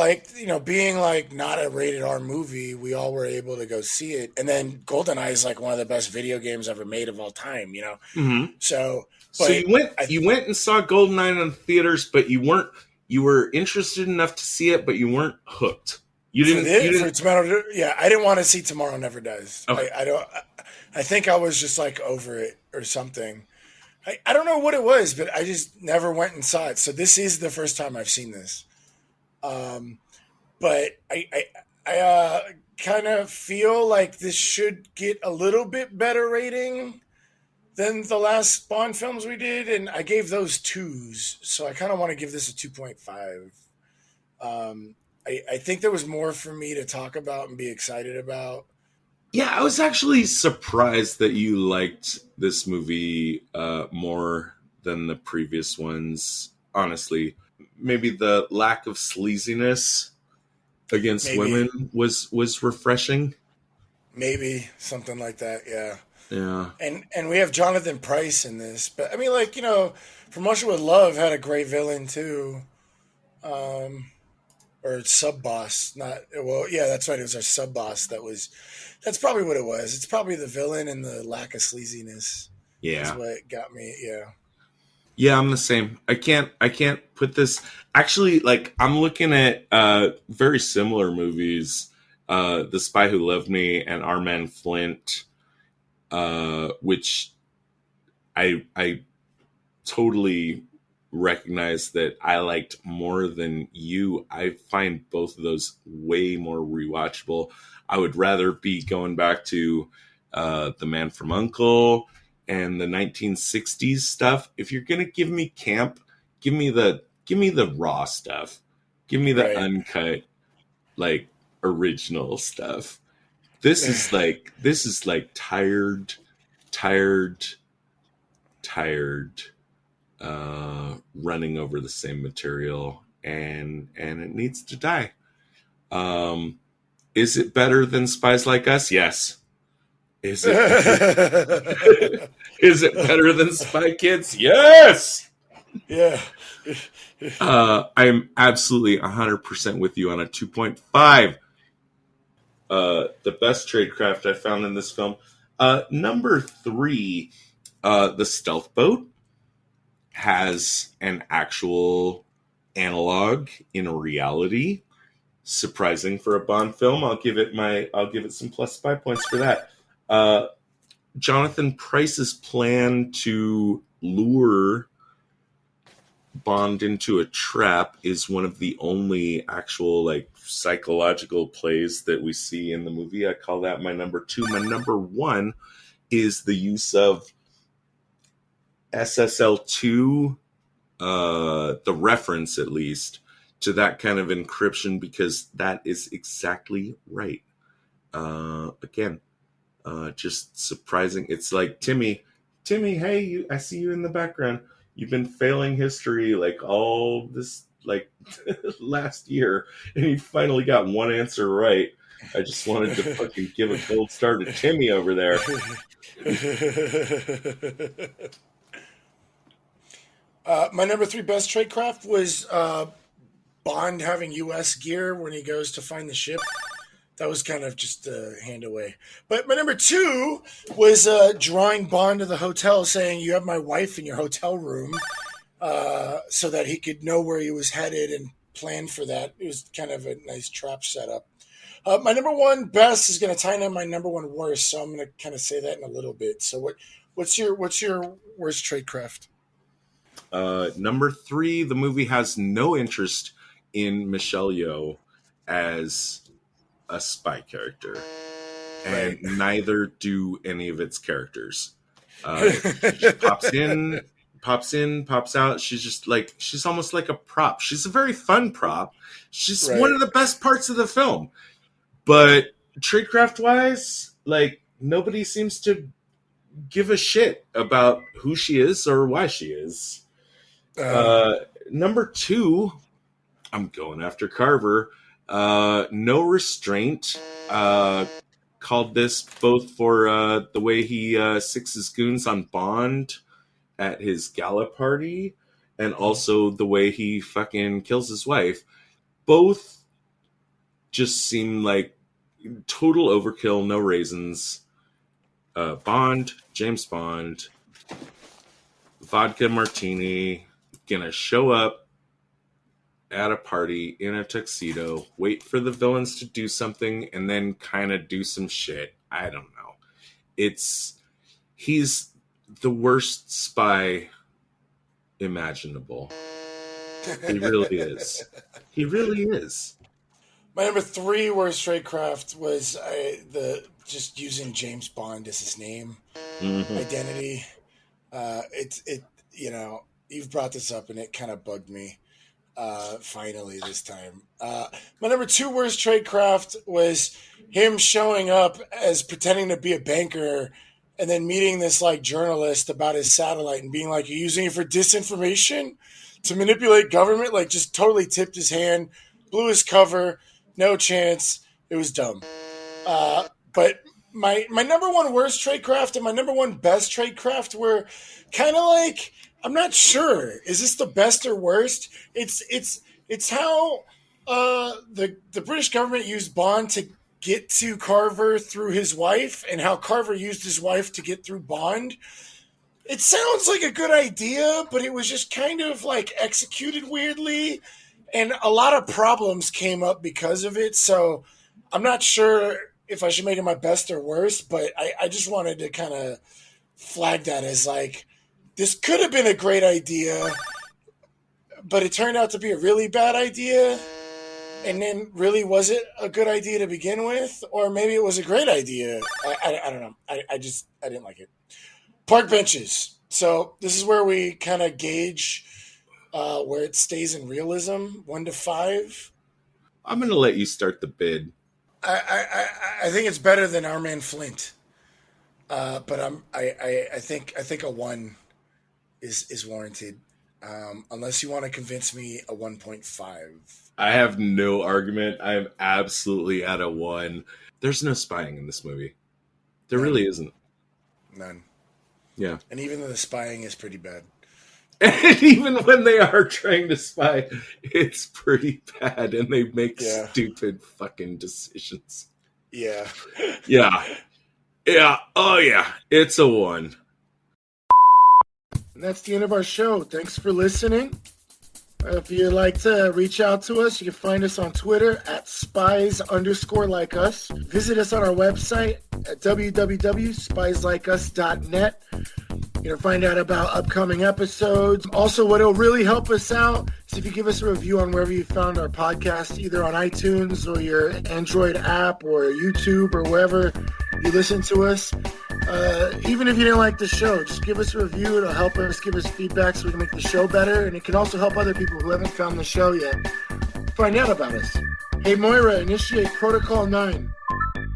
being like not a rated R movie, we all were able to go see it. And then GoldenEye is like one of the best video games ever made of all time, Mm-hmm. So you went and saw GoldenEye in the theaters, but you were interested enough to see it, but you weren't hooked. You didn't. I didn't want to see Tomorrow Never Dies. Okay. I think I was just like over it or something. I don't know what it was, but I just never went and saw it. So this is the first time I've seen this. But I kind of feel like this should get a little bit better rating than the last Bond films we did, and I gave those 2s, so I kind of want to give this a 2.5. I think there was more for me to talk about and be excited about. Yeah, I was actually surprised that you liked this movie more than the previous ones. Honestly, maybe the lack of sleaziness against women was refreshing. Maybe something like that, yeah. Yeah. And we have Jonathan Pryce in this, but I mean, From Russia with Love had a great villain too, or sub boss. That's right. It was our sub boss. That's probably what it was. It's probably the villain and the lack of sleaziness. Yeah, is what got me. Yeah. Yeah, I'm the same. I can't put this. Actually, like, I'm looking at very similar movies, The Spy Who Loved Me and Our Man Flint, which I totally recognize that I liked more than you. I find both of those way more rewatchable. I would rather be going back to The Man from U.N.C.L.E. and the 1960s stuff. If you're gonna give me camp, give me the raw stuff. Give me the uncut, like, original stuff. This is like tired running over the same material, and it needs to die. Is it better than Spies Like Us? Yes. Is it better? Is it better than Spy Kids? Yes. Yeah. I'm absolutely 100% with you on a 2.5. The best tradecraft I found in this film. Number 3, the stealth boat has an actual analog in reality. surprising for a Bond film. I'll give it some plus 5 points for that. Jonathan Pryce's plan to lure Bond into a trap is one of the only actual like psychological plays that we see in the movie. I call that my number 2. My number 1 is the use of SSL2, the reference at least to that kind of encryption, because that is exactly right. Again, just surprising. It's like, Timmy, hey, I see you in the background. You've been failing history like all this like last year, and you finally got one answer right. I just wanted to fucking give a gold star to Timmy over there. My number 3 best tradecraft was Bond having U.S. gear when he goes to find the ship. That was kind of just a hand away. But my number 2 was drawing Bond to the hotel, saying, "You have my wife in your hotel room," so that he could know where he was headed and plan for that. It was kind of a nice trap setup. My number 1 best is going to tie in my number 1 worst, so I'm going to kind of say that in a little bit. So what's your worst tradecraft? Number 3, the movie has no interest in Michelle Yeoh as a spy character, and neither do any of its characters. She just pops in, pops out. She's almost like a prop. She's a very fun prop. She's one of the best parts of the film. But tradecraft wise, like, nobody seems to give a shit about who she is or why she is. Number 2, I'm going after Carver. No Restraint called this both for the way he sicks his goons on Bond at his gala party, and also the way he fucking kills his wife. Both just seem like total overkill, no raisins. James Bond, vodka martini, gonna show up at a party in a tuxedo, wait for the villains to do something, and then kind of do some shit. I don't know. He's the worst spy imaginable. He really is. He really is. My number 3 worst tradecraft was just using James Bond as his name, identity. You've brought this up and it kind of bugged me. Finally this time. My number 2 worst tradecraft was him showing up as pretending to be a banker and then meeting this like journalist about his satellite and being like, "You're using it for disinformation to manipulate government?" Like, just totally tipped his hand, blew his cover, no chance. It was dumb. But my number 1 worst tradecraft and my number 1 best tradecraft were kind of like, I'm not sure. Is this the best or worst? It's how the British government used Bond to get to Carver through his wife, and how Carver used his wife to get through Bond. It sounds like a good idea, but it was just kind of like executed weirdly, and a lot of problems came up because of it. So I'm not sure if I should make it my best or worst, but I just wanted to kind of flag that as like, this could have been a great idea, but it turned out to be a really bad idea. And then really, was it a good idea to begin with? Or maybe it was a great idea. I don't know. I didn't like it. Park benches. So this is where we kind of gauge where it stays in realism, 1 to 5. I'm going to let you start the bid. I think it's better than Our Man Flint. But I think a 1 is warranted. Unless you want to convince me a 1.5. I have no argument. I am absolutely at a 1. There's no spying in this movie. There really isn't. None. Yeah. And even the spying is pretty bad. And even when they are trying to spy, it's pretty bad, and they make stupid fucking decisions. Yeah. Yeah. Yeah. Oh, yeah. It's a 1. And that's the end of our show. Thanks for listening. If you'd like to reach out to us, you can find us on Twitter at spies_like us. Visit us on our website at www.spieslikeus.net. You can find out about upcoming episodes. Also, what will really help us out is if you give us a review on wherever you found our podcast, either on iTunes or your Android app or YouTube or wherever you listen to us. Even if you didn't like the show, just give us a review. It'll help us, give us feedback so we can make the show better. And it can also help other people who haven't found the show yet find out about us. Hey, Moira, initiate Protocol 9.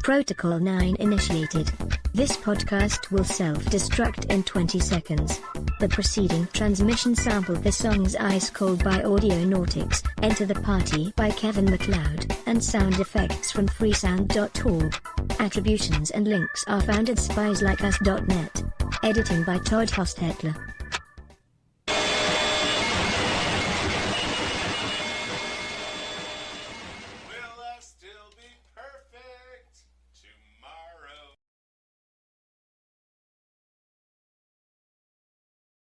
Protocol 9 initiated. This podcast will self-destruct in 20 seconds. The preceding transmission sampled the songs Ice Cold by Audionautix, Enter the Party by Kevin MacLeod, and sound effects from freesound.org. Attributions and links are found at spieslikeus.net. Editing by Todd Hostetler.